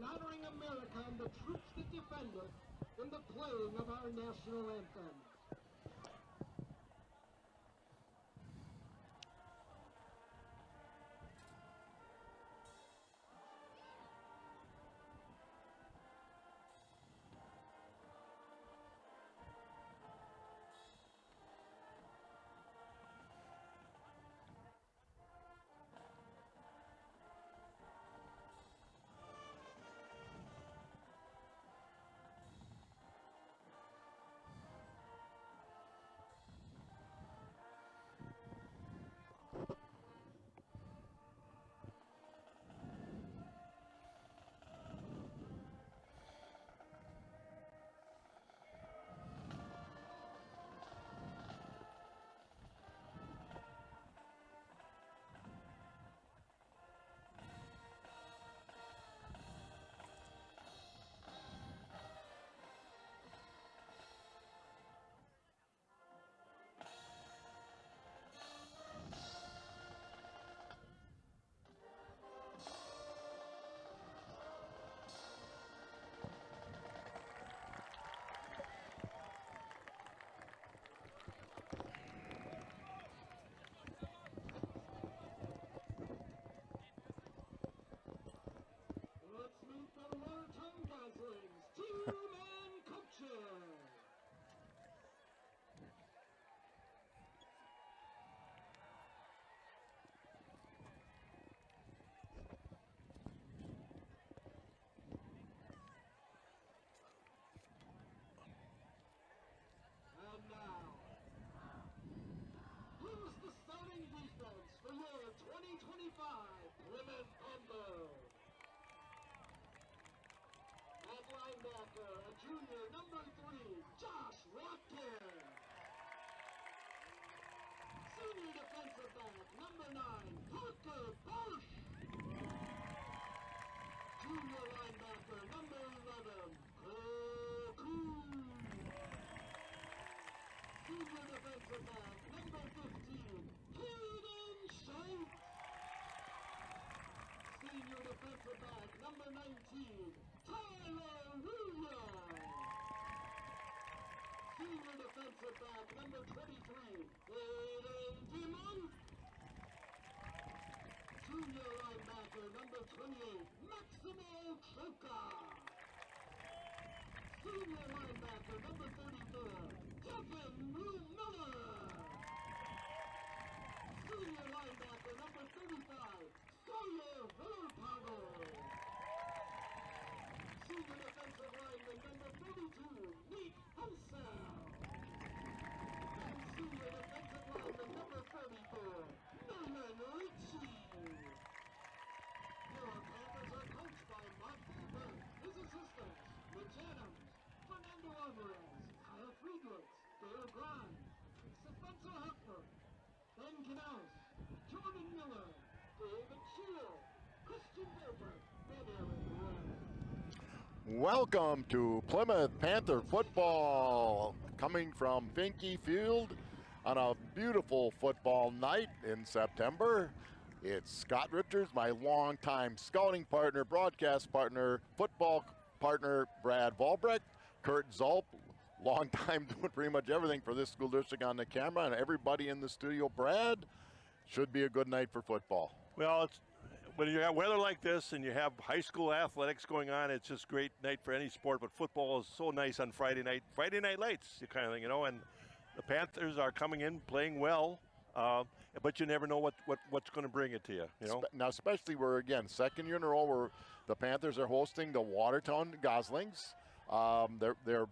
honoring America and the troops that defend it in the playing of our national anthem. Let's meet the Watertown Goslings, two-man coaches. And now, here's the starting defense for your 2025 Plymouth Panthers. At linebacker, a junior, number 3, Josh Watkins. Senior defensive back, number 9, Parker Bush. Junior linebacker, number 11, Cole Coon. Senior defensive back, number 15, Hayden Shakes. Senior defensive back, number 19, Tyler Williams. Senior defensive back, number 23, Aiden DeMont. Junior linebacker, number 28, Maximo Choka. Senior linebacker, number 34, Kevin Miller. Senior linebacker, number 35, Sawyer Willowpowder. Senior defensive lineman, number 32, Nick Hansel. And senior defensive lineman, number 34, Nolan Ritchie. Your Panthers are coached by Mark Burke, his assistants, Rich Adams, Fernando Alvarez, Kyle Friedrichs, Dale Grimes, Spencer Huckner, Ben Canals, Jordan Miller, David Shield, Christian Gilbert, and Aaron Rowe. Welcome to Plymouth Panther football, coming from Finke Field on a beautiful football night in September. It's Scott Richards, my longtime scouting partner, broadcast partner, football partner, Brad Volbrecht, Kurt Zulp, longtime doing pretty much everything for this school district on the camera, and everybody in the studio. Brad, should be a good night for football. Well, it's when you have weather like this and you have high school athletics going on, it's just a great night for any sport, but football is so nice on Friday night lights, kind of thing, and the Panthers are coming in playing well, but you never know what's going to bring it to you, Now, especially we're, again, second year in a row where the Panthers are hosting the Watertown Goslings. They're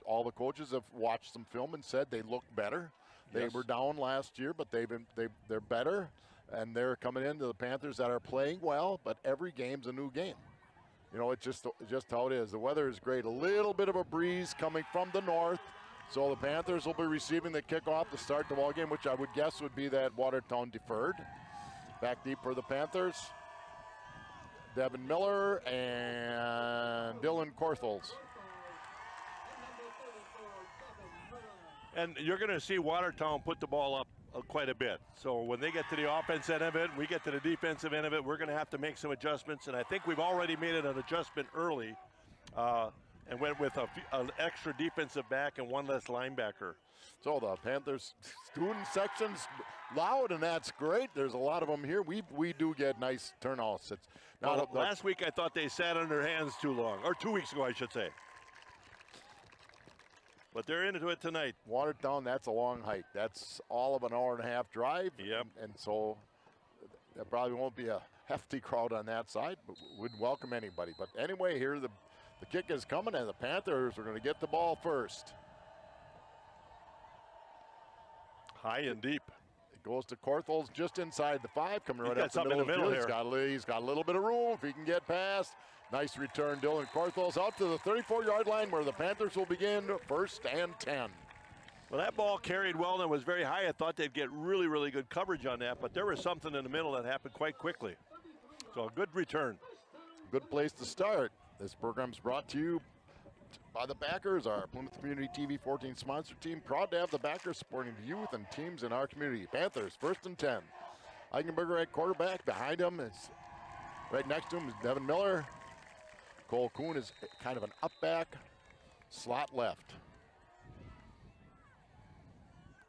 all the coaches have watched some film and said they look better. They were down last year, but they're better. And they're coming into the Panthers that are playing well, but every game's a new game. It's just how it is. The weather is great. A little bit of a breeze coming from the north. So the Panthers will be receiving the kickoff to start the ball game, which I would guess would be that Watertown deferred. Back deep for the Panthers, Devin Miller and Dylan Korthels. And you're going to see Watertown put the ball up quite a bit. So when they get to the offense end of it, we get to the defensive end of it, we're going to have to make some adjustments. And I think we've already made an adjustment early and went with an extra defensive back and one less linebacker. So the Panthers student section's loud, and that's great. There's a lot of them here. We do get nice turnouts. It's not last week I thought they sat on their hands too long, or 2 weeks ago I should say. But they're into it tonight. Watertown, that's a long hike. That's all of an hour and a half drive. Yep. And so there probably won't be a hefty crowd on that side, but we'd welcome anybody. But anyway, here the kick is coming, and the Panthers are going to get the ball first. High and deep. It goes to Korthels just inside the 5, coming right up the the middle here. He's got a little bit of room if he can get past. Nice return, Dylan Korthels out to the 34-yard line where the Panthers will begin 1st and 10. Well, that ball carried well and was very high. I thought they'd get really, really good coverage on that, but there was something in the middle that happened quite quickly. So a good return. Good place to start. This program's brought to you by the backers, our Plymouth Community TV 14 sponsor team. Proud to have the backers supporting the youth and teams in our community. Panthers 1st and 10. Eichenberger at quarterback. Behind him is, right next to him is Devin Miller. Cole Kuhn is kind of an up back, slot left.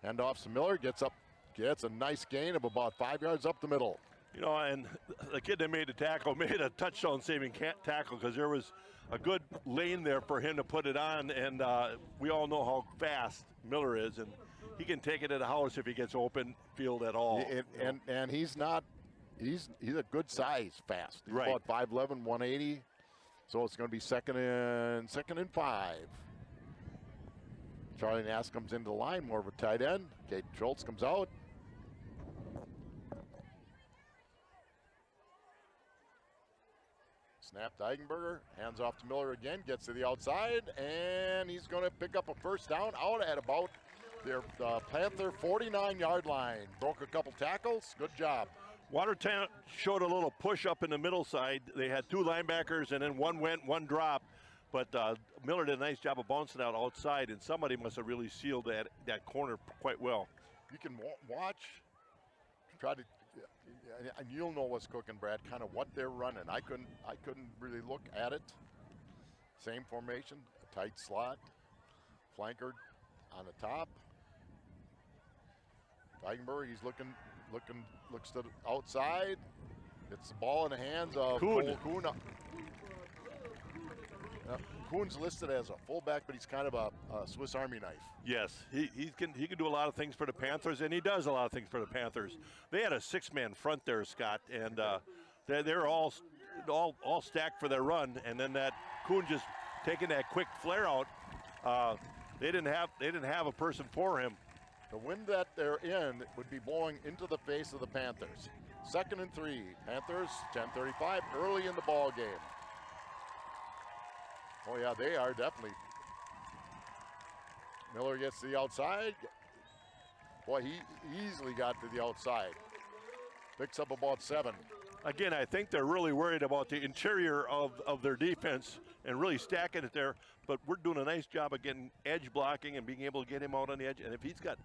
Handoffs to Miller, gets a nice gain of about 5 yards up the middle. You know, and the kid that made the tackle made a touchdown-saving tackle because there was a good lane there for him to put it on, and we all know how fast Miller is, and he can take it at the house if he gets open field at all. And he's a good size fast. He's right. about 5'11", 180. So it's going to be second and 5. Charlie Nass comes into the line, more of a tight end. Caden Schultz comes out. Snap to Eichenberger, hands off to Miller again, gets to the outside, and he's going to pick up a first down out at about their Panther 49-yard line. Broke a couple tackles, good job. Watertown showed a little push up in the middle side. They had 2 linebackers, and then one went, one dropped. But Miller did a nice job of bouncing out outside, and somebody must have really sealed that corner quite well. You can watch, try to, and you'll know what's cooking, Brad, kind of what they're running. I couldn't really look at it. Same formation, a tight slot, flanker on the top. Eichenberger, he's looks to the outside. It's the ball in the hands of Cole Kuhn. Kuhn's listed as a fullback, but he's kind of a Swiss Army knife. Yes, he can do a lot of things for the Panthers, and he does a lot of things for the Panthers. They had a 6-man front there, Scott, and they're all stacked for their run, and then that Kuhn just taking that quick flare out. They didn't have a person for him. The wind that they're in would be blowing into the face of the Panthers. 2nd and 3. Panthers 10:35 early in the ball game. Oh yeah, they are definitely. Miller gets to the outside. Boy, he easily got to the outside. Picks up about 7. Again, I think they're really worried about the interior of their defense and really stacking it there. But we're doing a nice job of getting edge blocking and being able to get him out on the edge. And if he's got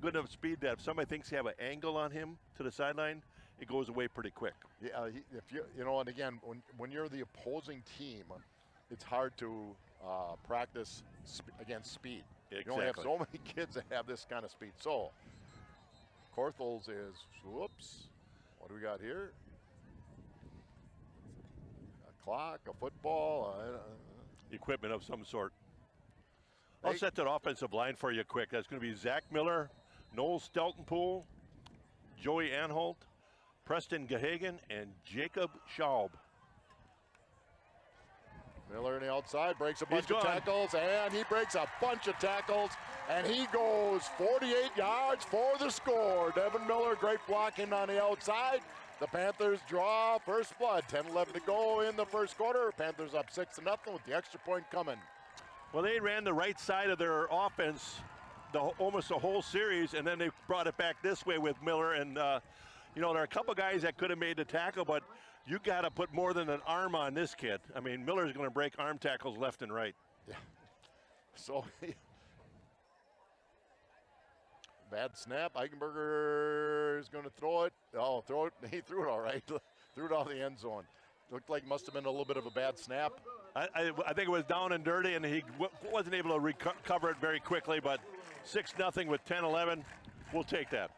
good enough speed that if somebody thinks they have an angle on him to the sideline, it goes away pretty quick. Yeah, if you know, and again, when you're the opposing team, it's hard to practice against speed. Exactly. You only have so many kids that have this kind of speed. So Korthels is, whoops, what do we got here? A clock, a football, equipment of some sort. I'll set that offensive line for you quick. That's going to be Zach Miller, Noel Steltenpool, Joey Anholt, Preston Gahagan, and Jacob Schaub. Miller on the outside, breaks a bunch of tackles, and he breaks a bunch of tackles, and he goes 48 yards for the score. Devin Miller, great blocking on the outside. The Panthers draw first blood. 10-11 to go in the first quarter. Panthers up 6-0 with the extra point coming. Well, they ran the right side of their offense almost the whole series, and then they brought it back this way with Miller. And, you know, there are a couple guys that could have made the tackle, but you got to put more than an arm on this kid. I mean, Miller's going to break arm tackles left and right. Yeah. So Bad snap. Eichenberger is going to throw it. Oh, throw it. He threw it all right. Threw it off the end zone. Looked like must have been a little bit of a bad snap. I think it was down and dirty, and he wasn't able to recover it very quickly, but 6-0 with 10-11. We'll take that.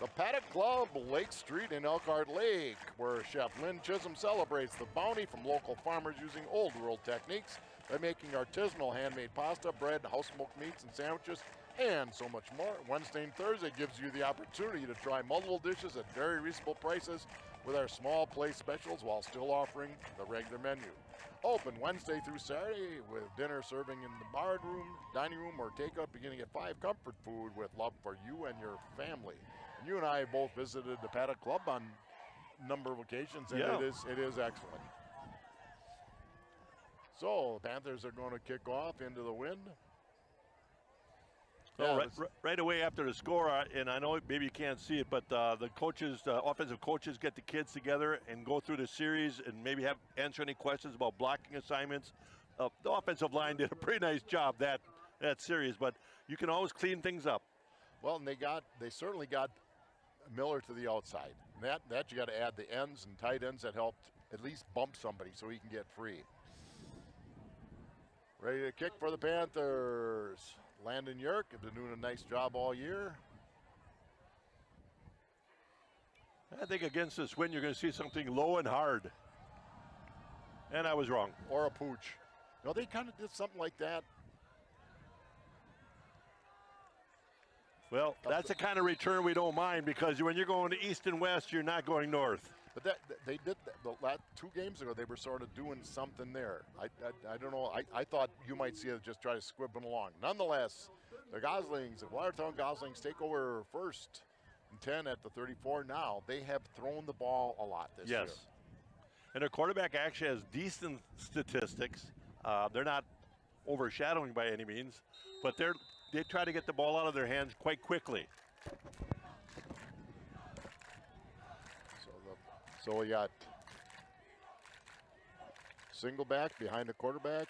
The Paddock Club, Lake Street in Elkhart Lake, where Chef Lynn Chisholm celebrates the bounty from local farmers using old world techniques by making artisanal handmade pasta, bread, house-smoked meats and sandwiches, and so much more. Wednesday and Thursday gives you the opportunity to try multiple dishes at very reasonable prices with our small plate specials while still offering the regular menu. Open Wednesday through Saturday with dinner serving in the bar room, dining room, or takeout beginning at 5. Comfort food with love for you and your family. You and I both visited the Paddock Club on a number of occasions, and yeah. it is excellent. So the Panthers are going to kick off into the wind. So right away after the score, and I know maybe you can't see it, but the coaches, offensive coaches, get the kids together and go through the series and maybe answer any questions about blocking assignments. The offensive line did a pretty nice job that series, but you can always clean things up. Well, and they certainly got Miller to the outside. And that you got to add the ends and tight ends that helped at least bump somebody so he can get free. Ready to kick for the Panthers. Landon Yerk has been doing a nice job all year. I think against this win, you're going to see something low and hard. And I was wrong. Or a pooch. No, they kind of did something like that. Well, that's the kind of return we don't mind, because when you're going to east and west, you're not going north. But they did that the last 2 games ago. They were sort of doing something there. I don't know. I thought you might see it just try to squib them along. Nonetheless, the Goslings, the Watertown Goslings, take over first and 10 at the 34. Now they have thrown the ball a lot this year. Yes, and their quarterback actually has decent statistics. They're not overshadowing by any means, but they try to get the ball out of their hands quite quickly. So we got single back behind the quarterback.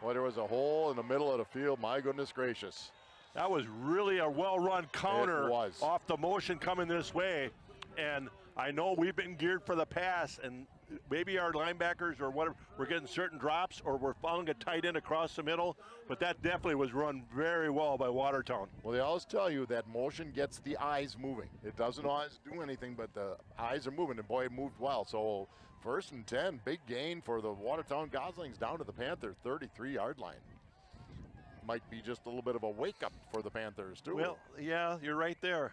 Boy, there was a hole in the middle of the field. My goodness gracious. That was really a well-run counter off the motion coming this way. And I know we've been geared for the pass, and maybe our linebackers or whatever, we're getting certain drops or we're following a tight end across the middle, but that definitely was run very well by Watertown. Well, they always tell you that motion gets the eyes moving. It doesn't always do anything, but the eyes are moving, and boy, it moved well. So 1st and 10, big gain for the Watertown Goslings down to the Panther 33-yard line. Might be just a little bit of a wake-up for the Panthers, too. Well, yeah, you're right there.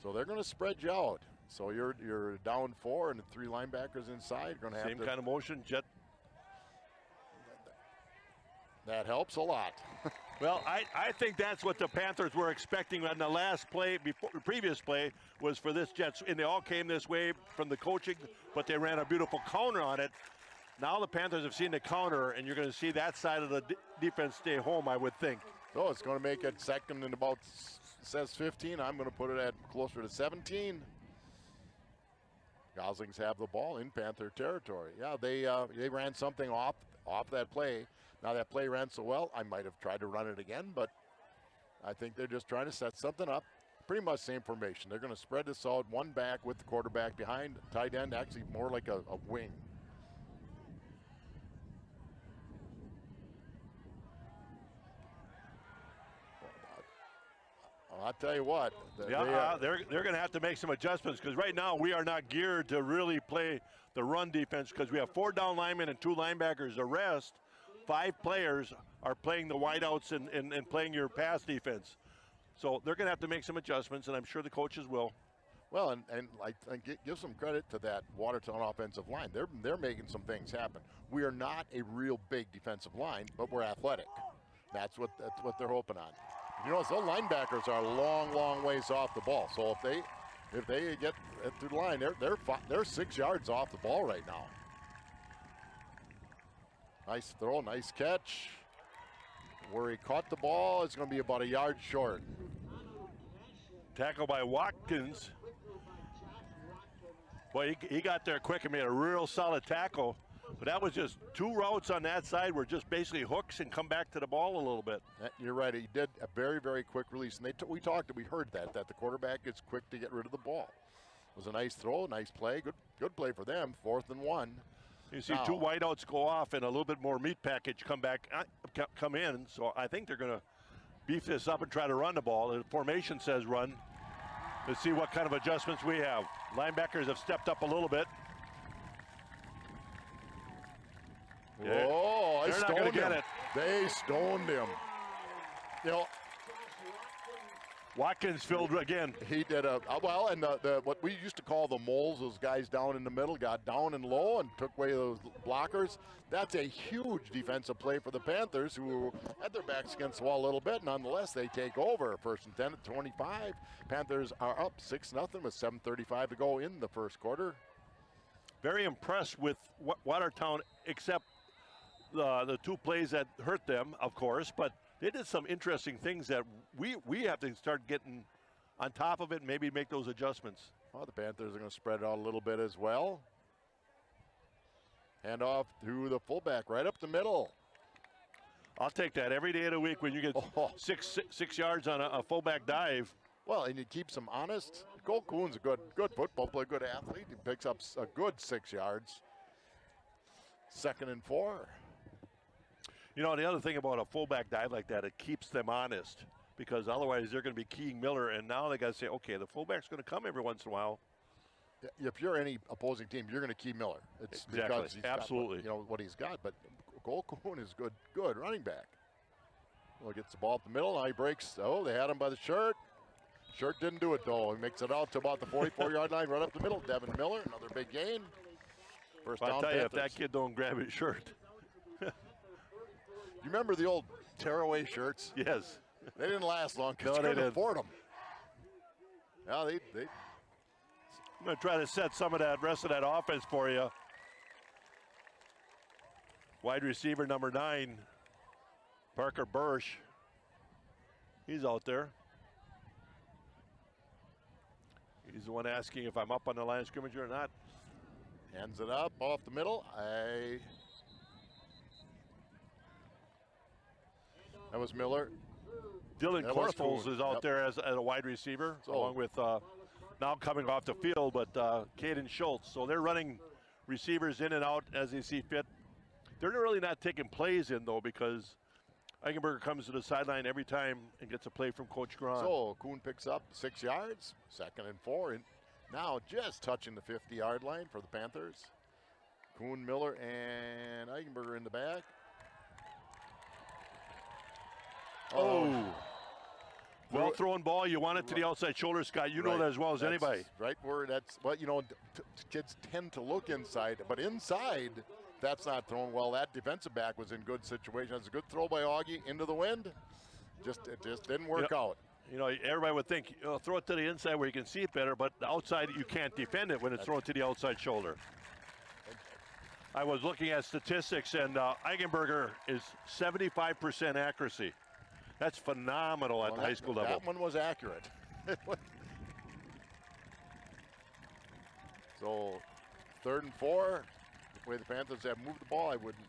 So they're going to spread you out. So you're down 4 and the 3 linebackers inside. Going to have same kind of motion, jet. That helps a lot. Well, I think that's what the Panthers were expecting on the last play, before the previous play, was for this Jets, and they all came this way from the coaching, but they ran a beautiful counter on it. Now the Panthers have seen the counter, and you're going to see that side of the defense stay home, I would think. So it's going to make it 2nd and about, says 15. I'm going to put it at closer to 17. Goslings have the ball in Panther territory. Yeah, they ran something off that play. Now that play ran so well, I might have tried to run it again, but I think they're just trying to set something up. Pretty much same formation. They're going to spread this out, 1 back with the quarterback behind, tight end, actually more like a wing. I'll tell you what. They're going to have to make some adjustments, because right now we are not geared to really play the run defense, because we have 4 down linemen and 2 linebackers. The rest, 5 players, are playing the wideouts and playing your pass defense. So they're going to have to make some adjustments, and I'm sure the coaches will. Well, and I give some credit to that Watertown offensive line. They're making some things happen. We are not a real big defensive line, but we're athletic. That's what they're hoping on. You know, those linebackers are a long ways off the ball. So if they get through the line, they're 6 yards off the ball right now. Nice throw, nice catch. Where he caught the ball is going to be about a yard short. Tackle by Watkins. Well, he got there quick and made a real solid tackle. But that was just 2 routes on that side were just basically hooks and come back to the ball a little bit. You're right. He did a very, very quick release. And we heard that the quarterback is quick to get rid of the ball. It was a nice throw, nice play. Good play for them. 4th and 1. You see 2 wideouts go off and a little bit more meat package come in. So I think they're going to beef this up and try to run the ball. The formation says run. Let's see what kind of adjustments we have. Linebackers have stepped up a little bit. Oh, they're not going to get it. They stoned him. You know, Watkins filled again. He did well, and what we used to call the moles, those guys down in the middle, got down and low and took away those blockers. That's a huge defensive play for the Panthers, who had their backs against the wall a little bit. Nonetheless, they take over. 1st and 10 at 25. Panthers are up 6-0 with 7:35 to go in the first quarter. Very impressed with Watertown, except the 2 plays that hurt them, of course, but they did some interesting things that we have to start getting on top of it and maybe make those adjustments. Well, the Panthers are going to spread it out a little bit as well. Hand off to the fullback right up the middle. I'll take that every day of the week when you get six yards on a fullback dive. Well, and it keeps them honest. Cole Kuhn's a good football player, good athlete. He picks up a good 6 yards. 2nd and 4. You know, the other thing about a fullback dive like that, it keeps them honest, because otherwise they're going to be keying Miller, and now they got to say, okay, the fullback's going to come every once in a while. If you're any opposing team, you're going to key Miller. It's exactly. Because he's absolutely. got what he's got, but Cole Kuhn is good running back. Well, gets the ball up the middle, now he breaks. Oh, they had him by the shirt. Shirt didn't do it, though. He makes it out to about the 44-yard line, right up the middle. Devin Miller, another big gain. First down, I'll tell you, if Panthers. that kid don't grab his shirt. You remember the old tearaway shirts? Yes. They didn't last long because No, they they couldn't didn't. afford them. Yeah, they I'm going to try to set some of that rest of that offense for you. Wide receiver number 9, Parker Bursch. He's out there. He's the one asking if I'm up on the line of scrimmage or not. hands it up off the middle. That was Miller. Dylan Korfels is out Yep. there as a wide receiver, along with now coming off the field, but Caden Schultz. So they're running receivers in and out as they see fit. They're really not taking plays in, though, because Eichenberger comes to the sideline every time and gets a play from Coach Grahn. So Kuhn picks up 6 yards, 2nd and 4. And now just touching the 50-yard line for the Panthers. Kuhn, Miller, and Eichenberger in the back. Oh. Well thrown ball. You want it to the outside shoulder, Scott. You know that as well as anybody. Right where that's, well, you know, kids tend to look inside, but inside, that's not thrown well. That defensive back was in good situation. It's a good throw by Augie into the wind. It just didn't work out. You know, everybody would think, throw it to the inside where you can see it better, but the outside, you can't defend it when it's thrown to the outside shoulder. I was looking at statistics, and Eichenberger is 75% accuracy. That's phenomenal at the high school level. That one was accurate. So 3rd and 4. The way the Panthers have moved the ball, I wouldn't.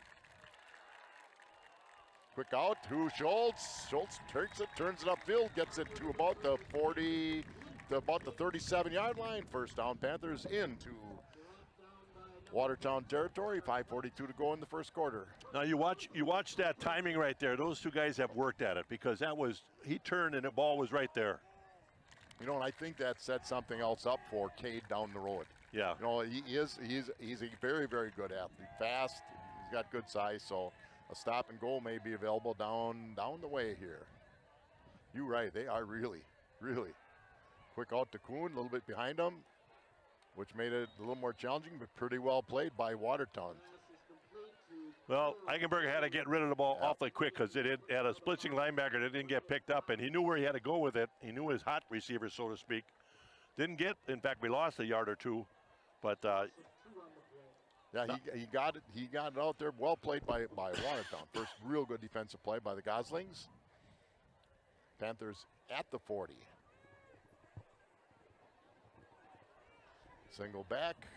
Quick out to Schultz. Schultz takes it, turns it upfield, gets it to about the 40, about the 37-yard line. First down, Panthers into Watertown territory. 5:42 to go in the first quarter. Now you watch that timing right there. Those two guys have worked at it, because that was, he turned and the ball was right there. You know, and I think that set something else up for Cade down the road. Yeah. You know, he's a very, very good athlete. Fast, he's got good size, so a stop and go may be available down the way here. You're right, they are really, really. Quick out to Kuhn, a little bit behind him, which made it a little more challenging, but pretty well played by Watertown. Well, Eichenberger had to get rid of the ball awfully quick, because it had a splitting linebacker that didn't get picked up, and he knew where he had to go with it. He knew his hot receiver, so to speak. Didn't get, in fact, we lost a yard or two, but yeah, he got it. He got it out there. Well played by Watertown. First real good defensive play by the Goslings. Panthers at the 40. Single back.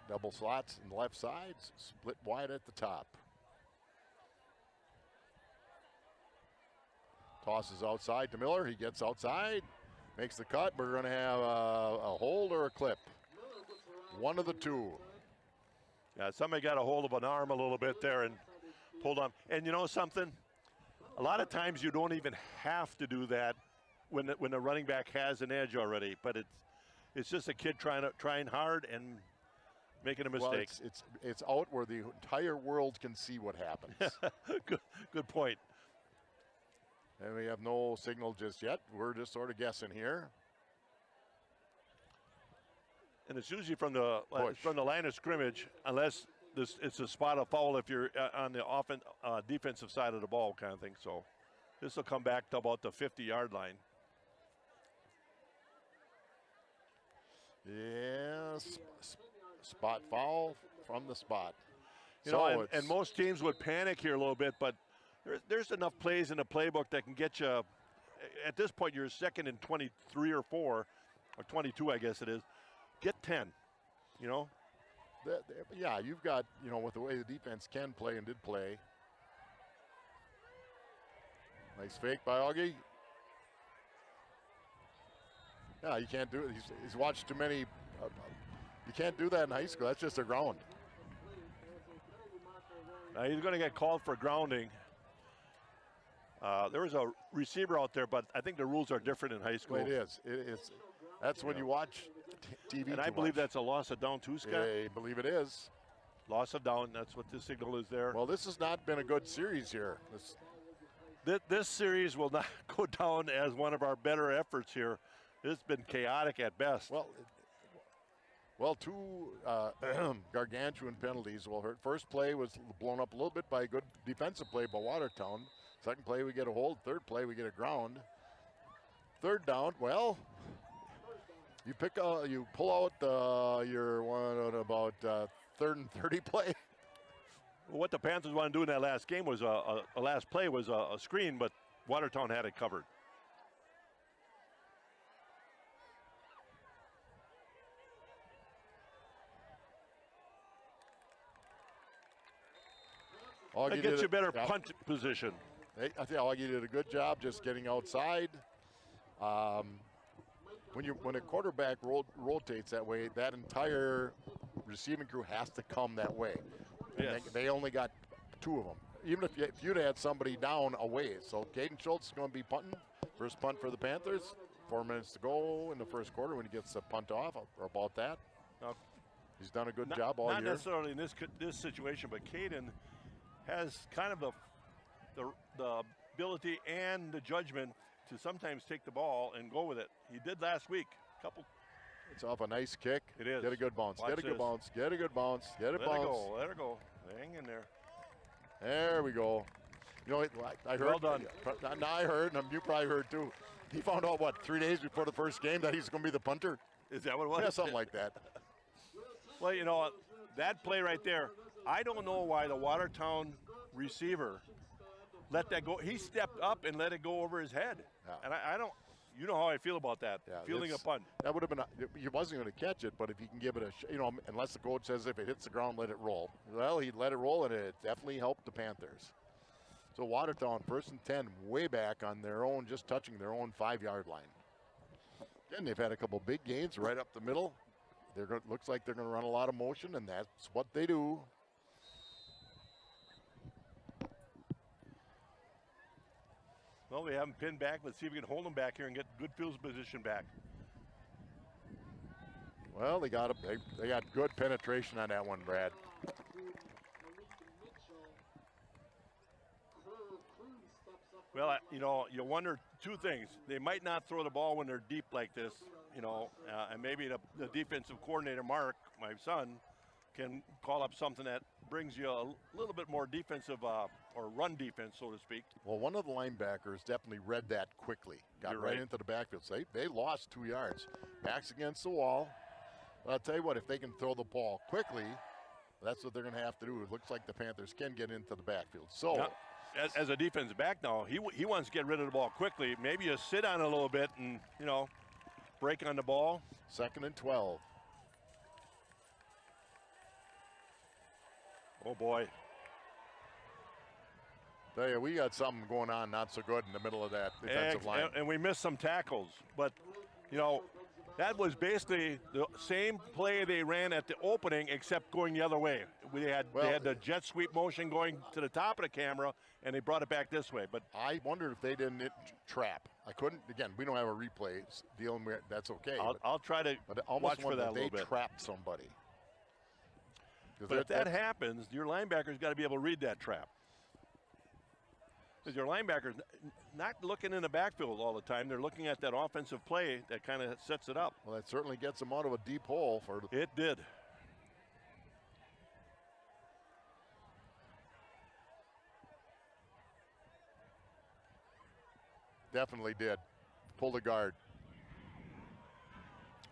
Double slots in the left sides, split wide at the top. Tosses outside to Miller. He gets outside, makes the cut. We're going to have a hold or a clip. One of the two. Yeah, somebody got a hold of an arm a little bit there and pulled on. And you know something? A lot of times you don't even have to do that when the running back has an edge already. But it's just a kid trying hard and making a mistake. Well, it's out where the entire world can see what happens. Good point. And we have no signal just yet. We're just sort of guessing here. And it's usually from the line of scrimmage, unless it's a spot of foul if you're on the defensive side of the ball kind of thing. So this will come back to about the 50-yard line. Yes, spot foul from the spot. You know, and most teams would panic here a little bit, but there's enough plays in the playbook that can get you. At this point, you're second and 23 or 4, or 22, I guess it is. Get 10, you know. Yeah, you've got, you know, with the way the defense can play and did play. Nice fake by Augie. Yeah, you can't do it. He's watched too many. You can't do that in high school. That's just a ground. Now he's going to get called for grounding. There was a receiver out there, but I think the rules are different in high school. Well, it is. It is. That's when you watch TV. And I believe that's a loss of down too, Scott. I believe it is. Loss of down. That's what this signal is there. Well, this has not been a good series here. This series will not go down as one of our better efforts here. It's been chaotic at best. Well, two gargantuan penalties will hurt. First play was blown up a little bit by a good defensive play by Watertown. Second play, we get a hold. Third play, we get a ground. Third down, well, you pull out your one about third and 30 play. Well, what the Panthers wanted to do in that last game was a last play was a screen, but Watertown had it covered. That gets you better punt position. I think Augie did a good job just getting outside. When a quarterback rotates that way, that entire receiving crew has to come that way. Yes. They only got two of them. Even if you'd had somebody down away. So Caden Schultz is going to be punting. First punt for the Panthers. 4 minutes to go in the first quarter when he gets the punt off, or about that. He's done a good job all year. Not necessarily in this situation, but Caden has kind of the ability and the judgment to sometimes take the ball and go with it. He did last week. It's off a nice kick. It is. Get a good bounce. Get a good bounce. Get a good bounce. Get a bounce. Let her go. Hang in there. There we go. You know, I heard. Well done. Now I heard, and you probably heard too. He found out, 3 days before the first game that he's going to be the punter? Is that what it was? Yeah, something like that. Well, you know, that play right there, I don't know why the Watertown receiver let that go. He stepped up and let it go over his head. Yeah. And I don't, you know how I feel about that, fielding a punt. That would have been, he wasn't going to catch it, but if he can give it unless the coach says if it hits the ground, let it roll. Well, he let it roll, and it definitely helped the Panthers. So Watertown, 1st and 10, way back on their own, just touching their own 5-yard line. And they've had a couple big gains right up the middle. Looks like they're going to run a lot of motion, and that's what they do. Well, we have him pinned back. Let's see if we can hold him back here and get good field position back. Well, they got good penetration on that one, Brad. Well, you wonder two things. They might not throw the ball when they're deep like this, and maybe the defensive coordinator, Mark, my son, can call up something that brings you a little bit more defensive or run defense, so to speak. Well, one of the linebackers definitely read that quickly. Got right into the backfield. So they lost 2 yards. Backs against the wall. But I'll tell you what, if they can throw the ball quickly, that's what they're going to have to do. It looks like the Panthers can get into the backfield. So, now, as a defensive back now, he wants to get rid of the ball quickly. Maybe you sit on it a little bit and, break on the ball. 2nd and 12. Oh, boy. Tell you, we got something going on not so good in the middle of that defensive line. And we missed some tackles. But, you know, that was basically the same play they ran at the opening, except going the other way. They had the jet sweep motion going to the top of the camera, and they brought it back this way. But I wondered if they didn't trap. I couldn't. Again, we don't have a replay dealing with. That's okay. I'll try to watch for that a little bit. They trapped somebody. But if that happens, your linebacker's got to be able to read that trap. Because your linebacker's not looking in the backfield all the time. They're looking at that offensive play that kind of sets it up. Well, that certainly gets them out of a deep hole. It did. Definitely did. Pull the guard.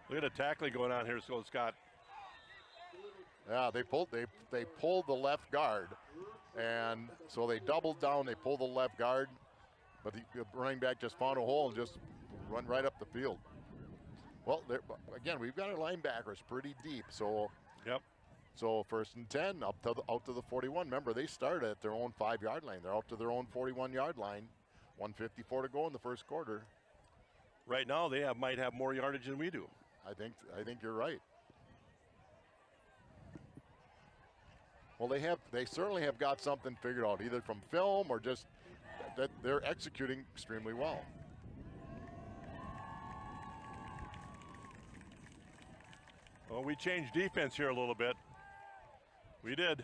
Look at the tackling going on here, so Scott. Yeah, they pulled the left guard. And so they doubled down, they pulled the left guard, but the running back just found a hole and just run right up the field. Well, again, we've got our linebackers pretty deep, so yep. So 1st and 10, out to the 41. Remember, they started at their own 5-yard line. They're out to their own 41-yard line. 1:54 to go in the first quarter. Right now, they might have more yardage than we do. I think you're right. Well, they certainly have got something figured out, either from film or just that they're executing extremely well. Well, we changed defense here a little bit. We did.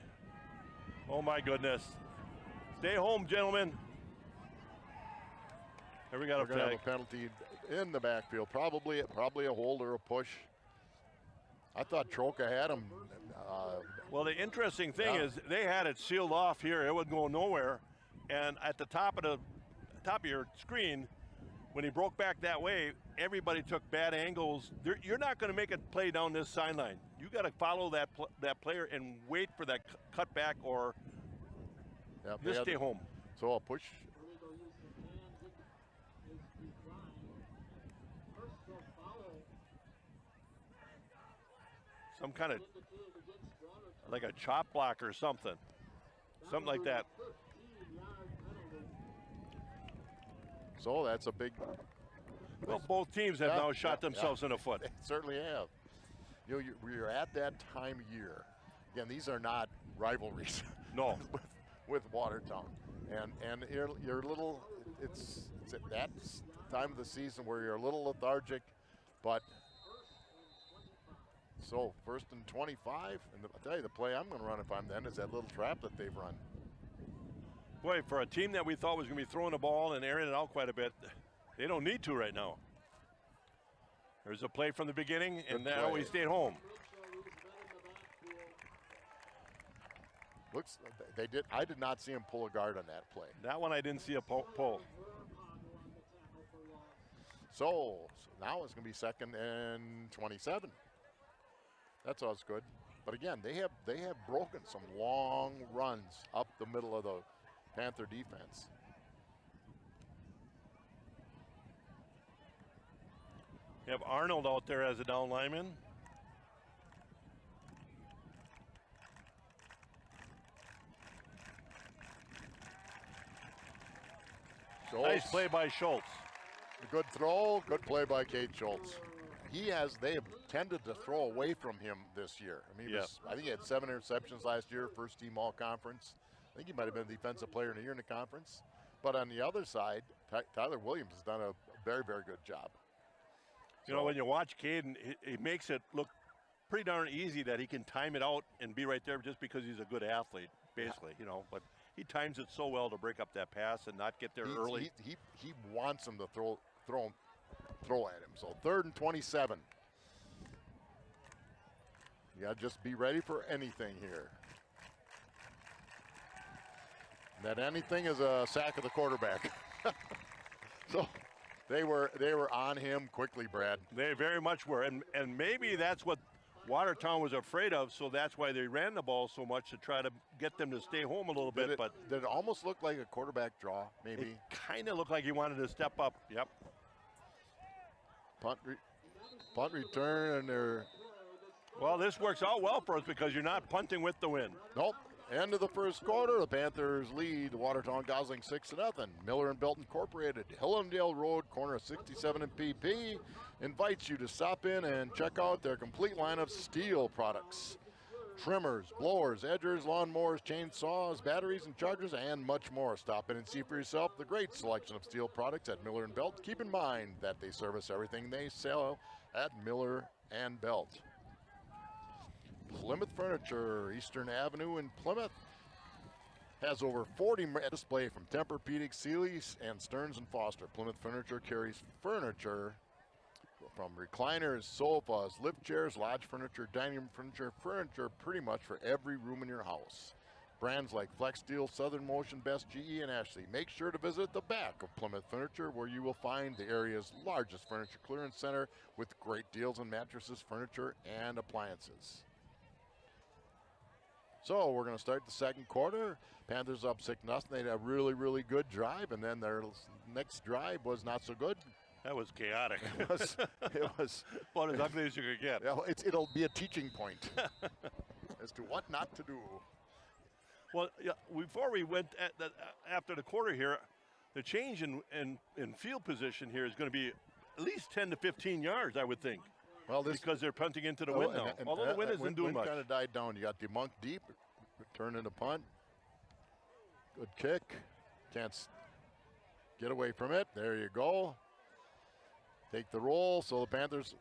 Oh my goodness. Stay home, gentlemen. Here we got We're going to have a penalty in the backfield. Probably a hold or a push. I thought Troca had him. Well, the interesting thing is they had it sealed off here. It would go nowhere. And at the top of your screen, when he broke back that way, everybody took bad angles. You're not going to make a play down this sideline. You got to follow that player and wait for that cut back or just stay home. So a push. Some kind of like a chop block or something like that. So that's a big. Well, both teams have now shot themselves in the foot. They certainly have. You're at that time of year. Again, these are not rivalries. No. with Watertown, and you're a little. It's at that time of the season where you're a little lethargic, but. So 1st and 25, and I'll tell you, the play I'm going to run if I'm them is that little trap that they've run. Boy, for a team that we thought was going to be throwing the ball and airing it out quite a bit, they don't need to right now. There's a play from the beginning, and now we stayed home. I did not see him pull a guard on that play. That one I didn't see a pull. So now it's going to be 2nd and 27. That's always good. But again, they have broken some long runs up the middle of the Panther defense. You have Arnold out there as a down lineman. Nice play by Schultz. A good throw, good play by Kate Schultz. They have tended to throw away from him this year. I mean, I think he had 7 interceptions last year, first team all conference. I think he might have been the defensive player in the year in the conference. But on the other side, Tyler Williams has done a very, very good job. You know, when you watch Caden, he makes it look pretty darn easy that he can time it out and be right there just because he's a good athlete, basically, you know. But he times it so well to break up that pass and not get there early. He wants him to throw at him. So 3rd and 27. You got to just be ready for anything here. That anything is a sack of the quarterback. So they were on him quickly, Brad. They very much were, and maybe that's what Watertown was afraid of, so that's why they ran the ball so much to try to get them to stay home a little bit. But did it almost look like a quarterback draw, maybe? It kind of looked like he wanted to step up, yep. Punt return, and they're... Well, this works out well for us because you're not punting with the wind. Nope. End of the first quarter, the Panthers lead the Watertown Goslings 6-0. Miller and Belt Incorporated, Hillendale Road, corner of 67 and PP, invites you to stop in and check out their complete line of steel products. Trimmers, blowers, edgers, lawnmowers, chainsaws, batteries and chargers, and much more. Stop in and see for yourself the great selection of steel products at Miller and Belt. Keep in mind that they service everything they sell at Miller and Belt. Plymouth Furniture, Eastern Avenue in Plymouth, has over 40 display from Tempur-Pedic, Sealy's, and Stearns & Foster. Plymouth Furniture carries furniture from recliners, sofas, lift chairs, lodge furniture, dining room furniture pretty much for every room in your house. Brands like Flex Steel, Southern Motion, Best GE, and Ashley. Make sure to visit the back of Plymouth Furniture, where you will find the area's largest furniture clearance center with great deals on mattresses, furniture, and appliances. So we're going to start the second quarter. Panthers up 6-0. They had a really, really good drive, and then their next drive was not so good. That was chaotic. It was about as ugly as you could get. Yeah, it'll be a teaching point as to what not to do. Well, yeah, before we went after the quarter here, the change in field position here is going to be at least 10 to 15 yards, I would think. Well, because they're punting into the wind now. Although the wind isn't doing much. Kind of died down. You got the Monk deep, turn into punt. Good kick. Can't get away from it. There you go. Take the roll. So the Panthers.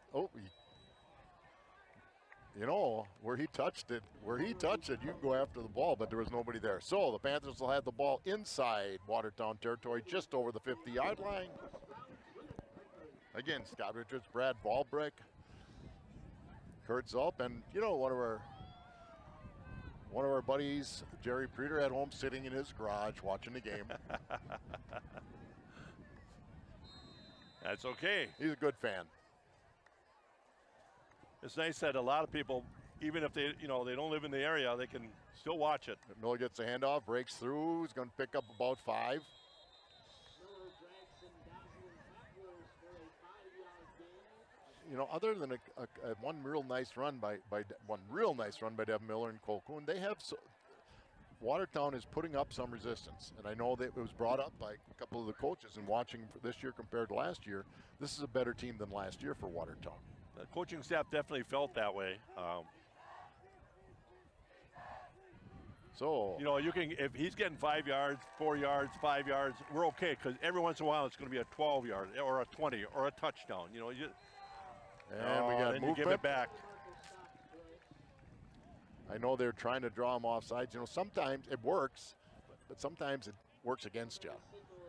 You know where he touched it. You can go after the ball, but there was nobody there. So the Panthers will have the ball inside Watertown territory, just over the 50-yard line. Again, Scott Richards, Brad Ballbrick, Kurt Zulp, and you know one of our buddies, Jerry Preeter, at home sitting in his garage watching the game. That's okay. He's a good fan. It's nice that a lot of people, even if they don't live in the area, they can still watch it. Miller gets a handoff, breaks through. He's going to pick up about 5. You know, other than one real nice run by Devin Miller and Cole Kuhn, they have Watertown is putting up some resistance, and I know that it was brought up by a couple of the coaches in watching for this year compared to last year. This is a better team than last year for Watertown. The coaching staff definitely felt that way. So you know, if he's getting 5 yards, 4 yards, 5 yards, we're okay, because every once in a while it's going to be a 12-yard or a 20 or a touchdown. You know, and we got movement. You give it back. I know they're trying to draw him off sides. You know, sometimes it works, but sometimes it works against you.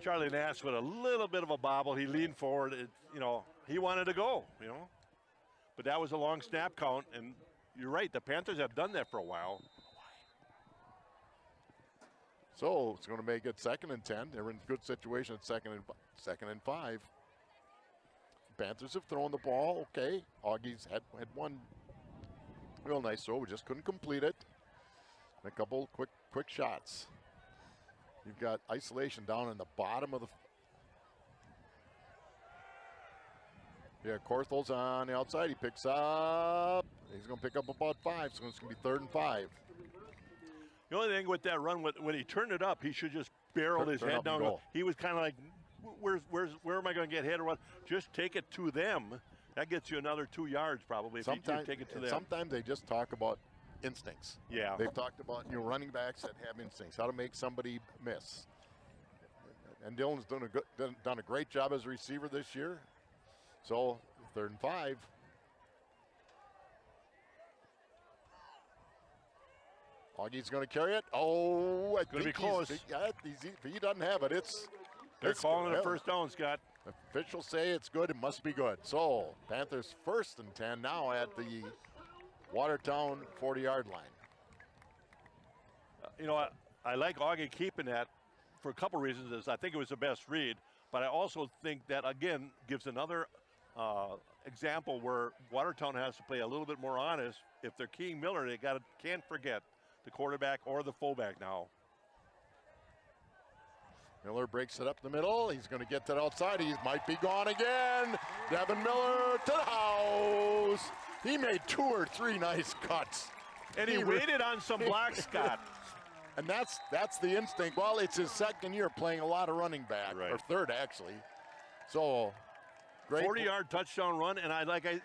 Charlie Nash with a little bit of a bobble. He leaned forward. He wanted to go, But that was a long snap count, and you're right. The Panthers have done that for a while. So it's going to make it 2nd and 10. They're in a good situation at 2nd and 5. Panthers have thrown the ball. Okay, Augie's had one real nice throw. We just couldn't complete it. And a couple quick shots. You've got isolation down in the bottom of the. Yeah, Korthel's on the outside. He picks up. He's going to pick up about 5, so it's going to be 3rd and 5. The only thing with that run, when he turned it up, he should just barrel his head down. He was kind of like, where am I going to get hit or what? Just take it to them. That gets you another 2 yards probably if you take it to them. Sometimes they just talk about instincts. Yeah. They've talked about running backs that have instincts, how to make somebody miss. And Dylan's done a great job as a receiver this year. So 3rd and 5. Augie's going to carry it. Oh, I think be close. He doesn't have it. They're calling it a first down, Scott. Officials say it's good. It must be good. So Panthers 1st and 10 now at the Watertown 40-yard line. I like Augie keeping that for a couple reasons. I think it was the best read, but I also think that, again, gives another example where Watertown has to play a little bit more honest. If they're keying Miller, they can't forget the quarterback or the fullback now. Miller breaks it up the middle. He's going to get to the outside. He might be gone again. Devin Miller to the house. He made 2 or 3 nice cuts. And he waited on some blocks, Scott. And that's the instinct. Well, it's his second year playing a lot of running back, Right. or third actually. So great. 40-yard touchdown run, and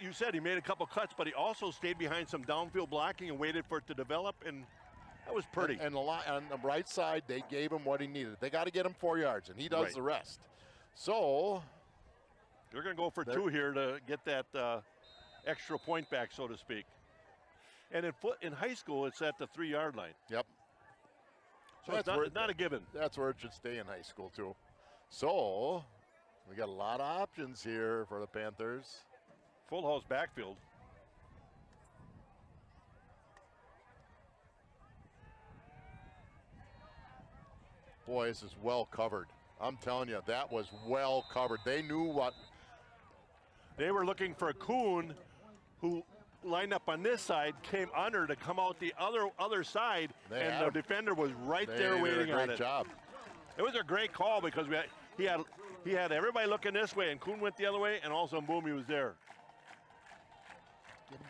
you said, he made a couple cuts, but he also stayed behind some downfield blocking and waited for it to develop, and that was pretty. And on the right side, they gave him what he needed. They got to get him 4 yards, and he does Right. the rest. So they're going to go for 2 here to get that extra point back, so to speak. And in high school, it's at the 3-yard line. Yep. So it's not a given. That's where it should stay in high school too. So we got a lot of options here for the Panthers. Full house backfield. Boy, this is well covered. I'm telling you, that was well covered. They knew what. They were looking for Kuhn, who lined up on this side, came under to come out the other side, and the defender was right there waiting on it. Great job. It was a great call because he had everybody looking this way, and Kuhn went the other way, and also boom, he was there. Give him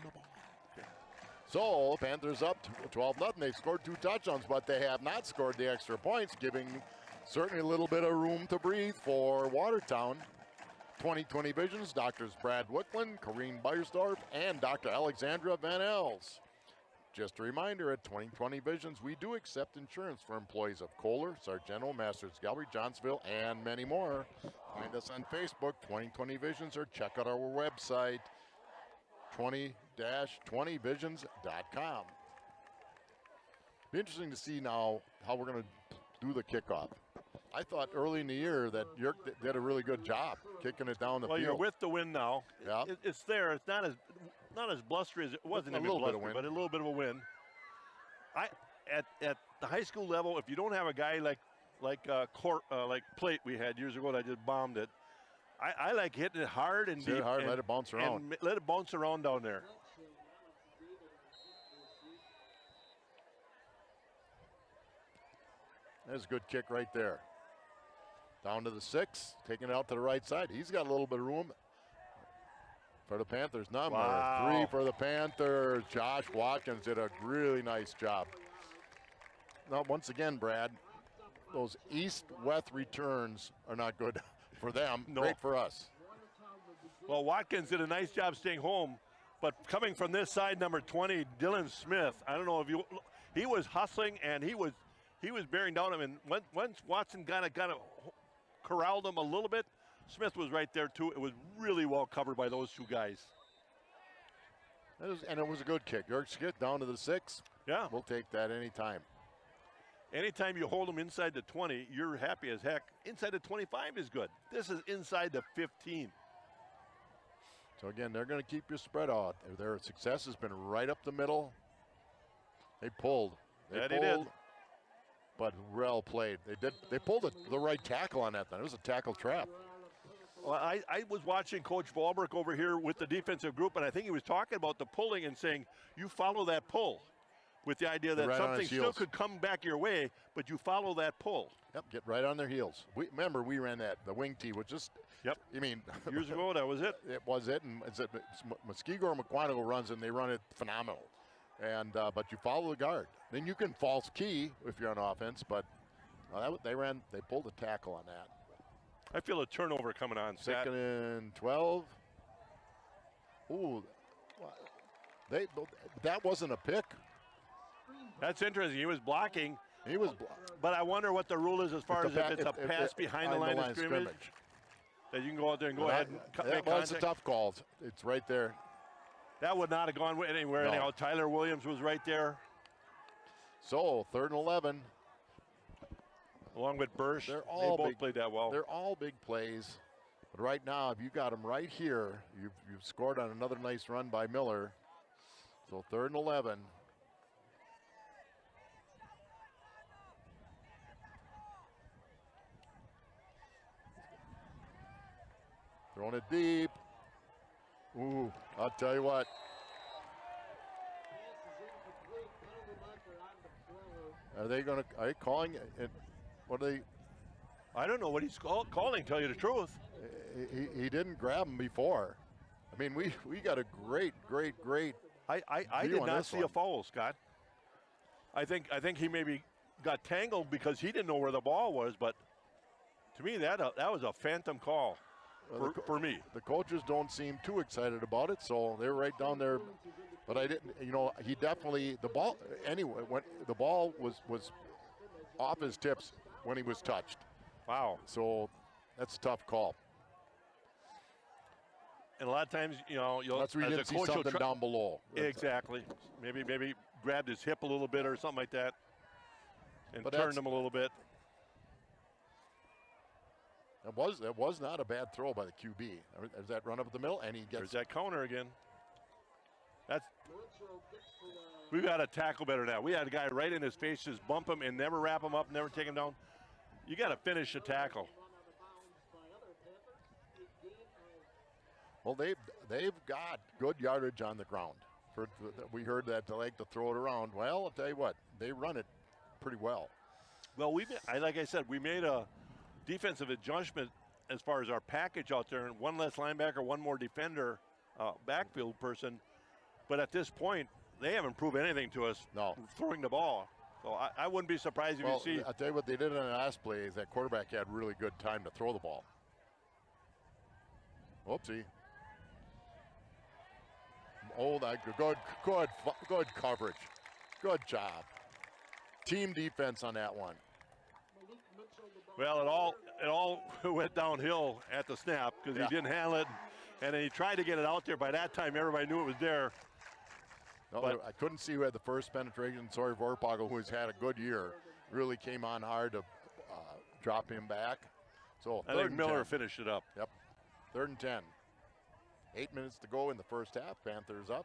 the ball. So Panthers up 12-0. They've scored 2 touchdowns, but they have not scored the extra points, giving certainly a little bit of room to breathe for Watertown. 2020 Visions, Doctors Brad Wicklund, Corrine Beiersdorf, and Dr. Alexandra Van Els. Just a reminder, at 2020 Visions, we do accept insurance for employees of Kohler, Sargento, Masters Gallery, Johnsville, and many more. Find us on Facebook, 2020 Visions, or check out our website, 20-20visions.com. Be interesting to see now how we're going to do the kickoff. I thought early in the year that Yerk did a really good job kicking it down the field. Well, you're with the wind now. Yeah. It's there. It's not as blustery as it wasn't. A even little bit of blustery, wind. but a little bit of a wind. At the high school level, if you don't have a guy like Plate we had years ago that just bombed it, I like hitting it hard and deep. Hard, let it bounce around. And let it bounce around down there. There's a good kick right there. Down to the 6, taking it out to the right side. He's got a little bit of room for the Panthers. Number 3 for the Panthers. Josh Watkins did a really nice job. Now, once again, Brad, those east-west returns are not good for them. No. Great for us. Well, Watkins did a nice job staying home, but coming from this side, number 20, Dylan Smith. I don't know if he was hustling and he was bearing down him, and once Watson kind of corralled him a little bit, Smith was right there too. It was really well covered by those 2 guys. And it was a good kick. Yerk skid down to the 6. Yeah. We'll take that anytime. Anytime you hold them inside the 20, you're happy as heck. Inside the 25 is good. This is inside the 15. So again, they're going to keep you spread out. Their success has been right up the middle. They pulled. They did. But well played. They pulled the right tackle on that then. It was a tackle trap. Well, I was watching Coach Volberg over here with the defensive group, and I think he was talking about the pulling and saying, you follow that pull, with the idea that right something still could come back your way, but you follow that pull. Yep, get right on their heels. Remember, we ran that. The wing tee was just, yep. I mean. Years ago, that was it. It was it, and Muskego or McQuantico runs, and they run it phenomenal. And but you follow the guard. Then you can false key if you're on offense, but they pulled a tackle on that. I feel a turnover coming on. Second and 12. Ooh, that wasn't a pick. That's interesting. He was blocking. He was, but I wonder what the rule is as far as if it's a pass behind the line of scrimmage. That you can go out there and go ahead and make contact. Well, it's a tough call. It's right there. That would not have gone anywhere No. anyhow. Tyler Williams was right there. So 3rd and 11. Along with Bursch. They both played that well. They're all big plays. But right now, if you got them right here, you've scored on another nice run by Miller. So 3rd and 11. Throwing it deep. Ooh, I'll tell you what. Are they calling it? What are they? I don't know what he's calling, tell you the truth. He didn't grab him before. I mean, we got a great. I did not see a foul, Scott. I think he maybe got tangled because he didn't know where the ball was, but to me that was a phantom call for me. The coaches don't seem too excited about it, so they're right down there. But I didn't, he definitely, the ball, anyway, when the ball was off his tips when he was touched. Wow. So that's a tough call. And a lot of times, you'll that's where you didn't see something down below. Exactly. Maybe grabbed his hip a little bit or something like that, and turned him a little bit. It was not a bad throw by the QB. There's that run up the middle, and he gets. There's that counter again. We've got to tackle better now. We had a guy right in his face, just bump him and never wrap him up, never take him down. You got to finish the tackle. Well, they've got good yardage on the ground. We heard that they like to throw it around. Well, I'll tell you what, they run it pretty well. Well, like I said, we made a defensive adjustment as far as our package out there, and one less linebacker, one more defender, backfield person. But at this point, they haven't proven anything to us. No. Throwing the ball. So I wouldn't be surprised if you see. I'll tell you what they did in the last play is that quarterback had really good time to throw the ball. Whoopsie. Oh, good coverage. Good job. Team defense on that one. Well, it all went downhill at the snap because he didn't handle it, and then he tried to get it out there. By that time, everybody knew it was there. No, I couldn't see who had the first penetration. Sorry, Vorpagel, who's had a good year, really came on hard to drop him back. So I think Miller finished it up. Yep, 3rd and 10. 8 minutes to go in the first half. Panthers up.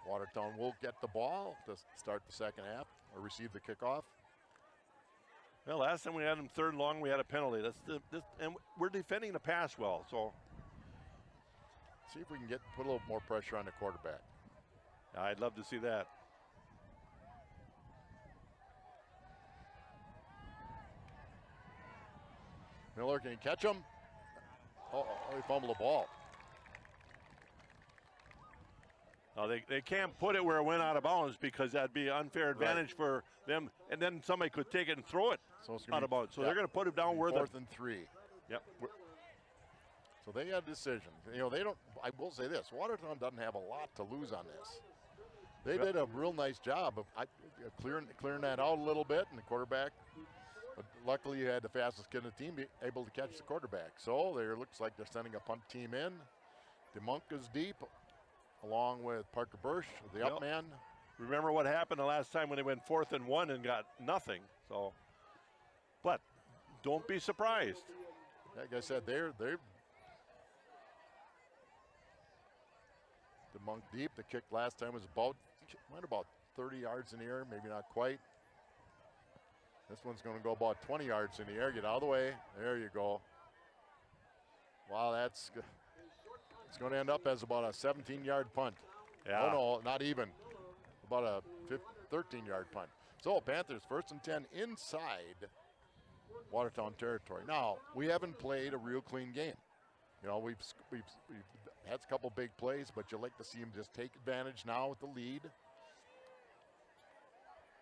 Watertown will get the ball to start the second half or receive the kickoff. Well, last time we had him 3rd and long, we had a penalty. And we're defending the pass well. So see if we can put a little more pressure on the quarterback. I'd love to see that. Miller, can he catch him? Oh, he fumbled the ball. No, they can't put it where it went out of bounds because that'd be an unfair advantage for them. And then somebody could take it and throw it out of bounds. So they're going to put it down where 4th and 3. Yep. So they had a decision. They don't. I will say this: Watertown doesn't have a lot to lose on this. They did a real nice job of clearing that out a little bit, and the quarterback. But luckily, you had the fastest kid in the team be able to catch the quarterback. So there looks like they're sending a punt team in. DeMunk is deep, along with Parker Bursch, the up man. Remember what happened the last time when they went 4th and 1 and got nothing. So, but don't be surprised. Like I said, they're DeMunk deep. The kick last time was about 30 yards in the air, maybe not quite. This one's going to go about 20 yards in the air. Get out of the way. There you go. Wow, it's going to end up as about a 17-yard punt. Yeah. Oh, no, not even. About a 13-yard punt. So Panthers 1st and 10 inside Watertown territory. Now, we haven't played a real clean game. We've had a couple big plays, but you like to see them just take advantage now with the lead.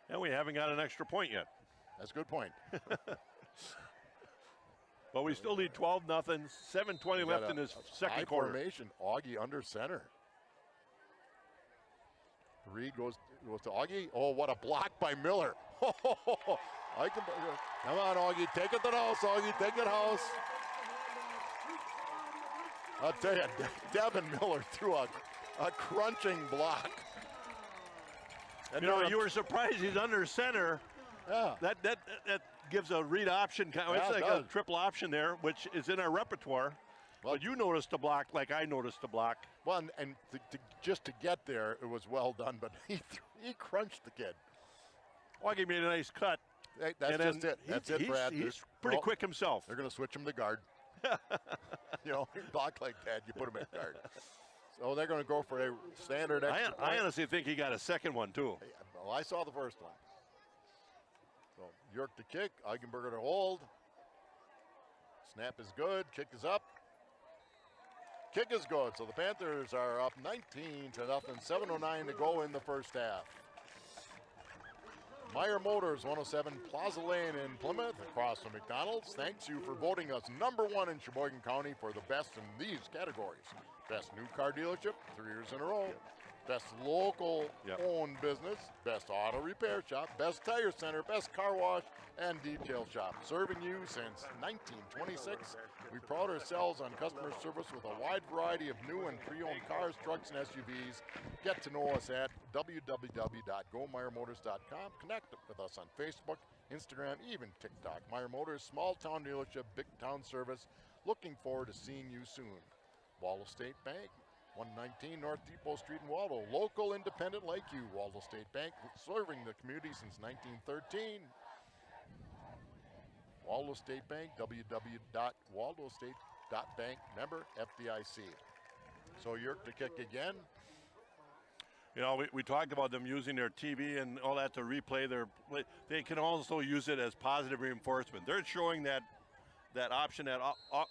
And we haven't got an extra point yet. That's a good point. But we still need 12-0, 7:20 left in this second quarter. Formation, Augie under center. Reed goes to Augie. Oh, what a block by Miller. Come on, Augie, take it to the house, Augie, take it to the house. I'll tell you, Devin Miller threw a crunching block. And you were surprised he's under center. Yeah. That gives a read option. It's like a triple option there, which is in our repertoire. Well, but you noticed the block like I noticed the block. Well, and just to get there, it was well done, but he crunched the kid. Augie made a nice cut. Hey, that's just it. That's it, Brad. He's pretty quick himself. They're going to switch him to guard. Block like that, you put him at guard. So they're going to go for a standard extra point. I honestly think he got a second one, too. Well, I saw the first one. So York to kick, Eigenberger to hold. Snap is good, kick is up. Kick is good, so the Panthers are up 19-0, 7:09 to go in the first half. Meyer Motors, 107 Plaza Lane in Plymouth, across from McDonald's. Thanks you for voting us #1 in Sheboygan County for the best in these categories. Best new car dealership, 3 years in a row. Best local owned business, best auto repair shop, best tire center, best car wash, and detail shop. Serving you since 1926. We pride ourselves on customer service with a wide variety of new and pre-owned cars, trucks, and SUVs. Get to know us at www.gomeyermotors.com. Connect with us on Facebook, Instagram, even TikTok. Meyer Motors, small town dealership, big town service. Looking forward to seeing you soon. Waldo State Bank, 119 North Depot Street in Waldo. Local, independent like you. Waldo State Bank, serving the community since 1913. Waldo State Bank, www.waldostate.bank, member FDIC. So Yerk to kick again. You know, we talked about them using their TV and all that to replay their play. They can also use it as positive reinforcement. They're showing that option that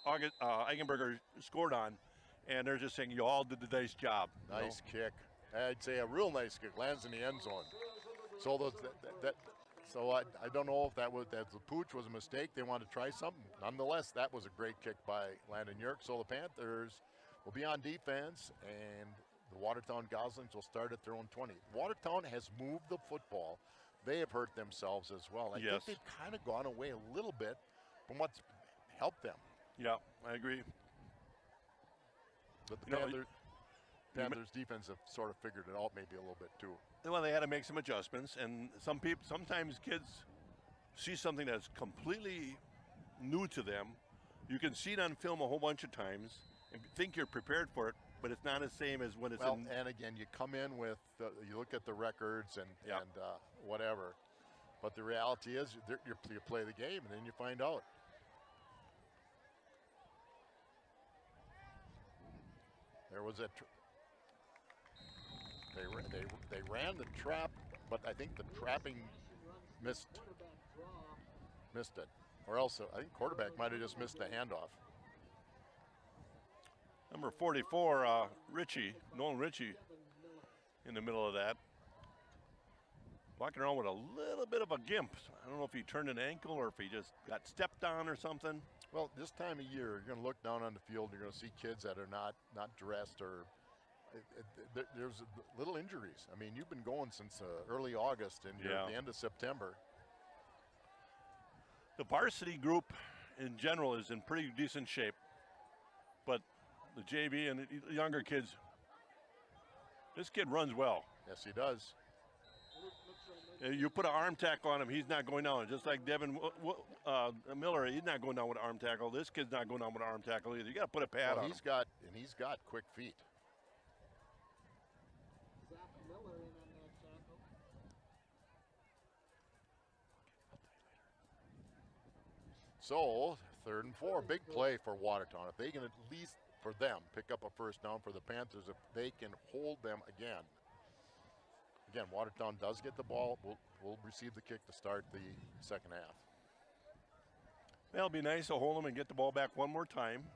Eigenberger scored on, and they're just saying, you all did the nice job. Nice kick. I'd say a real nice kick. Lands in the end zone. So I don't know if that the pooch was a mistake. They wanted to try something. Nonetheless, that was a great kick by Landon Yerk. So the Panthers will be on defense, and the Watertown Goslings will start at their own 20. Watertown has moved the football. They have hurt themselves as well. I think they've kind of gone away a little bit from what's helped them. Yeah, I agree. But the Panthers defense have sort of figured it out maybe a little bit too. Well, they had to make some adjustments, and sometimes kids see something that's completely new to them. You can see it on film a whole bunch of times and think you're prepared for it, but it's not the same as when it's in. And again, you come in with, you look at the records and whatever, but the reality is you play the game and then you find out. There was a, they ran the trap, but I think the trapping missed it. Or else, I think quarterback might have just missed the handoff. Number 44, Nolan Ritchie, in the middle of that. Walking around with a little bit of a gimp. I don't know if he turned an ankle or if he just got stepped on or something. Well, this time of year, you're going to look down on the field, you're going to see kids that are not dressed or there's little injuries. I mean, you've been going since early August and you're at the end of September. The varsity group in general is in pretty decent shape, but the JV and the younger kids, this kid runs well. Yes, he does. You put an arm tackle on him, he's not going down. Just like Devin Miller, he's not going down with an arm tackle. This kid's not going down with an arm tackle either. You got to put a pad on him. He's got quick feet. So 3rd and 4, big play for Watertown. If they can at least, for them, pick up a first down for the Panthers, if they can hold them again. Again, Watertown does get the ball. We'll receive the kick to start the second half. It'll be nice to hold them and get the ball back one more time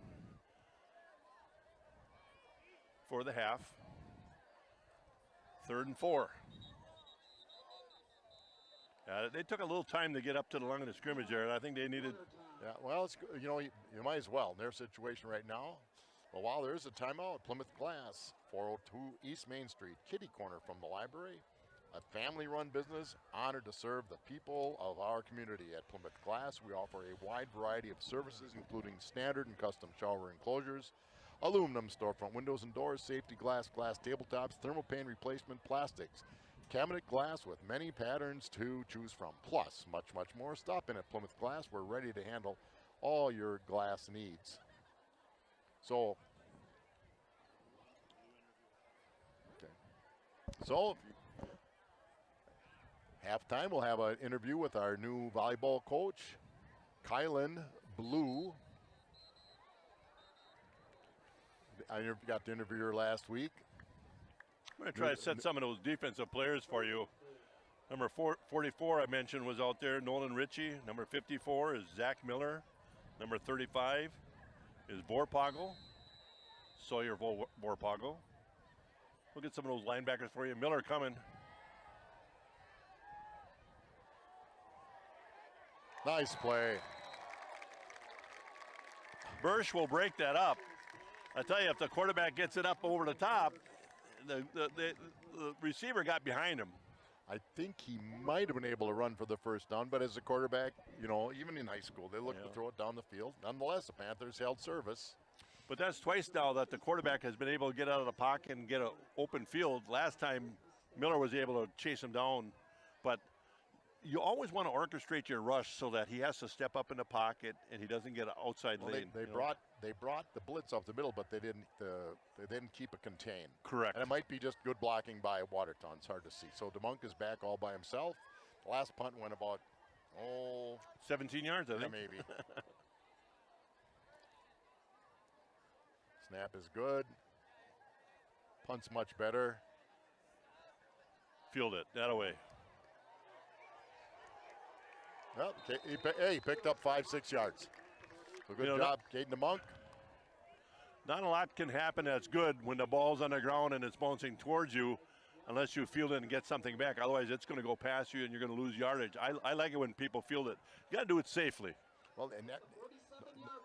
for the half. 3rd and 4. They took a little time to get up to the line of the scrimmage there, and I think they needed. Yeah, well, it's, you might as well. In their situation right now, well, while there is a timeout, Plymouth Glass, 402 East Main Street, kitty corner from the library, a family-run business, honored to serve the people of our community. At Plymouth Glass, we offer a wide variety of services, including standard and custom shower enclosures, aluminum storefront windows and doors, safety glass tabletops, thermal pane replacement, plastics, cabinet glass with many patterns to choose from, plus much, much more. Stop in at Plymouth Glass. We're ready to handle all your glass needs. So, halftime, we'll have an interview with our new volleyball coach, Kylan Blue. I got to interview her last week. I'm going to try to set some of those defensive players for you. Number 44 I mentioned was out there, Nolan Ritchie. Number 54 is Zach Miller. Number 35 is Vorpagel, Sawyer Vorpagel. We'll get some of those linebackers for you. Miller coming. Nice play. Bursch will break that up. I tell you, if the quarterback gets it up over the top, the receiver got behind him. I think he might have been able to run for the first down, but as a quarterback, you know, even in high school, they look to throw it down the field. Nonetheless, the Panthers held service. But that's twice now that the quarterback has been able to get out of the pocket and get an open field. Last time, Miller was able to chase him down. But you always want to orchestrate your rush so that he has to step up in the pocket and he doesn't get an outside lane. They brought the blitz up the middle, but they didn't keep it contained. Correct. And it might be just good blocking by Watertown. It's hard to see. So DeMunk is back all by himself. The last punt went about 17 yards, I think. Maybe. Snap is good. Punt's much better. Field it that away. Well, he picked up 5-6 yards. So good job, Caden DeMunk. Not a lot can happen that's good when the ball's on the ground and it's bouncing towards you, unless you field it and get something back. Otherwise, it's going to go past you and you're going to lose yardage. I like it when people field it. You got to do it safely. Well, and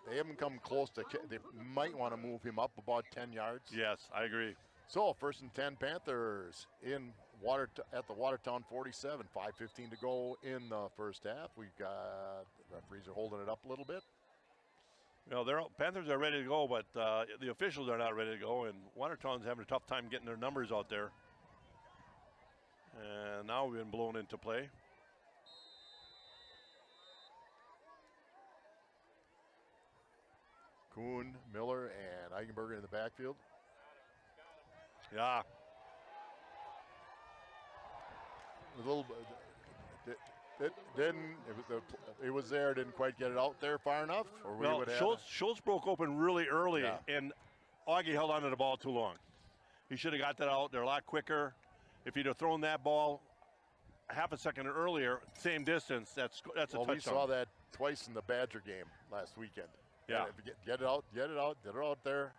they haven't come close to. They might want to move him up about 10 yards. Yes, I agree. So 1st and 10 Panthers at the Watertown 47. 5:15 to go in the first half. We've got the referees are holding it up a little bit. You know, Panthers are ready to go, but the officials are not ready to go, and Watertown's having a tough time getting their numbers out there. And now we've been blown into play. Kuhn, Miller, and Eigenberger in the backfield. Yeah. A little bit. It was there. Didn't quite get it out there far enough. Or well, Schultz broke open really early, and Augie held onto the ball too long. He should have got that out there a lot quicker. If he'd have thrown that ball half a second earlier, same distance, that's a touchdown. We saw that twice in the Badger game last weekend. Yeah. Get it out there.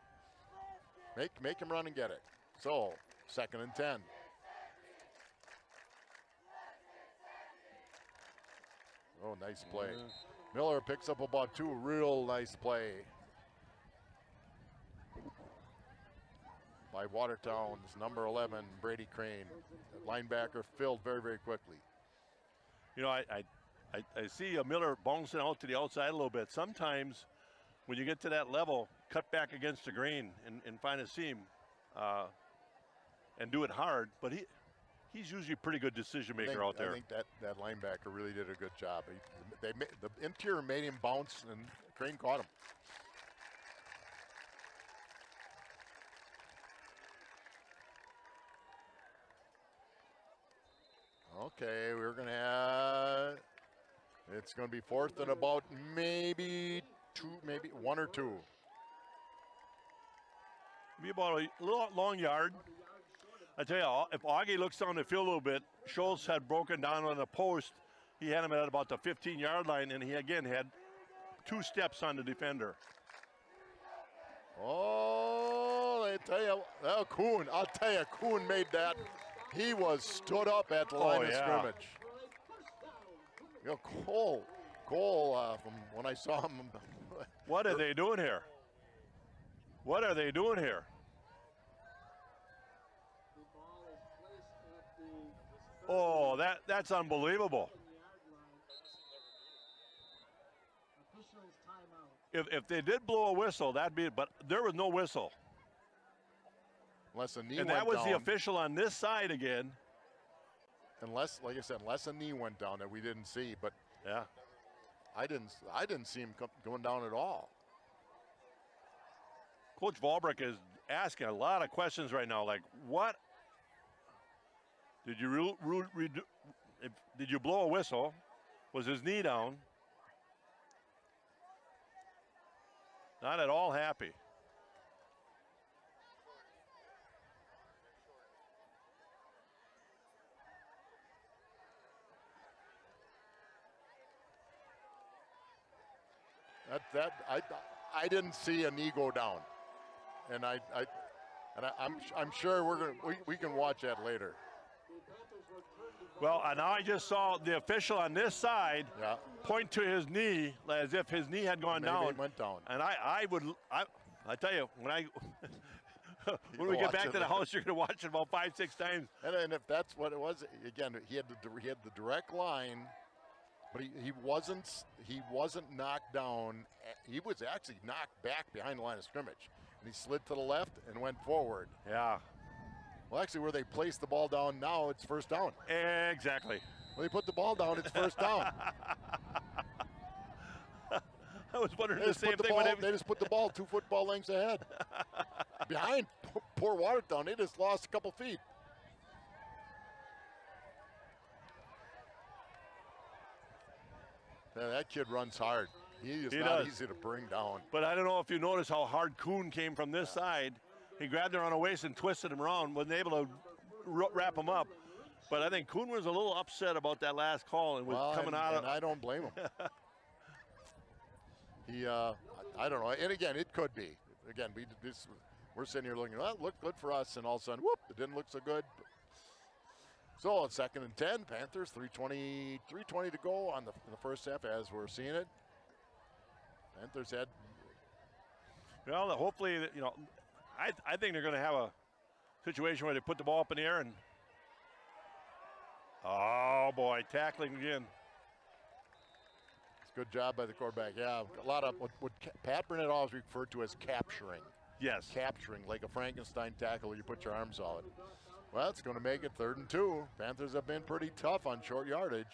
Make him run and get it. So 2nd and 10. Oh, nice play. Miller picks up about 2. Real nice play by Watertown's number 11, Brady Crane. The linebacker filled very, very quickly. You know, I see Miller bouncing out to the outside a little bit. Sometimes when you get to that level, cut back against the grain and find a seam and do it hard. But he's usually a pretty good decision maker out there. I think that linebacker really did a good job. The interior made him bounce, and Crane caught him. Okay, it's going to be 4th and about maybe 1 or 2. Be about a little long yard. I tell you, if Augie looks down the field a little bit, Schultz had broken down on the post. He had him at about the 15-yard line, and he again had 2 steps on the defender. Oh, I tell you, Kuhn, I'll tell you, Kuhn made that. He was stood up at the line of scrimmage. You know, Cole, from when I saw him. What are they doing here? What are they doing here? Oh, that's unbelievable. If they did blow a whistle, that'd be it, but there was no whistle. Unless a knee and went that was down. The official on this side again. Unless, like I said, unless a knee went down that we didn't see, but yeah, I didn't see him going down at all. Coach Valbrick is asking a lot of questions right now, like what did you did you blow a whistle? Was his knee down? Not at all happy. I didn't see a knee go down, and I'm sure we can watch that later. Well, now I just saw the official on this side point to his knee as if his knee had gone down. It went down. And I tell you, when we get back to the house, you're going to watch it about 5-6 times. And if that's what it was, again, he had the direct line, but he wasn't knocked down. He was actually knocked back behind the line of scrimmage, and he slid to the left and went forward. Yeah. Well, actually, where they placed the ball down now, it's first down. Exactly. When they put the ball down, it's first down. I was wondering the same thing. They just put the ball 2 football lengths ahead. Behind poor Watertown, they just lost a couple feet. Yeah, that kid runs hard. He is not easy to bring down. But I don't know if you notice how hard Kuhn came from this side. He grabbed him on the waist and twisted him around, wasn't able to wrap him up. But I think Kuhn was a little upset about that last call and was coming out of. And I don't blame him. I don't know. And again, it could be. Again, we're sitting here looking, well, it looked good for us, and all of a sudden, whoop, it didn't look so good. So on 2nd and 10, Panthers, 3:20 to go in the first half as we're seeing it. Panthers had. Well, hopefully, I think they're going to have a situation where they put the ball up in the air and. Oh boy, tackling again. It's a good job by the quarterback. Yeah, a lot of what Pat Burnett always referred to as capturing. Yes. Capturing, like a Frankenstein tackle where you put your arms on it. Well, it's going to make it 3rd and 2. Panthers have been pretty tough on short yardage.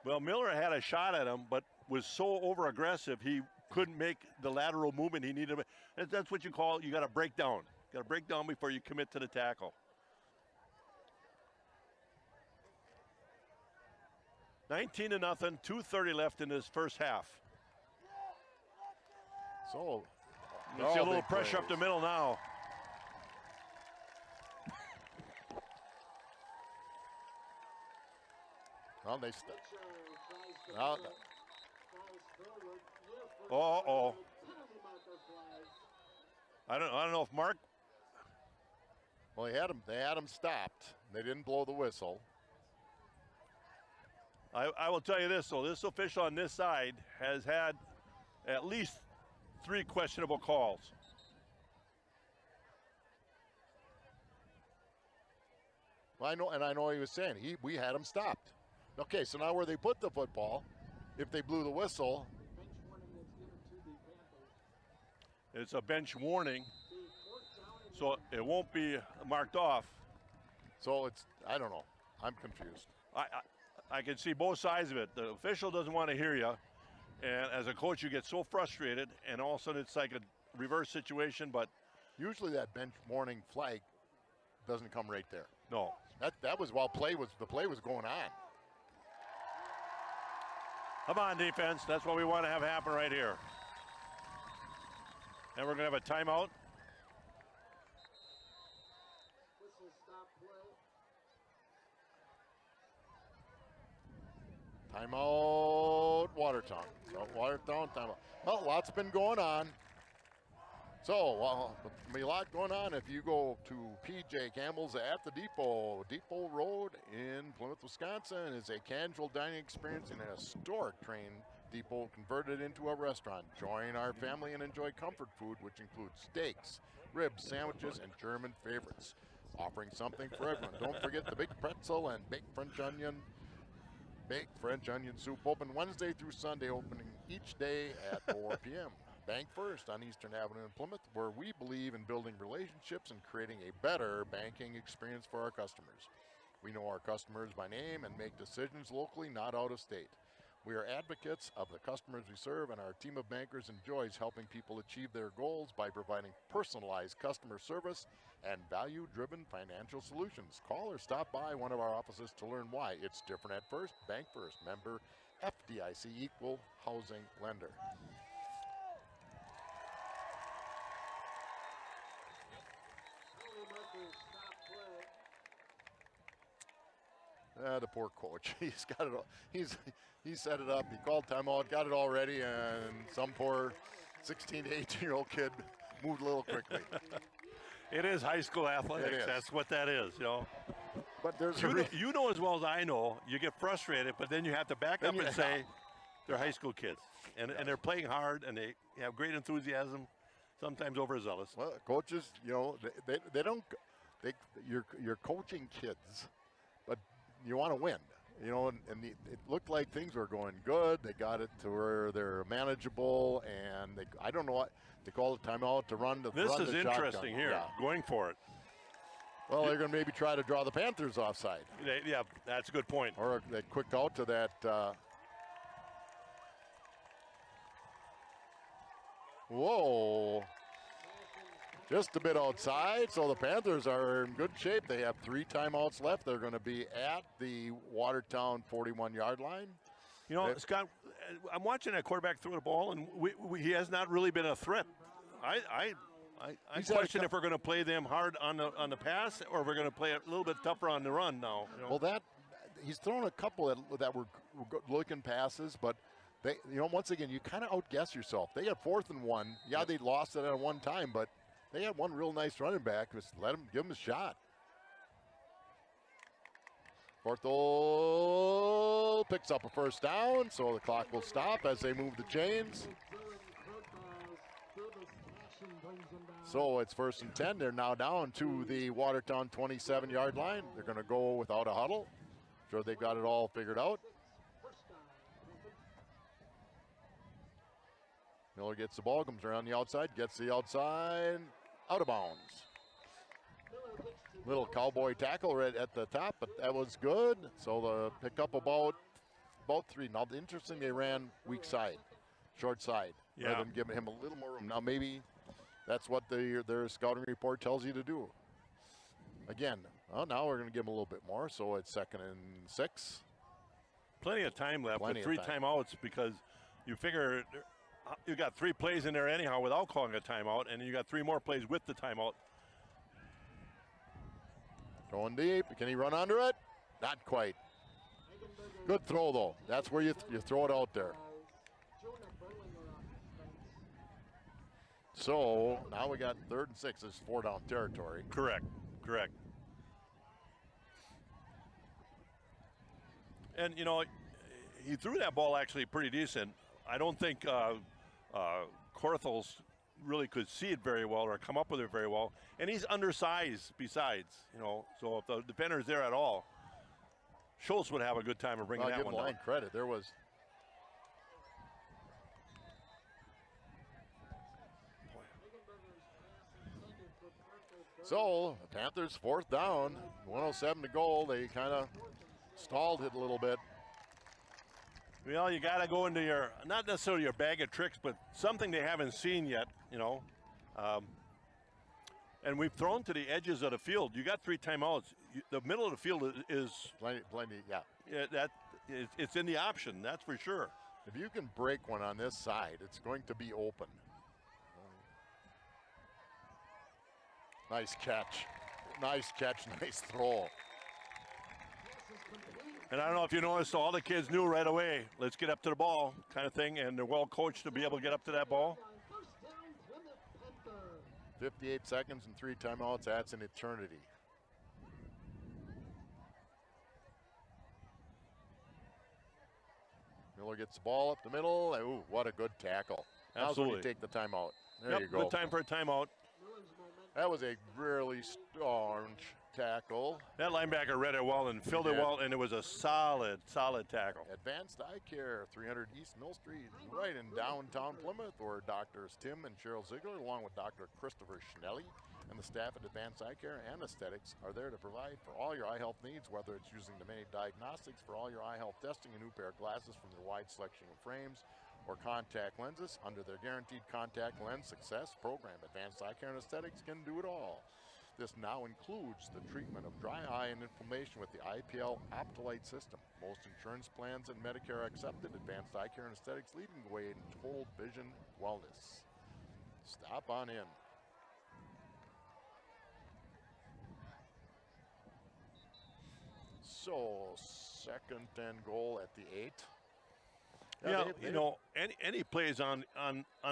Well, Miller had a shot at him, but was so over-aggressive he couldn't make the lateral movement he needed. That's what you got to break down. You got to break down before you commit to the tackle. 19-0, 2:30 left in this first half. So, you see a little pressure up the middle now. Well, they I don't know if Mark. Well, they had him stopped. They didn't blow the whistle. I will tell you this, though. This official on this side has had at least 3 questionable calls. Well, I know what he was saying. We had him stopped. Okay, so now where they put the football, if they blew the whistle. It's a bench warning, so it won't be marked off. So I don't know. I'm confused. I can see both sides of it. The official doesn't want to hear you, and as a coach, you get so frustrated, and all of a sudden it's like a reverse situation. But usually that bench warning flag doesn't come right there. No, that was while the play was going on. Come on, defense. That's what we want to have happen right here. And we're going to have a timeout. Timeout, Watertown. So Watertown, timeout. Well, lots been going on. So, there'll be a lot going on if you go to PJ Campbell's at the Depot. Depot Road in Plymouth, Wisconsin is a casual dining experience in a historic train depot converted into a restaurant. Join our family and enjoy comfort food, which includes steaks, ribs, sandwiches, and German favorites. Offering something for everyone. Don't forget the big pretzel and baked French onion soup, open Wednesday through Sunday, opening each day at 4 p.m. Bank First on Eastern Avenue in Plymouth, where we believe in building relationships and creating a better banking experience for our customers. We know our customers by name and make decisions locally, not out of state. We are advocates of the customers we serve, and our team of bankers enjoys helping people achieve their goals by providing personalized customer service and value-driven financial solutions. Call or stop by one of our offices to learn why it's different at First. Bank First, member FDIC, equal housing lender. The poor coach. He's got it all. He set it up. He called timeout, got it all ready, and some poor 16 to 18-year-old kid moved a little quickly. It is high school athletics. It is. That's what that is, you know. But there's You know as well as I know, you get frustrated, but then you have to back up and say they're high school kids. And they're playing hard, and they have great enthusiasm, sometimes overzealous. Well, coaches, you know, they don't – you're coaching kids, but you want to win. You know, and it looked like things were going good. They got it to where they're manageable, and I don't know what – they called a timeout to run the This is interesting shotgun. here, going for it. Well, they're going to maybe try to draw the Panthers offside. Yeah, that's a good point. Or they quick out to that. Whoa. Just a bit outside, so the Panthers are in good shape. They have 3 timeouts left. They're going to be at the Watertown 41-yard line. You know, Scott, I'm watching that quarterback throw the ball, and he has not really been a threat. I question if we're going to play them hard on the pass, or if we're going to play a little bit tougher on the run now. You know? Well, he's thrown a couple that were good-looking passes, but they, you know, once again, you kind of outguess yourself. They had 4th and 1. Yeah, they lost it at one time, but they had one real nice running back. Just give him a shot. Porthol picks up a first down, so the clock will stop as they move the chains. So it's 1st and 10. They're now down to the Watertown 27-yard line. They're going to go without a huddle. Sure they got it all figured out. Miller gets the ball, comes around the outside, gets the outside, out of bounds. Little cowboy tackle right at the top, but that was good. So the pick up about 3. Now, interesting, they ran weak side, short side, rather than giving him a little more room. Now, maybe that's what their scouting report tells you to do. Again, well, now we're going to give them a little bit more, so it's 2nd and 6. Plenty of time left with 3 timeouts, because you figure you got 3 plays in there anyhow without calling a timeout, and you got 3 more plays with the timeout. Going deep. Can he run under it? Not quite. Good throw, though. That's where you throw it out there. So now we got 3rd and 6. This is 4-down territory. Correct. And, you know, he threw that ball actually pretty decent. I don't think Korthels really could see it very well or come up with it very well. And he's undersized besides, you know, so if the defender's there at all, Schultz would have a good time of bringing that one down. I'll give line credit. There was. So, the Panthers 4th down, 107 to go. They kind of stalled it a little bit. Well, you got to go into your, not necessarily your bag of tricks, but something they haven't seen yet, you know. And we've thrown to the edges of the field. You got 3 timeouts. The middle of the field is plenty, yeah. It's in the option, that's for sure. If you can break one on this side, it's going to be open. Nice catch, nice throw. And I don't know if you noticed, all the kids knew right away, let's get up to the ball kind of thing, and they're well coached to be able to get up to that ball. 58 seconds and 3 timeouts, that's an eternity. Miller gets the ball up the middle. Ooh, what a good tackle. Now's when you take the timeout. There you go. Good time for a timeout. That was a really staunch tackle. That linebacker read it well and filled it well, and it was a solid tackle. Advanced Eye Care, 300 East Mill Street, right in downtown Plymouth, where Doctors Tim and Cheryl Ziegler, along with Dr. Christopher Schnelli and the staff at Advanced Eye Care and Aesthetics, are there to provide for all your eye health needs, whether it's using the many diagnostics for all your eye health testing, a new pair of glasses from their wide selection of frames, or contact lenses. Under their guaranteed contact lens success program, Advanced Eye Care and Aesthetics can do it all. This now includes the treatment of dry eye and inflammation with the IPL Optolite system. Most insurance plans and Medicare are accepted. Advanced Eye Care and Aesthetics leading the way in total vision wellness. Stop on in. So, 2nd and goal at the 8. Yeah, you know, any plays on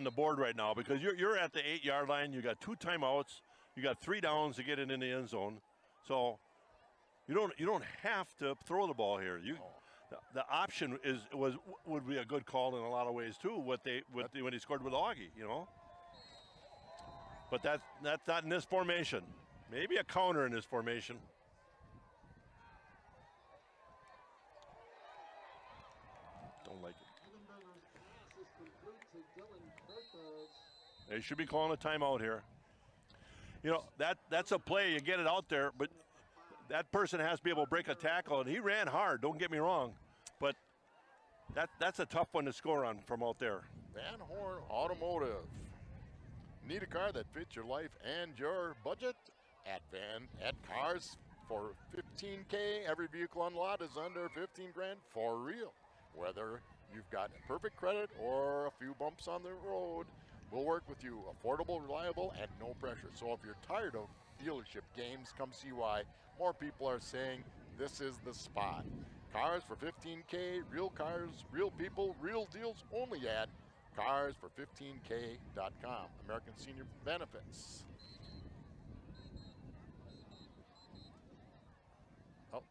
the board right now, because you're at the 8-yard line. You got 2 timeouts. You got 3 downs to get it in the end zone. So you don't have to throw the ball here. The option would be a good call in a lot of ways too. When he scored with Augie, you know. But that's not in this formation. Maybe a counter in this formation. Don't like it. They should be calling a timeout here. You know, that's a play. You get it out there, but that person has to be able to break a tackle, and he ran hard, don't get me wrong. But that's a tough one to score on from out there. Van Horn Automotive. Need a car that fits your life and your budget? At Cars for $15K. Every vehicle on lot is under 15 grand for real. Whether you've got perfect credit or a few bumps on the road, we'll work with you. Affordable, reliable, and no pressure. So if you're tired of dealership games, come see why more people are saying this is the spot. Cars for $15K, real cars, real people, real deals only at carsfor15k.com. American Senior Benefits. Oh.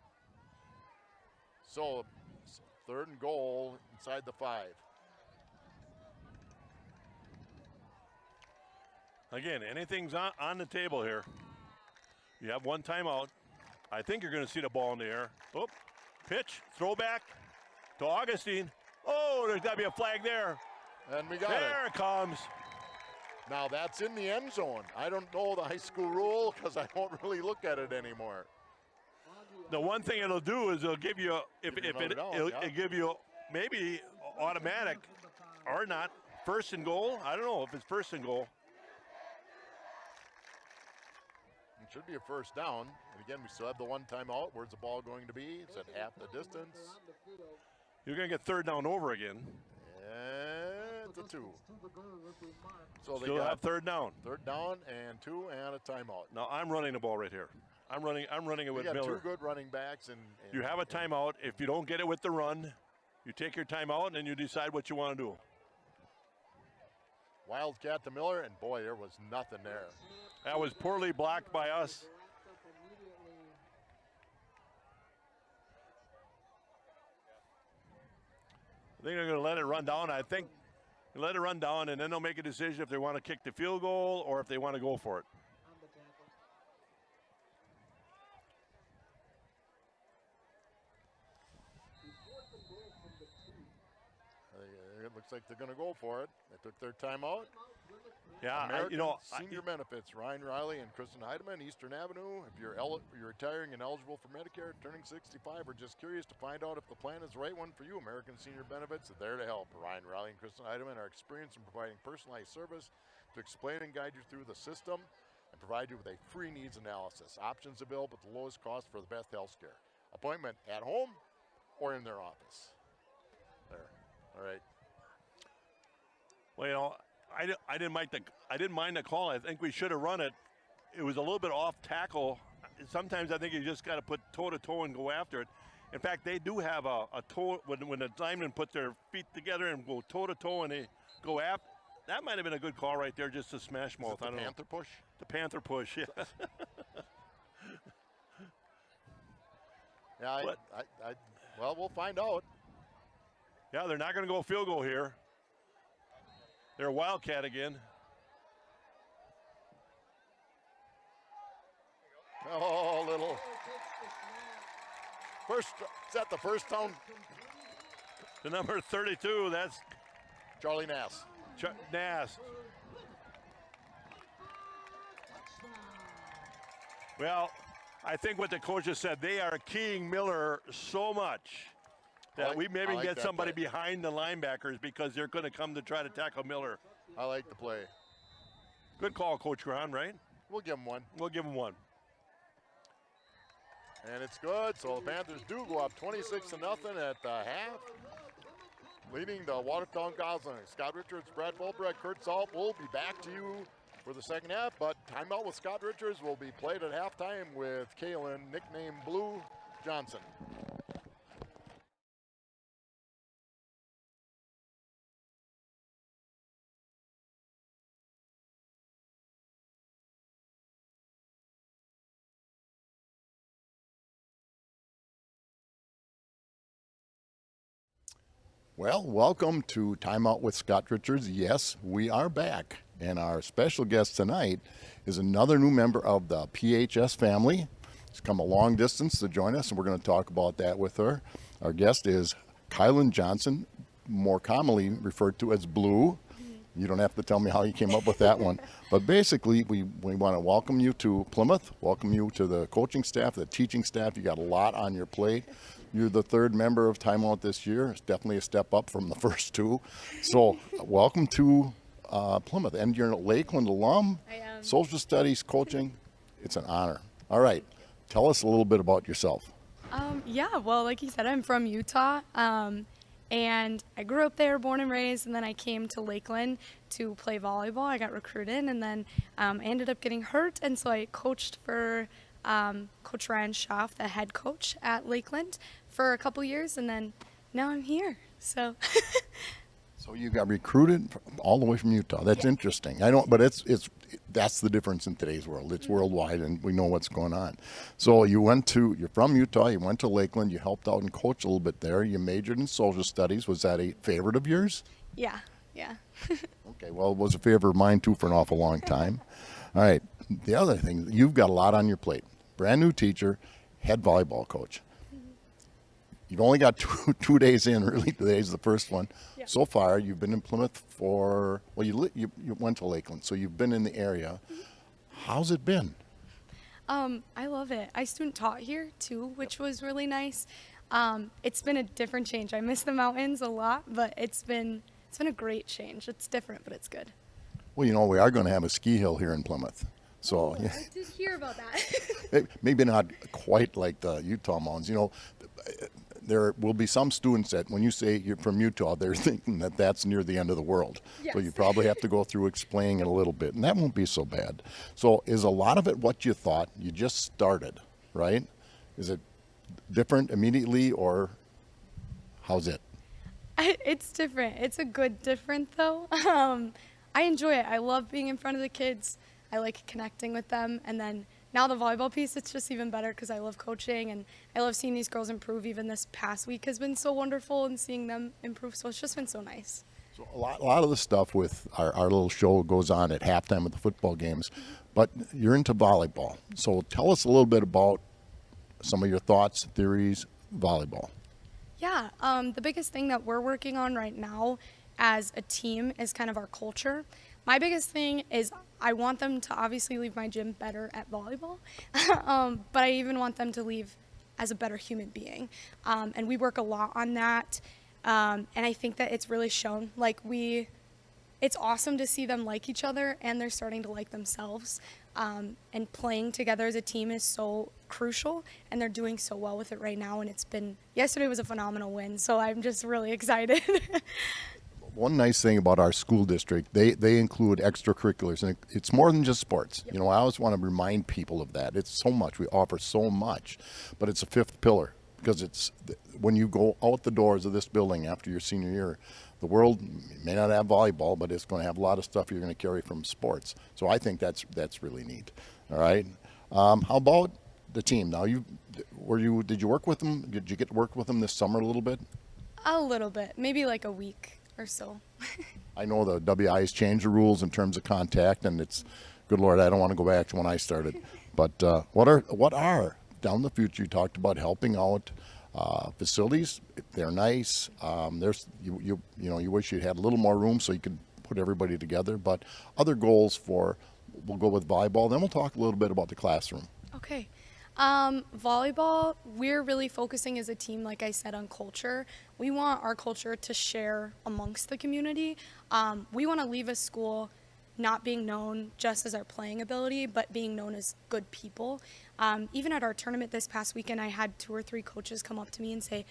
So 3rd and goal inside the 5. Again, anything's on the table here. You have 1 timeout. I think you're going to see the ball in the air. Oh, pitch, throwback to Augustine. Oh, there's got to be a flag there. And we got there it comes. Now that's in the end zone. I don't know the high school rule because I don't really look at it anymore. The one thing it'll do is it'll give you, it'll give you maybe automatic or not, 1st and goal. I don't know if it's 1st and goal. It should be a 1st down. And again, we still have the 1 timeout. Where's the ball going to be? It's at half the distance. You're going to get 3rd down over again. And it's a 2. So they still got have 3rd down. 3rd down and 2 and a timeout. Now I'm running the ball right here. I'm running it with Miller. You got 2 good running backs. And you have a timeout. If you don't get it with the run, you take your timeout and you decide what you want to do. Wildcat to Miller, and boy, there was nothing there. That was poorly blocked by us. I think they're going to let it run down. I think let it run down, and then they'll make a decision if they want to kick the field goal or if they want to go for it. It looks like they're going to go for it. They took their timeout. Yeah, Senior Benefits, Ryan Riley and Kristen Heidemann, Eastern Avenue. If you're retiring and eligible for Medicare, turning 65, or just curious to find out if the plan is the right one for you, American Senior Benefits are there to help. Ryan Riley and Kristen Heidemann are experienced in providing personalized service to explain and guide you through the system and provide you with a free needs analysis. Options available at the lowest cost for the best health care. Appointment at home or in their office. There. All right. Well, you know, I didn't mind the call. I think we should have run it. It was a little bit off tackle. Sometimes I think you just got to put toe to toe and go after it. In fact, they do have a toe when the linemen put their feet together and go toe to toe and they go after. That might have been a good call right there, just to smash mouth. I don't know. Panther push. The Panther push. Yeah. Yeah. Well, we'll find out. Yeah, they're not going to go field goal here. They're a Wildcat again. Oh, little. First, is that the first down? The number 32, that's Charlie Nass. Nass. Well, I think what the coaches said, they are keying Miller so much that we maybe get somebody behind the linebackers because they're going to come to try to tackle Miller. I like the play. Good call, Coach Graham, right? We'll give him one. We'll give him one. And it's good. So the Panthers do go up 26-0 at the half, leading the Watertown Goslings. Scott Richards, Brad Fulbrecht, Kurt Salt will be back to you for the second half, but timeout with Scott Richards will be played at halftime with Kalen, nicknamed Blue Johnson. Well, welcome to Time Out with Scott Richards. Yes, we are back. And our special guest tonight is another new member of the PHS family. She's come a long distance to join us, and we're going to talk about that with her. Our guest is Kylan Johnson, more commonly referred to as Blue. You don't have to tell me how you came up with that one. But basically, we want to welcome you to Plymouth, welcome you to the coaching staff, the teaching staff. You got a lot on your plate. You're the third member of Time Out this year. It's definitely a step up from the first two. So welcome to Plymouth. And you're a Lakeland alum. I am. Social studies, coaching. It's an honor. All right. Tell us a little bit about yourself. Yeah, well, like you said, I'm from Utah. And I grew up there, born and raised, and then I came to Lakeland to play volleyball. I got recruited, and then I ended up getting hurt, and so I coached for Coach Ryan Schaff, the head coach at Lakeland, for a couple years, and then now I'm here. So. So you got recruited all the way from Utah. That's interesting. I don't, but that's the difference in today's world. It's worldwide, and we know what's going on. So you're from Utah. You went to Lakeland. You helped out and coached a little bit there. You majored in social studies. Was that a favorite of yours? Yeah. Okay. Well, it was a favorite of mine too for an awful long time. All right. The other thing, you've got a lot on your plate. Brand new teacher, head volleyball coach. You've only got two days in, really. Today's the first one. Yeah. So far, you've been in Plymouth for, well, you went to Lakeland, so you've been in the area. How's it been? I love it. I student taught here too, which was really nice. It's been a different change. I miss the mountains a lot, but it's been a great change. It's different, but it's good. Well, we are going to have a ski hill here in Plymouth. So, yeah. I did hear about that. Maybe not quite like the Utah mountains. There will be some students that when you say you're from Utah, they're thinking that that's near the end of the world. Yes. So you probably have to go through explaining it a little bit, and that won't be so bad. So is a lot of it what you thought? You just started, right? Is it different immediately, or how's it? It's different. It's a good different, though. I enjoy it. I love being in front of the kids. I like connecting with them, and then now the volleyball piece, it's just even better because I love coaching, and I love seeing these girls improve. Even this past week has been so wonderful, and seeing them improve, so it's just been so nice. So a lot of the stuff with our little show goes on at halftime of the football games, but you're into volleyball. So tell us a little bit about some of your thoughts, theories, volleyball. Yeah, the biggest thing that we're working on right now as a team is kind of our culture. My biggest thing is I want them to obviously leave my gym better at volleyball, but I even want them to leave as a better human being. And we work a lot on that, and I think that it's really shown. It's awesome to see them like each other, and they're starting to like themselves. And playing together as a team is so crucial, and they're doing so well with it right now. And yesterday was a phenomenal win, so I'm just really excited. One nice thing about our school district, they include extracurriculars, and it's more than just sports. Yep. I always want to remind people of that. It's so much. We offer so much, but it's a fifth pillar, because when you go out the doors of this building after your senior year, the world may not have volleyball, but it's going to have a lot of stuff you're going to carry from sports. So I think that's really neat. All right. How about the team? Now, did you work with them? Did you get to work with them this summer a little bit? A little bit, maybe like a week or so. I know the WI has changed the rules in terms of contact, and it's, good Lord, I don't want to go back to when I started. But what are down the future? You talked about helping out facilities. They're nice. You wish you had a little more room so you could put everybody together. But other goals we'll go with volleyball. Then we'll talk a little bit about the classroom. Okay. Volleyball, we're really focusing as a team, like I said, on culture. We want our culture to share amongst the community. We want to leave a school not being known just as our playing ability, but being known as good people. Even at our tournament this past weekend, I had 2 or 3 coaches come up to me and say,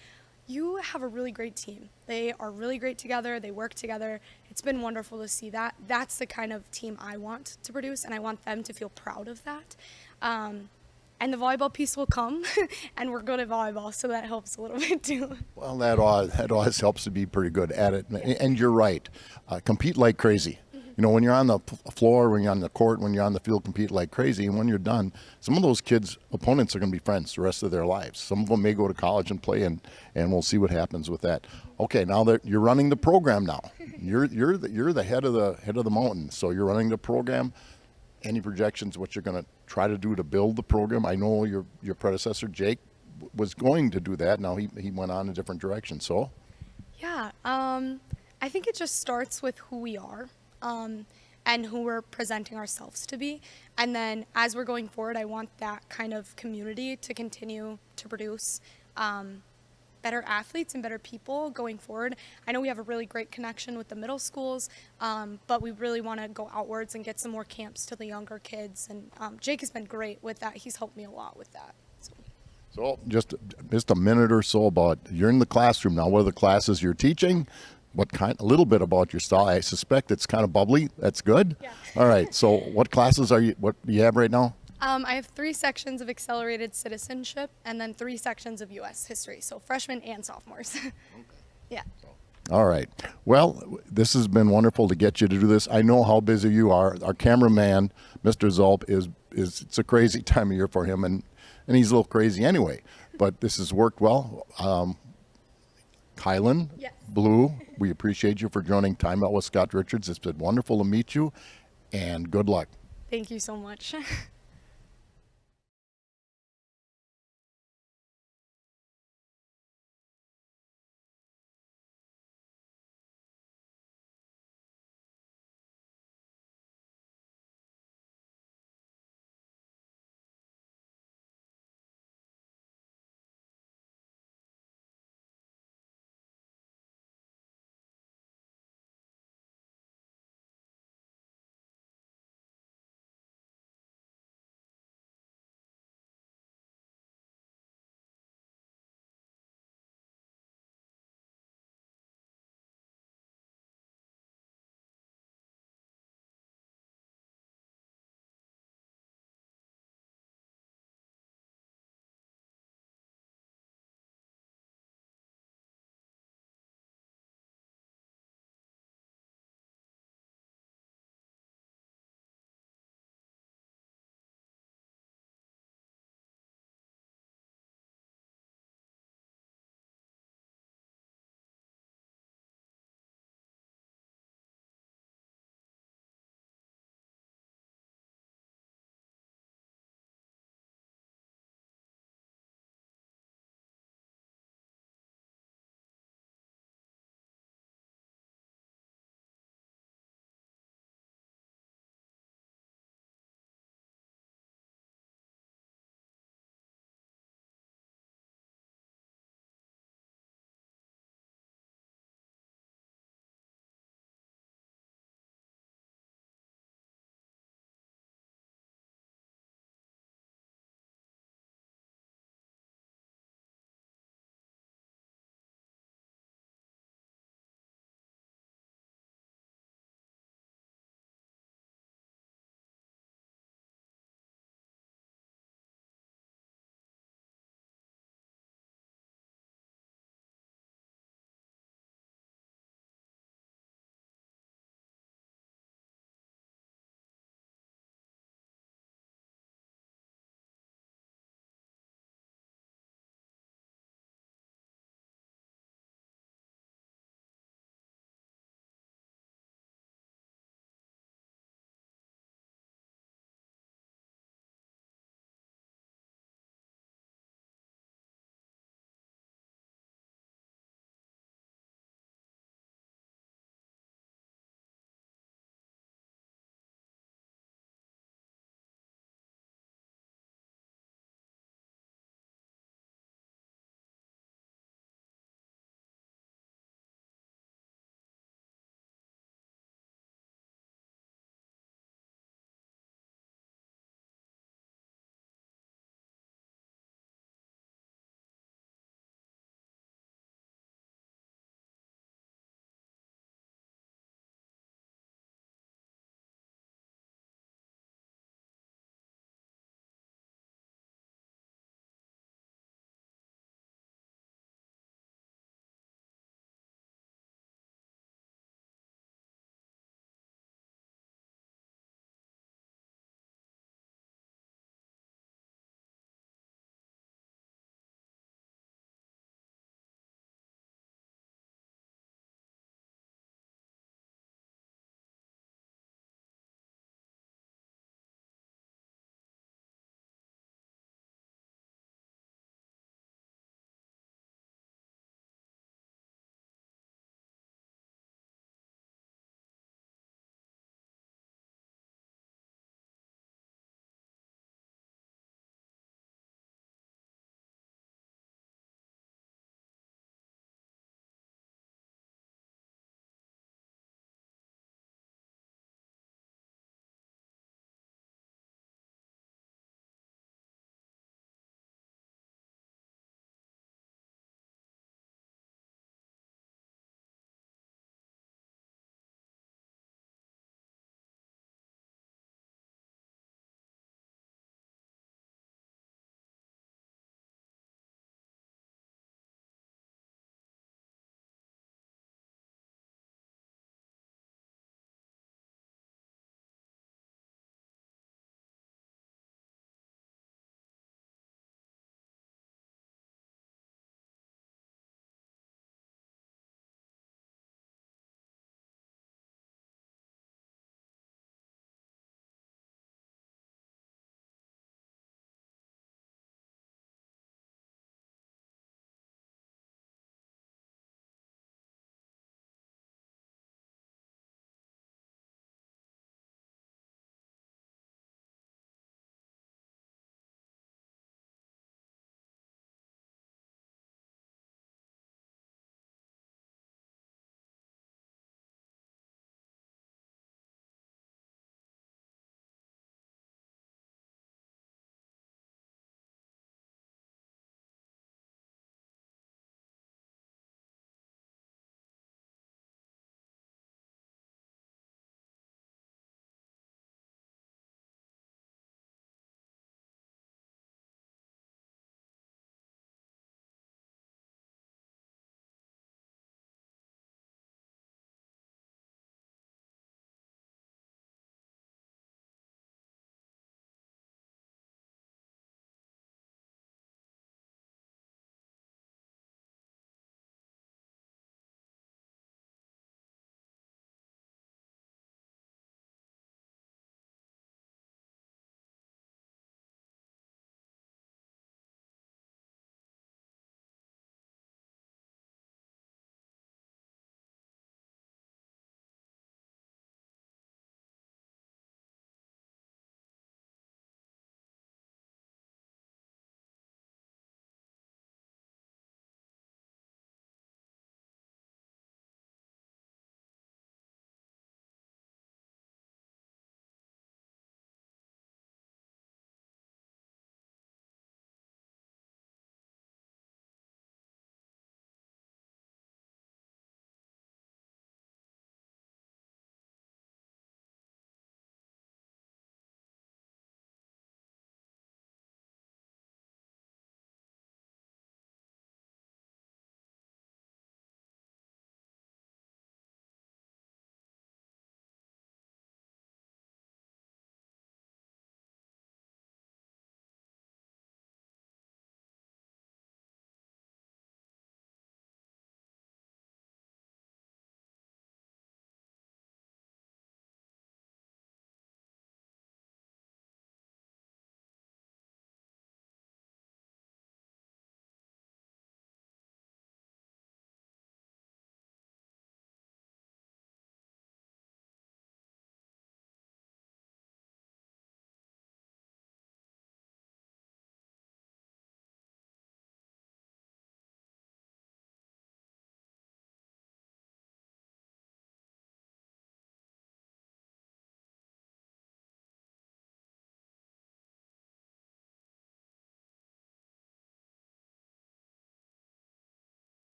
"You have a really great team. They are really great together. They work together." It's been wonderful to see that. That's the kind of team I want to produce, and I want them to feel proud of that. And the volleyball piece will come, and we're good at volleyball, so that helps a little bit too. Well, that always helps to be pretty good at it. And you're right. Compete like crazy. you know, when you're on the floor, when you're on the court, when you're on the field, compete like crazy, and when you're done, some of those kids' opponents are going to be friends the rest of their lives. Some of them may go to college and play, and we'll see what happens with that. Okay, now that you're running the program now, you're the head of the mountain, so you're running the program. Any projections what you're going to try to do to build the program? I know your predecessor Jake was going to do that. Now he went on a different direction. So Yeah, I think it just starts with who we are and who we're presenting ourselves to be. And then as we're going forward, I want that kind of community to continue to produce better athletes and better people going forward. I know we have a really great connection with the middle schools, but we really want to go outwards and get some more camps to the younger kids. And Jake has been great with that. He's helped me a lot with that. So just a minute or so about, you're in the classroom now. What are the classes you're teaching? A little bit about your style. I suspect it's kind of bubbly. That's good. Yeah. All right. So what classes what do you have right now? I have 3 sections of accelerated citizenship and then 3 sections of U.S. history. So freshmen and sophomores. Yeah. All right. Well, this has been wonderful to get you to do this. I know how busy you are. Our cameraman, Mr. Zulp, it's a crazy time of year for him, and he's a little crazy anyway. But this has worked well. Kylan, Yes. Blue, we appreciate you for joining Time Out with Scott Richards. It's been wonderful to meet you, and good luck. Thank you so much.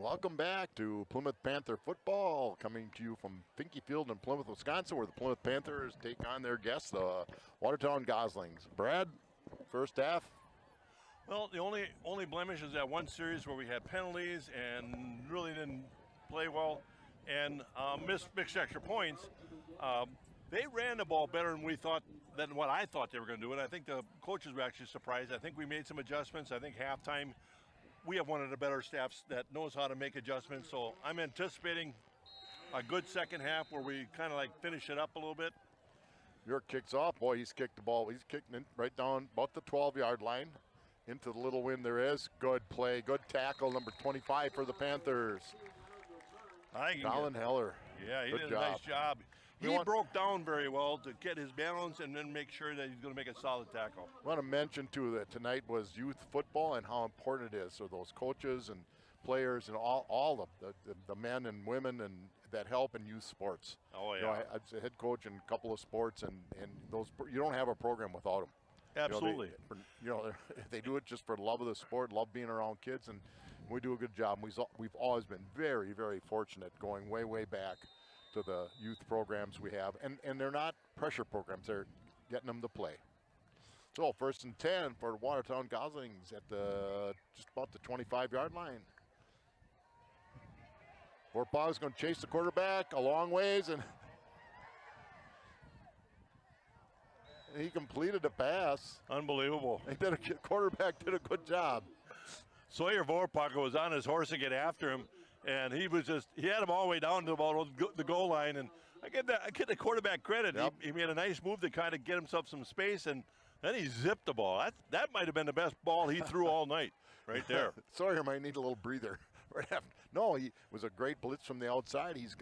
Welcome back to Plymouth Panther football, coming to you from Finke Field in Plymouth, Wisconsin, where the Plymouth Panthers take on their guests, the Watertown Goslings. Brad, first half. Well, the only blemish is that one series where we had penalties and really didn't play well and missed extra points. They ran the ball better than what I thought they were going to do, and I think the coaches were actually surprised. I think we made some adjustments. I think halftime we have one of the better staffs that knows how to make adjustments, so I'm anticipating a good second half where we kind of like finish it up a little bit. York kicks off. Boy, he's kicked the ball. He's kicking it right down about the 12-yard line into the little wind there is. Good play, good tackle, number 25 for the Panthers. Colin Heller. Yeah, he good did job. a nice job. He broke down very well to get his balance and then make sure that he's going to make a solid tackle. I want to mention, too, that tonight was youth football and how important it is. So those coaches and players and all of the men and women and that help in youth sports. Oh, yeah. You know, I'm a head coach in a couple of sports, and those you don't have a program without them. Absolutely. They do it just for the love of the sport, love being around kids, and we do a good job. We've always been very, very fortunate going way, way back to the youth programs we have, and they're not pressure programs. They're getting them to play. So 1st and 10 for Watertown Goslings at just about the 25-yard line. Vorpag's going to chase the quarterback a long ways, and he completed a pass. Unbelievable. Quarterback did a good job. Sawyer Vorpag was on his horse to get after him, and he had him all the way down to about the goal line, and I get the quarterback credit. Yep. He made a nice move to kind of get himself some space, and then he zipped the ball. That might have been the best ball he threw all night, right there. Sawyer might need a little breather. No, he was a great blitz from the outside. He's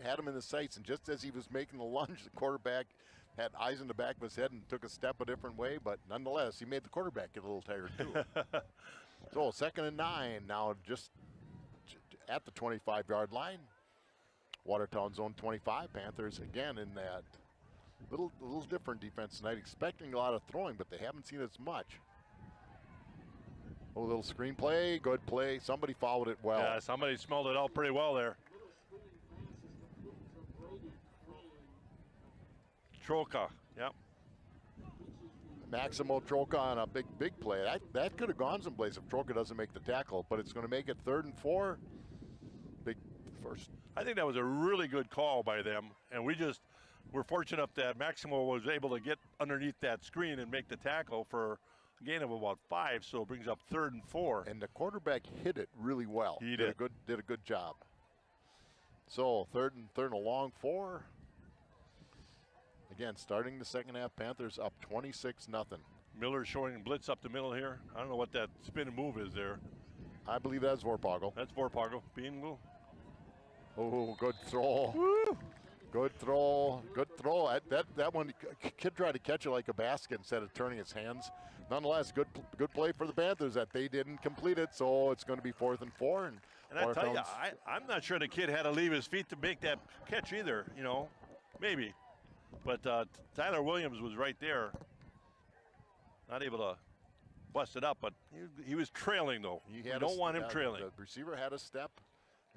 had him in the sights, and just as he was making the lunge, the quarterback had eyes in the back of his head and took a step a different way, but nonetheless, he made the quarterback get a little tired too. So 2nd and 9 now, just at the 25-yard line. Watertown zone 25. Panthers again in that little different defense tonight, expecting a lot of throwing, but they haven't seen as much. A little screen play, good play. Somebody followed it well. Yeah, somebody smelled it out pretty well there. Troca, yep. Maximo Troca on a big play. That could have gone someplace if Troca doesn't make the tackle, but it's going to make it 3rd and 4. Big first. I think that was a really good call by them, and we're fortunate enough that Maximo was able to get underneath that screen and make the tackle for a gain of about 5, so it brings up 3rd and 4. And the quarterback hit it really well. He did a good job. So 3rd and a long 4. Again, starting the second half, Panthers up 26-0. Miller showing blitz up the middle here. I don't know what that spin and move is there. I believe that's Vorpagel. That's Vorpagel. Beangle. Oh, good throw. Woo! Good throw. Good throw. That one, kid tried to catch it like a basket instead of turning his hands. Nonetheless, good play for the Panthers that they didn't complete it, so it's going to be 4th and 4. And I tell you, I'm not sure the kid had to leave his feet to make that catch either, maybe. But Tyler Williams was right there. Not able to bust it up, but he was trailing, though. You don't want him trailing. The receiver had a step.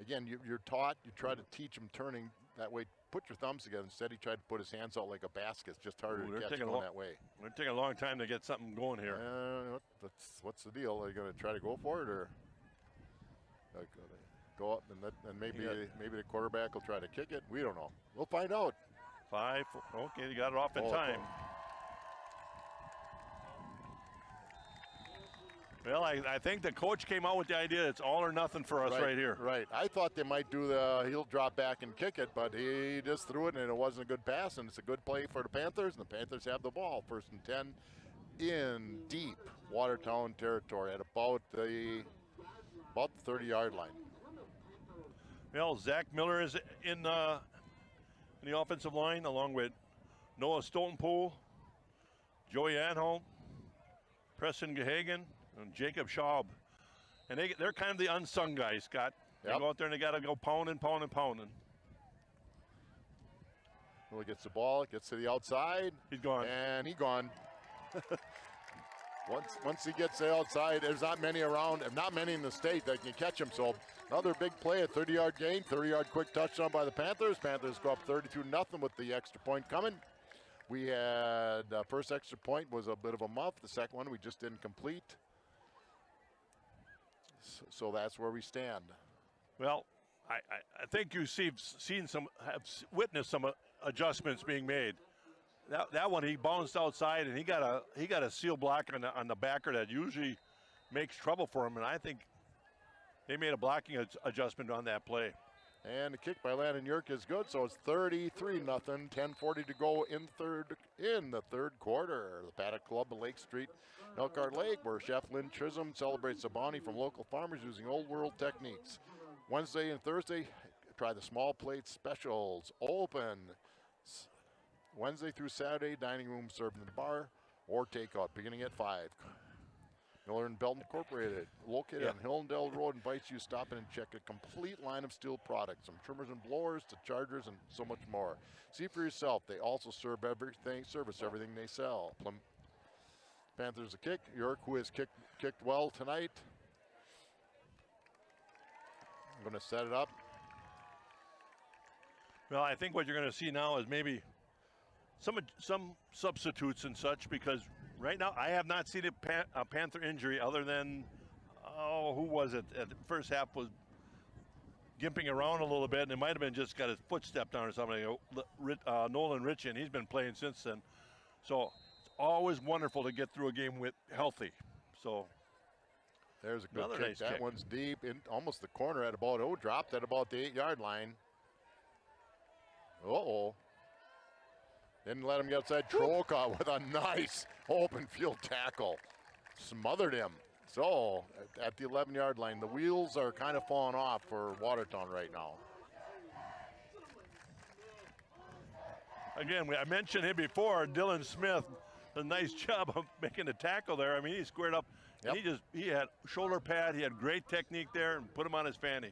Again, you're taught, you try to teach him turning that way. Put your thumbs together. Instead, he tried to put his hands out like a basket. It's just harder to catch going that way. They're taking a long time to get something going here. What's the deal? Are you going to try to go for it, or go up and maybe the quarterback will try to kick it? We don't know. We'll find out. 5, okay, they got it off in time. Well, I think the coach came out with the idea it's all or nothing for us right here. Right. I thought they might do he'll drop back and kick it, but he just threw it, and it wasn't a good pass, and it's a good play for the Panthers, and the Panthers have the ball. 1st and 10 in deep Watertown territory at about the 30-yard line. Well, Zach Miller is in the offensive line, along with Noah Stoltenpool, Joey Anholm, Preston Gehagen, and Jacob Schaub. And they're kind of the unsung guys, Scott. They go out there and they got to go pounding. Well, he gets the ball, gets to the outside. He's gone. And he's gone. Once he gets outside, there's not many around, not many in the state that can catch him. So another big play, a 30-yard gain, 30-yard quick touchdown by the Panthers. Panthers go up 32-0 with the extra point coming. We had first extra point was a bit of a muff. The second one we just didn't complete. So that's where we stand. Well, I think you've witnessed some adjustments being made. That one he bounced outside and he got a seal block on the backer that usually makes trouble for him, and I think they made a blocking adjustment on that play. And the kick by Landon Yerk is good, so it's 33-0, 10:40 to go in the third quarter. The Paddock Club of Lake Street, Elkhart Lake, where Chef Lynn Chisholm celebrates the bounty from local farmers using old world techniques. Wednesday and Thursday, try the small plate specials. Open Wednesday through Saturday, dining room served in the bar or takeout beginning at 5. Miller and Belton Incorporated, located on Hillendale Road, invites you to stop in and check a complete line of steel products, from trimmers and blowers to chargers and so much more. See for yourself. They also service everything they sell. Panthers a kick. York, who has kicked well tonight. I'm going to set it up. Well, I think what you're going to see now is maybe some substitutes and such, because right now I have not seen a Panther injury other than, who was it? At the first half was gimping around a little bit, and it might have been just got his foot stepped down or something. Nolan Ritchie, and he's been playing since then. So it's always wonderful to get through a game with healthy. So there's a good kick. Nice that kick. One's deep in almost the corner at about, dropped at about the 8-yard line. Didn't let him get outside. Troka with a nice open field tackle. Smothered him. So at the 11-yard line, the wheels are kind of falling off for Watertown right now. Again, I mentioned him before, Dylan Smith, a nice job of making the tackle there. I mean, he squared up. Yep. He had shoulder pad, he had great technique there, and put him on his fanny.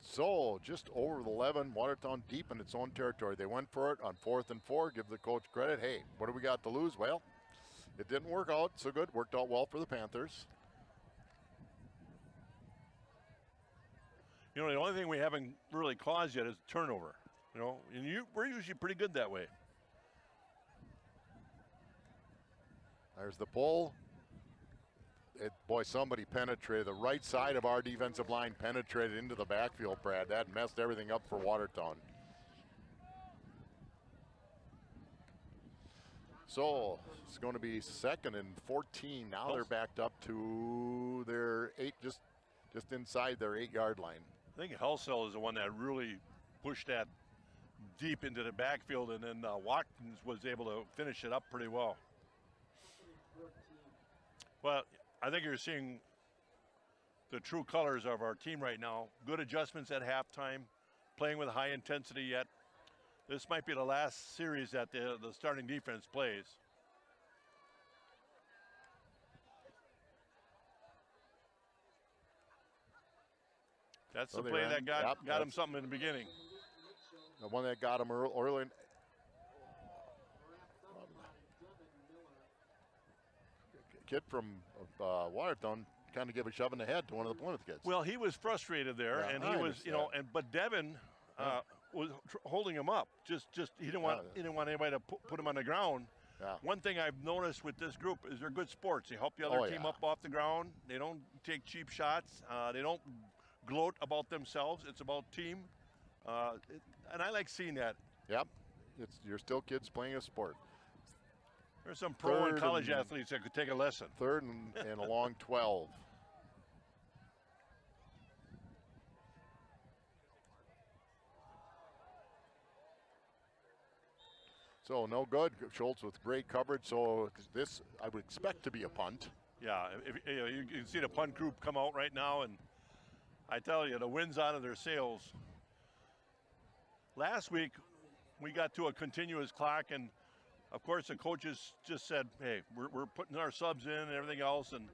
So just over the 11, Watertown deep in its own territory. They went for it on 4th and 4. Give the coach credit. Hey, what do we got to lose? Well, it didn't work out so good. Worked out well for the Panthers. You know, the only thing we haven't really caused yet is turnover. You know, and we're usually pretty good that way. There's the pull. Boy, somebody penetrated. The right side of our defensive line penetrated into the backfield, Brad. That messed everything up for Watertown. So it's going to be 2nd and 14. Now they're backed up to their 8, just inside their 8-yard line. I think Helsel is the one that really pushed that deep into the backfield, and then Watkins was able to finish it up pretty well. Well, I think you're seeing the true colors of our team right now. Good adjustments at halftime, playing with high intensity yet. This might be the last series that the starting defense plays. That's the play that got him something in the beginning. The one that got him early. Kid from Watertown kind of gave a shove in the head to one of the Plymouth kids. Well, he was frustrated there, and he was, but Devin was holding him up. Just he didn't want anybody to put him on the ground. Yeah. One thing I've noticed with this group is they're good sports. They help the other team up off the ground. They don't take cheap shots. They don't gloat about themselves. It's about team, and I like seeing that. Yep, you're still kids playing a sport. There's some pro and college athletes that could take a lesson. 3rd and a long 12. So no good. Schultz with great coverage. So this I would expect to be a punt. Yeah, you can see the punt group come out right now, and I tell you, the wind's out of their sails. Last week, we got to a continuous clock, and of course, the coaches just said, hey, we're putting our subs in and everything else. And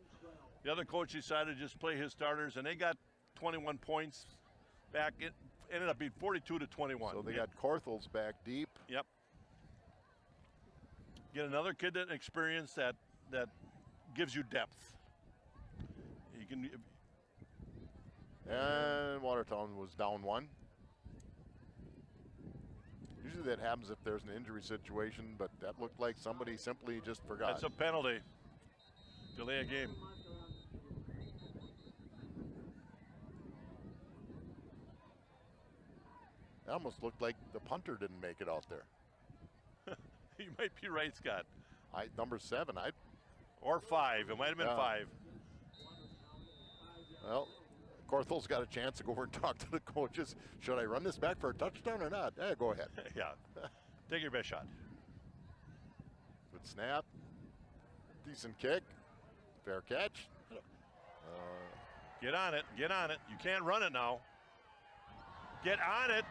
the other coach decided to just play his starters, and they got 21 points back. It ended up being 42-21. So they got Corthels back deep. Yep. Get another kid that experience that gives you depth. You can. And Watertown was down 1. Usually that happens if there's an injury situation, but that looked like somebody simply just forgot. That's a penalty. Delay a game. It almost looked like the punter didn't make it out there. You might be right, Scott. Number 7, or 5. It might have been 5. Well, Corthal's got a chance to go over and talk to the coaches. Should I run this back for a touchdown or not? Go ahead. Yeah. Take your best shot. Good snap. Decent kick. Fair catch. Get on it. Get on it. You can't run it now. Get on it.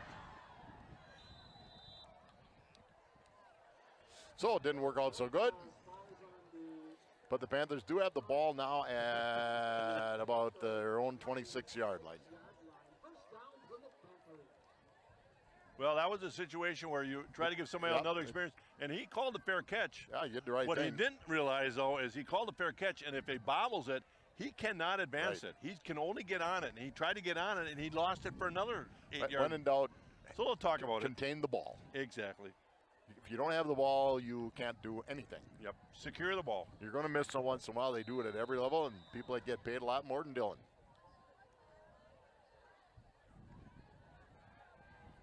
So it didn't work out so good. But the Panthers do have the ball now at about their own 26-yard line. Well, that was a situation where you try to give somebody another experience, and he called a fair catch. Yeah, you did the right What thing. he didn't realize, though, is he called a fair catch, and if he bobbles it, he cannot advance it. He can only get on it, and he tried to get on it, and he lost it for another 8 yards. When in doubt, so we'll talk about contain the ball. Exactly. If you don't have the ball, you can't do anything. Yep. Secure the ball. You're going to miss them once in a while. They do it at every level, and people that get paid a lot more than Dylan.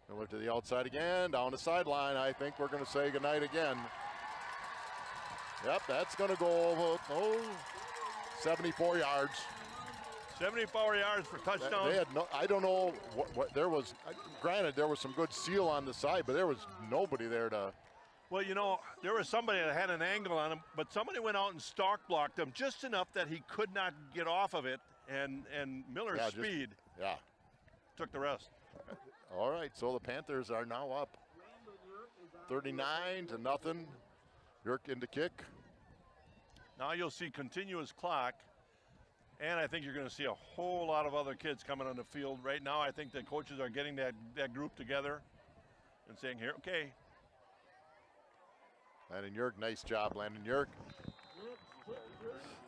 And look to the outside again, down the sideline. I think we're going to say goodnight again. Yep, that's going to go 74 yards. 74 yards for touchdown. They had no, I don't know what there was. Granted, there was some good seal on the side, but there was nobody there to. Well, you know, there was somebody that had an angle on him, but somebody went out and stalk blocked him just enough that he could not get off of it, and Miller's speed took the rest. All right, so the Panthers are now up 39-0. Yerk into kick. Now you'll see continuous clock, and I think you're going to see a whole lot of other kids coming on the field. Right now, I think the coaches are getting that group together and saying, here, okay. Landon Yerk, nice job, Landon Yerk.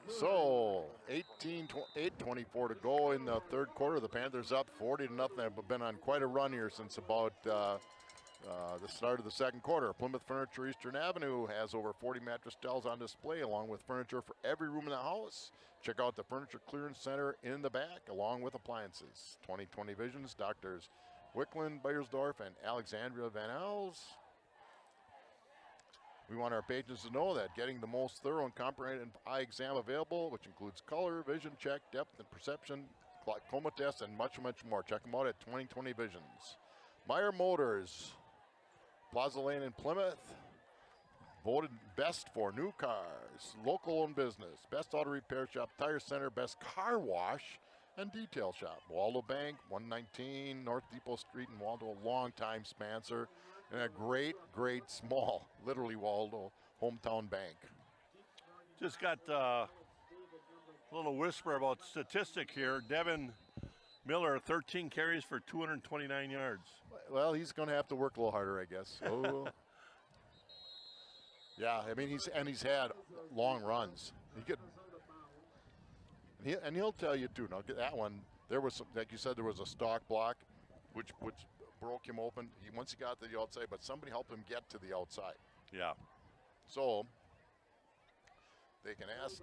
So 8:24 to go in the third quarter. The Panthers up 40-0. They've been on quite a run here since about the start of the second quarter. Plymouth Furniture Eastern Avenue has over 40 mattress styles on display, along with furniture for every room in the house. Check out the Furniture Clearance Center in the back, along with appliances. 20/20 Visions, Doctors Wickland, Beyersdorf, and Alexandria Van Els. We want our patrons to know that getting the most thorough and comprehensive eye exam available, which includes color, vision check, depth and perception, glaucoma tests, and much, much more. Check them out at 20/20 Visions. Meyer Motors, Plaza Lane in Plymouth, voted best for new cars, local owned business, best auto repair shop, tire center, best car wash, and detail shop. Waldo Bank, 119 North Depot Street in Waldo, a long-time sponsor, and a great, great small, literally Waldo, hometown bank. Just got a little whisper about statistic here. Devin Miller, 13 carries for 229 yards. Well, he's going to have to work a little harder, I guess. Oh. Yeah, I mean, he's had long runs. He'll tell you too. Now that one, there was some, like you said, there was a stalk block, which broke him open. Once he got to the outside, but somebody helped him get to the outside. Yeah. So they can ask.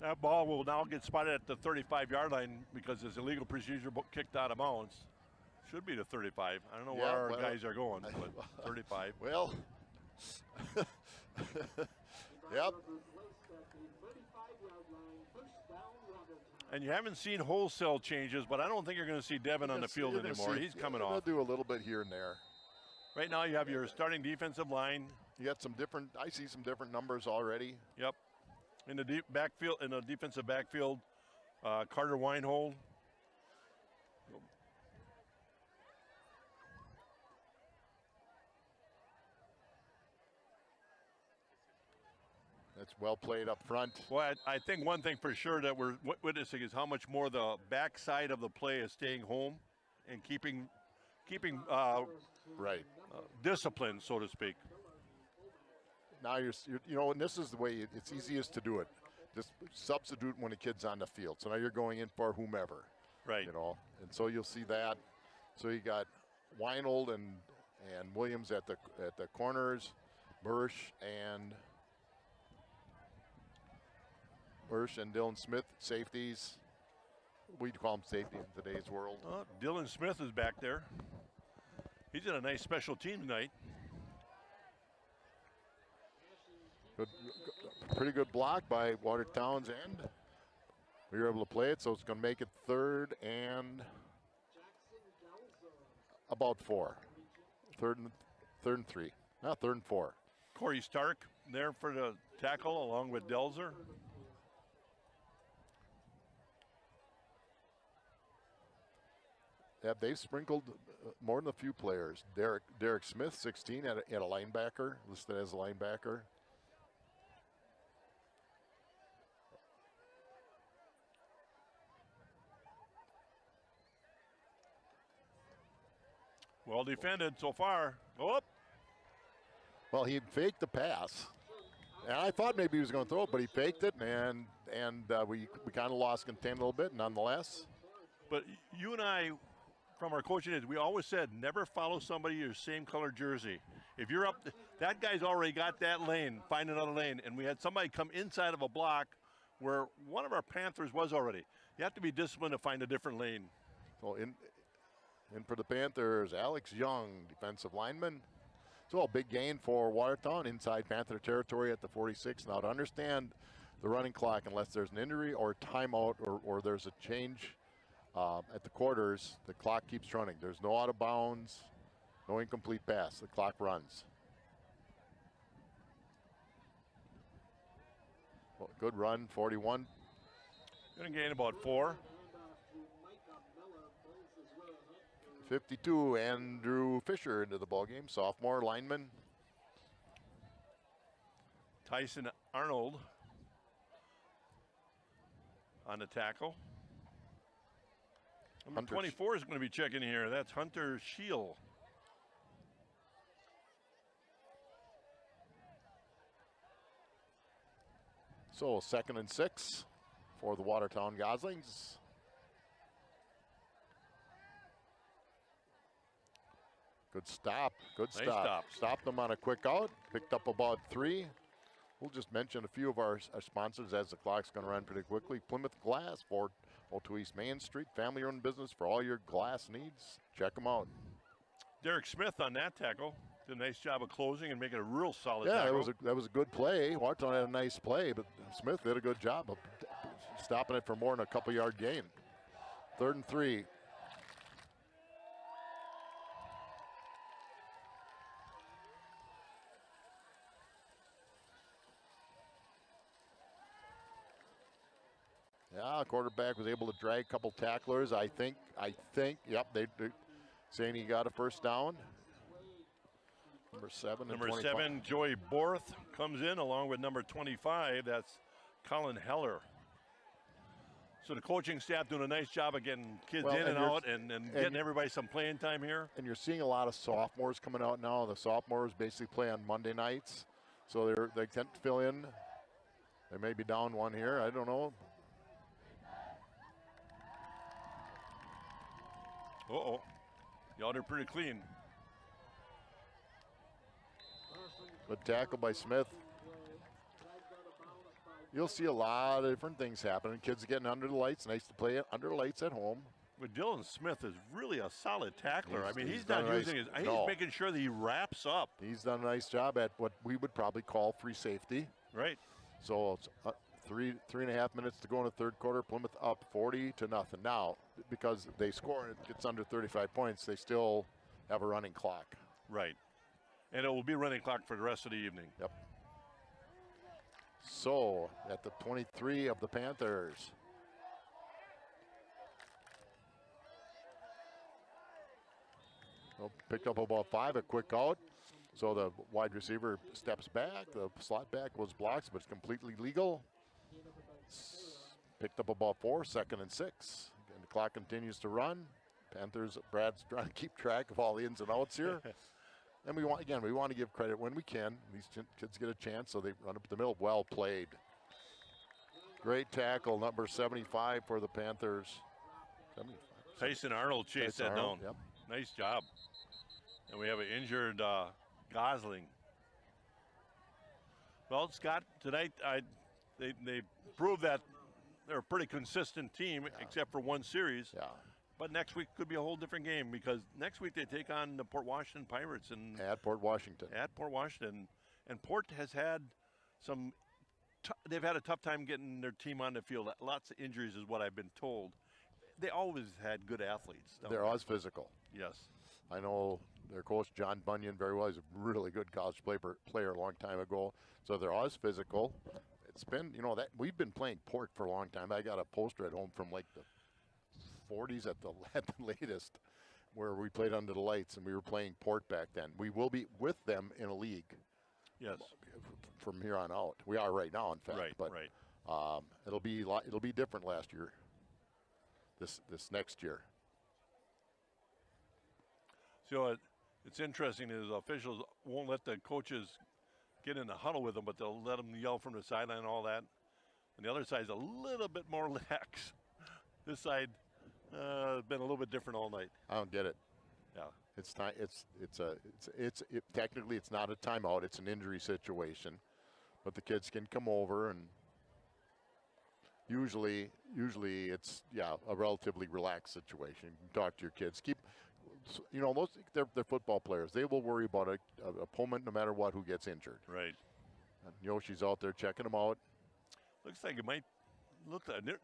That ball will now get spotted at the 35-yard line because his illegal procedure kicked out of bounds. Should be the 35. I don't know where our guys are going, but 35. Well, yep. And you haven't seen wholesale changes, but I don't think you're going to see Devin on the field anymore. He's coming off. They'll do a little bit here and there. Right now you have your starting defensive line. You got some different, I see some different numbers already. Yep. In the deep backfield, in the defensive backfield, Carter Weinhold. That's well played up front. Well, I think one thing for sure that we're witnessing is how much more the backside of the play is staying home and keeping keeping Right. discipline, so to speak. Now and this is the way it's easiest to do it. Just substitute when a kid's on the field. So now you're going in for whomever. Right. And so you'll see that. So you got Weinold and Williams at the corners, Bursch and Dylan Smith safeties. We'd call them safety in today's world. Dylan Smith is back there. He's in a nice special team tonight. Pretty good block by Watertown's end. We were able to play it, so it's going to make it 3rd and about 4. 3rd and 3. Not 3rd and 4. Corey Stark there for the tackle along with Delzer. Yeah, they've sprinkled more than a few players. Derek Smith, 16, at a linebacker, listed as a linebacker. Well defended so far. Oh. Well, he faked the pass. And I thought maybe he was going to throw it, but he faked it, and we kind of lost contain a little bit, nonetheless. But you and I, from our coaching days, we always said never follow somebody your same color jersey. If you're up, that guy's already got that lane, find another lane. And we had somebody come inside of a block where one of our Panthers was already. You have to be disciplined to find a different lane. So in for the Panthers, Alex Young, defensive lineman. So a big gain for Watertown inside Panther territory at the 46. Now to understand the running clock, unless there's an injury or timeout or there's a change at the quarters, the clock keeps running. There's no out of bounds, no incomplete pass. The clock runs. Well, good run, 41. Going to gain about 4. 52, Andrew Fisher into the ballgame, sophomore lineman. Tyson Arnold on the tackle. Number 24 is going to be checking here. That's Hunter Scheel. So 2nd and 6 for the Watertown Goslings. Good stop, good Nice stop. Stopped them on a quick out, picked up about 3. We'll just mention a few of our sponsors as the clock's going to run pretty quickly. Plymouth Glass, 402 East Main Street, family-owned business for all your glass needs. Check them out. Derek Smith on that tackle. Did a nice job of closing and making a real solid tackle. Yeah, that was a good play. Watertown had a nice play, but Smith did a good job of stopping it for more than a couple-yard gain. 3rd and 3. Yeah, quarterback was able to drag a couple tacklers. I think, yep, they're saying he got a first down. Number 7 and 25. 7, Joey Borth comes in along with number 25. That's Colin Heller. So the coaching staff doing a nice job of getting kids in and out and getting everybody some playing time here. And you're seeing a lot of sophomores coming out now. The sophomores basically play on Monday nights. So they tend to fill in. They may be down one here. I don't know. Uh-oh. Y'all are pretty clean. Good tackle by Smith. You'll see a lot of different things happening. Kids getting under the lights. Nice to play under the lights at home. But Dylan Smith is really a solid tackler. He's done not a using nice, his. He's making sure that he wraps up. He's done a nice job at what we would probably call free safety. Right. So it's 3.5 minutes to go in the third quarter. Plymouth up 40-0. Now, because they score and it gets under 35 points, they still have a running clock. Right. And it will be running clock for the rest of the evening. Yep. So at the 23 of the Panthers. Well, picked up about 5, a quick out. So the wide receiver steps back. The slot back was blocked, but it's completely legal. Picked up about 4, 2nd and 6. And the clock continues to run. Panthers, Brad's trying to keep track of all the ins and outs here. And we want to give credit when we can. These kids get a chance, so they run up the middle. Well played. Great tackle, number 75 for the Panthers. 75. Tyson Arnold chased that down. Yep. Nice job. And we have an injured Gosling. Well, Scott, tonight they proved that they're a pretty consistent team, except for one series. Yeah. But next week could be a whole different game, because next week they take on the Port Washington Pirates at Port Washington. At Port Washington, and Port has had some. They've had a tough time getting their team on the field. Lots of injuries is what I've been told. They always had good athletes. They're always physical. Yes. I know their coach, John Bunyan, very well. He's a really good college player a long time ago. So they're always physical. It's been, that we've been playing Port for a long time. I got a poster at home from like the 40s at the latest, where we played under the lights, and we were playing Port back then. We will be with them in a league. Yes. From here on out, we are right now, in fact. Right. But right. It'll be different last year. This next year. So it's interesting is officials won't let the coaches get in the huddle with them, but they'll let them yell from the sideline and all that. And the other side's a little bit more lax. This side has been a little bit different all night. I don't get it. Yeah. It's time. Technically it's not a timeout. It's an injury situation, but the kids can come over, and usually it's a relatively relaxed situation. You can talk to your kids. They're football players. They will worry about an opponent no matter what who gets injured. Right. And Yoshi's out there checking them out. Looks like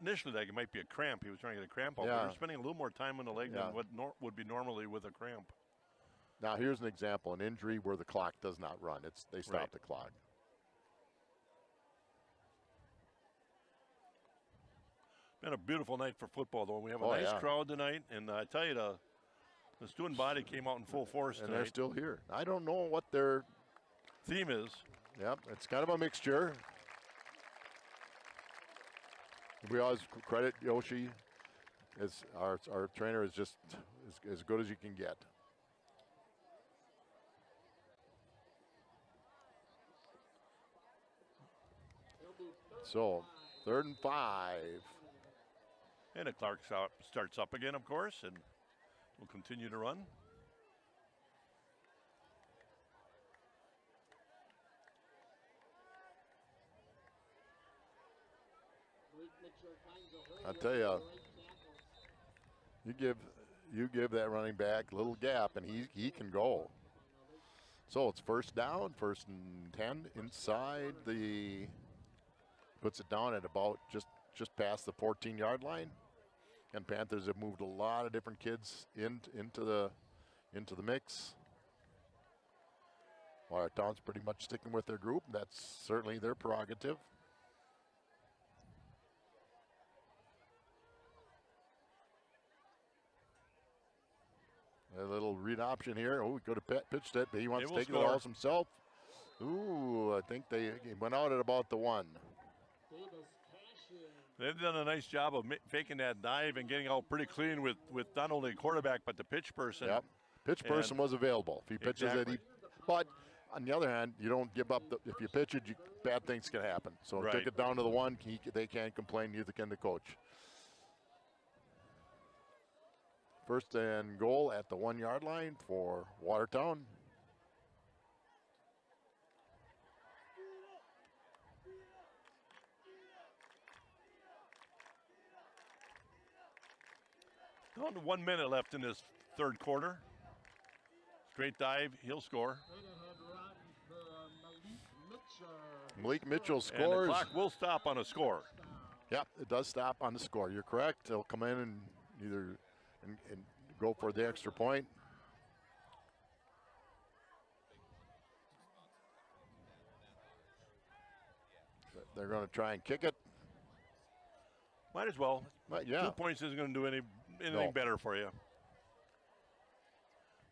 initially like it might be a cramp. He was trying to get a cramp out. Yeah. But they're spending a little more time on the leg than what would be normally with a cramp. Now here's an example: an injury where the clock does not run. They stop Right. the clock. Been a beautiful night for football, though. We have a nice crowd tonight, and I tell you, the student body came out in full force tonight. And they're still here. I don't know what their theme is. Yep, it's kind of a mixture. We always credit Yoshi, as our trainer is just as good as you can get. So, 3rd and 5. And the clock starts up again, of course, and we'll continue to run. I tell you, you give that running back a little gap, and he can go. So it's 1st down, 1st and 10 inside the. Puts it down at about just past the 14-yard line, and Panthers have moved a lot of different kids into the mix. Watertown's pretty much sticking with their group. That's certainly their prerogative. A little read option here. Oh, we could have pitched it, but he wants to take the balls himself. Ooh, I think he went out at about the 1. They've done a nice job of faking that dive and getting out pretty clean with not only the quarterback but the pitch person. Yep, pitch person was available. If he pitches it, but on the other hand, you don't give up. If you pitch it, bad things can happen. So take it down to the 1. They can't complain. Neither can the coach. 1st and goal at the 1-yard line for Watertown. Only 1 minute left in this 3rd quarter. Straight dive, he'll score. Malik Mitchell scores. And the clock will stop on a score. Yep, it does stop on the score. You're correct. They'll come in and either and go for the extra point. They're going to try and kick it. Might as well. 2 points isn't going to do anything better for you.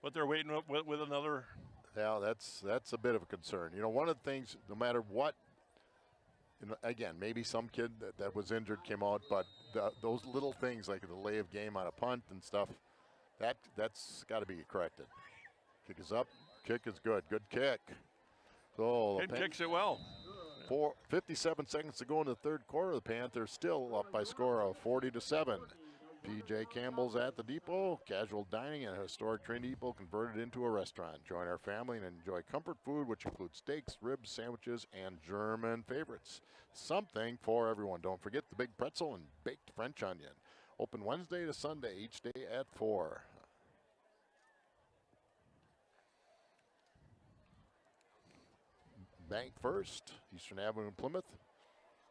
But they're waiting with another. Yeah, that's a bit of a concern. One of the things, no matter what, again, maybe some kid that was injured came out, but those little things like the delay of game on a punt and stuff, That's got to be corrected. Kick is up. Kick is good. Good kick. So Kid kicks it well. 57 seconds to go in the third quarter. The Panthers still up by score of 40-7. PJ Campbell's at the depot. Casual dining and a historic train depot converted into a restaurant. Join our family and enjoy comfort food, which includes steaks, ribs, sandwiches, and German favorites. Something for everyone. Don't forget the big pretzel and baked French onion. Open Wednesday to Sunday, each day at 4. Bank First, Eastern Avenue in Plymouth,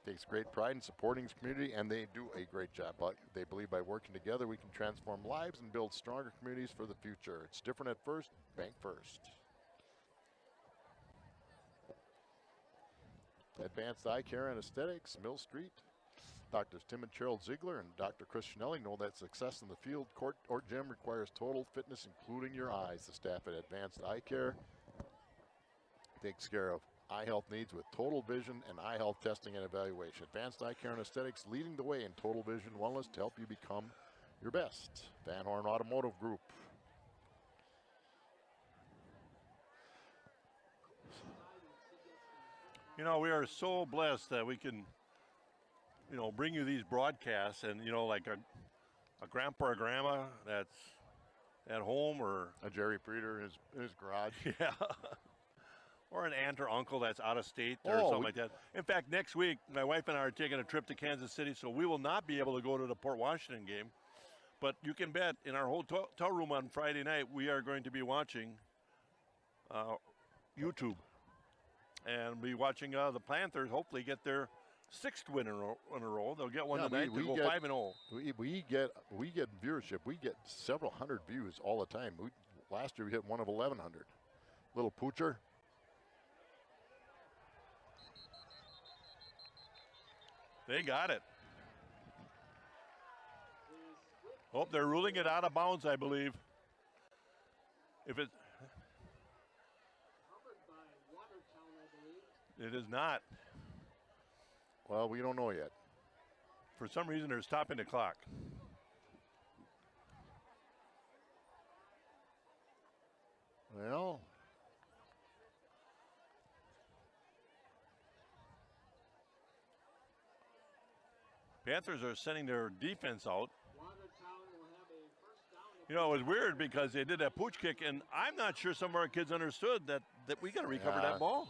takes great pride in supporting its community, and they do a great job. But they believe by working together, we can transform lives and build stronger communities for the future. It's different at first. Bank First. Advanced Eye Care and Aesthetics, Mill Street. Doctors Tim and Cheryl Ziegler and Dr. Chris Schnelling know that success in the field, court, or gym requires total fitness, including your eyes. The staff at Advanced Eye Care takes care of eye health needs with total vision and eye health testing and evaluation. Advanced Eye Care and Aesthetics leading the way in total vision wellness to help you become your best. Van Horn Automotive Group. You know, we are so blessed that we can, you know, bring you these broadcasts, and, you know, like a grandpa or grandma that's at home, or A Jerry Preeter in his garage. yeah, or an aunt or uncle that's out of state or Oh, something we- like that. In fact, next week, my wife and I are taking a trip to Kansas City, so we will not be able to go to the Port Washington game. But you can bet in our hotel room on Friday night, we are going to be watching YouTube. And be watching the Panthers hopefully get their 6th win in a row. They'll get one Yeah, tonight to go get- 5-0. We get viewership. We get several hundred views all the time. Last year we hit one of 1,100. Little poocher. They got it. Oh, they're ruling it out of bounds, I believe. If it, Covered by Watertown, I believe. it is not. Well, we don't know yet. For some reason, they're stopping the clock. Well, Panthers are sending their defense out. Watertown will have a first down. You know, it was weird because they did that pooch kick, and I'm not sure some of our kids understood that we got to recover Yeah. that ball.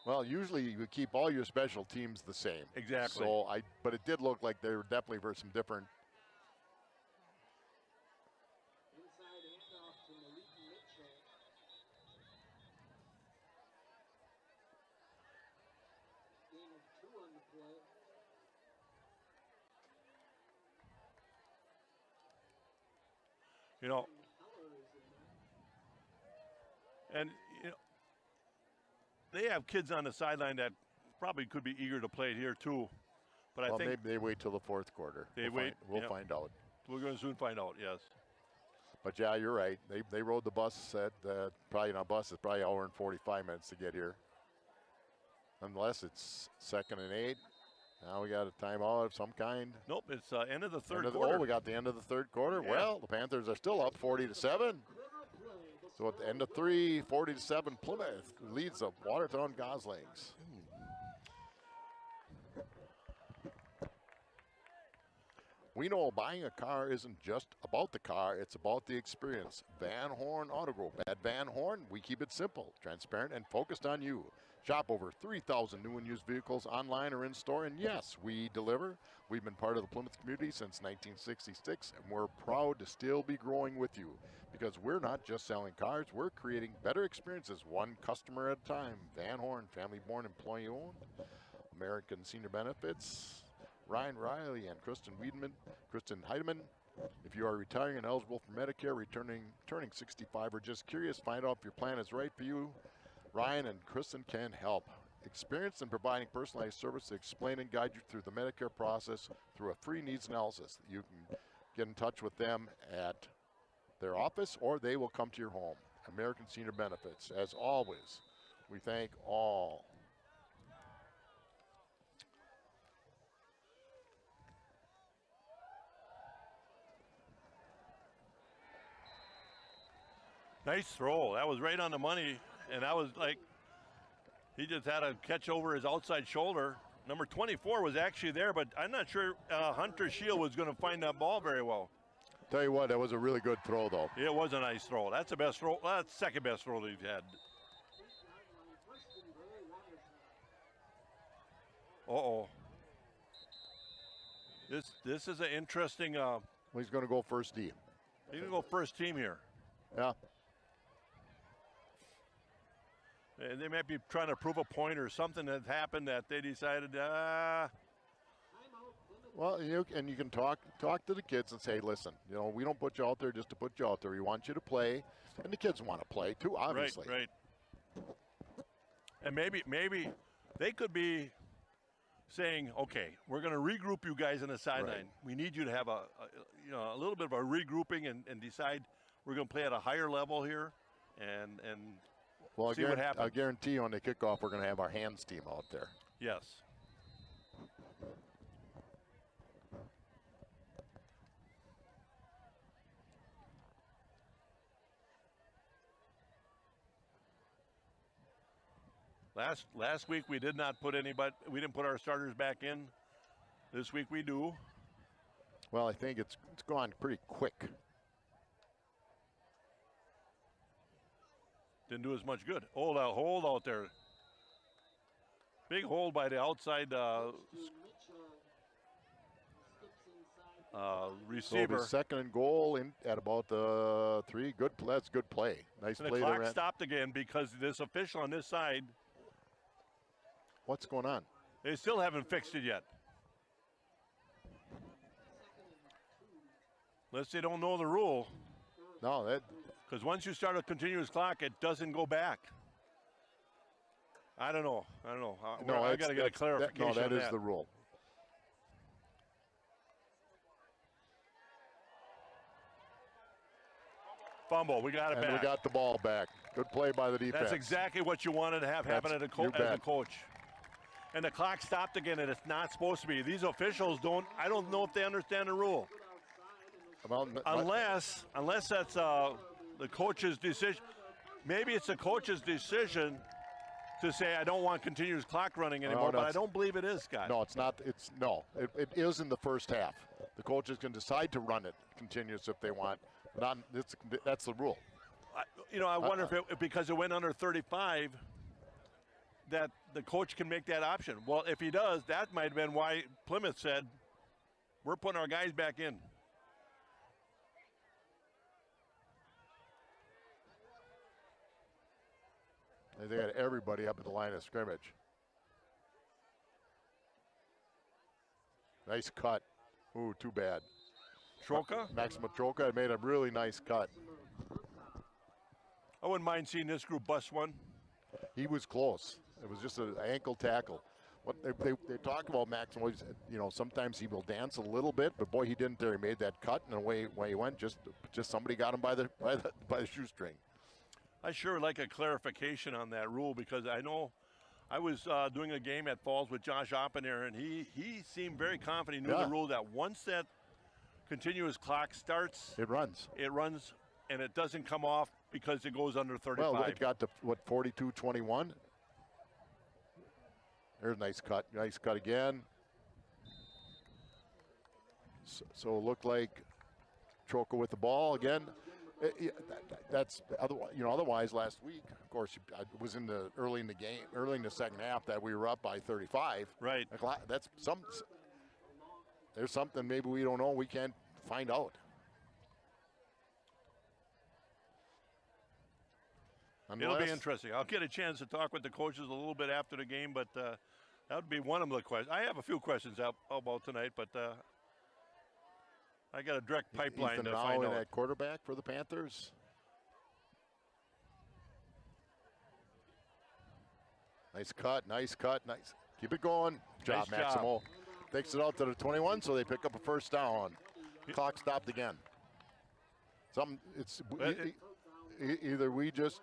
well, usually you keep all your special teams the same. Exactly. So but it did look like there were definitely some different. Inside handoff to Malik Mitchell. Gain of 2 on the play. You know, Heller is in there. and you know, they have kids on the sideline that probably could be eager to play it here too. But I Well, think maybe they wait till the fourth quarter. They wait, We'll yep. find out. we're going to soon find out. Yes. But yeah, you're right. They rode the bus at probably not bus. It's probably an hour and 45 minutes to get here. Unless it's 2nd and 8. Now we got a timeout of some kind. Nope. It's end of the third End of quarter. we got the end of the third quarter. Yeah. Well, the Panthers are still up 40-7. Quarter play. So at the end of 3, 40-7, Plymouth leads the Watertown Goslings. We know buying a car isn't just about the car, it's about the experience. Van Horn Auto Group. At Van Horn, we keep it simple, transparent, and focused on you. Shop over 3,000 new and used vehicles online or in store, and yes, we deliver. We've been part of the Plymouth community since 1966, and we're proud to still be growing with you because we're not just selling cars, we're creating better experiences one customer at a time. Van Horn, family born, employee owned. American Senior Benefits. Ryan Riley and Kristen Heidemann. If you are retiring and eligible for Medicare, turning 65, or just curious, find out if your plan is right for you, Ryan and Kristen can help. Experienced in providing personalized service to explain and guide you through the Medicare process through a free needs analysis. You can get in touch with them at their office or they will come to your home. American Senior Benefits. As always, we thank all. Nice throw. That was right on the money, and that was like he just had a catch over his outside shoulder. Number 24 was actually there, but I'm not sure Hunter Shield was going to find that ball very well. Tell you what, that was a really good throw, though. It was a nice throw. That's the best throw. That's the second best throw that he's had. Uh-oh. This is an interesting. He's going to go first D. He's going to go first team here. Yeah. And they might be trying to prove a point or something that happened that they decided. Well, you can talk to the kids and say, listen, we don't put you out there just to put you out there. We want you to play, and the kids want to play too, obviously. Right. And maybe they could be saying, okay, we're going to regroup you guys on the sideline. Right. We need you to have a little bit of a regrouping and decide we're going to play at a higher level here, and well, see what happens. I guarantee you on the kickoff we're going to have our hands team out there. Yes. Last week we did not put we didn't put our starters back in. This week we do. Well, I think it's gone pretty quick. Didn't do as much good. Hold out there. Big hold by the outside receiver. So second and goal at about the 3. Good. That's good play. Nice and play. The clock stopped again because this official on this side. What's going on? They still haven't fixed it yet. Unless they don't know the rule. No, that. Because once you start a continuous clock, it doesn't go back. I don't know. No, I got to get a clarification. That is the rule. Fumble. We got it back. We got the ball back. Good play by the defense. That's exactly what you wanted to have happen as a coach. And the clock stopped again, and it's not supposed to be. These officials I don't know if they understand the rule. Unless that's the coach's decision. Maybe it's the coach's decision to say, I don't want continuous clock running anymore, but I don't believe it is, Scott. No, it's not. It is in the first half. The coaches can decide to run it continuous if they want. That's the rule. I wonder if because it went under 35, that the coach can make that option. Well, if he does, that might have been why Plymouth said, we're putting our guys back in. They had everybody up at the line of scrimmage. Nice cut. Ooh, too bad. Troca? Maxima Troca made a really nice cut. I wouldn't mind seeing this group bust one. He was close. It was just an ankle tackle. What they talk about Maxima, sometimes he will dance a little bit, but boy, he didn't there. He made that cut, and away he went. Just somebody got him by the shoestring. I sure would like a clarification on that rule, because I know I was doing a game at Falls with Josh Oppenheimer, and he seemed very confident. He knew the rule that once that continuous clock starts, it runs, and it doesn't come off because it goes under 35. Well, it got to 42-21. There's a nice cut again. So it looked like Troca with the ball again. That's otherwise last week, of course, it was early in the second half that we were up by 35. Right. There's something maybe we don't know. We can't find out. It'll be interesting. I'll get a chance to talk with the coaches a little bit after the game, but that would be one of the questions. I have a few questions about tonight, but I got a direct pipeline Ethan to now find out. At quarterback for the Panthers. Nice cut. Keep it going. Job, Nice Maximo. Takes it out to the 21, so they pick up a first down. Clock stopped again. Either we just.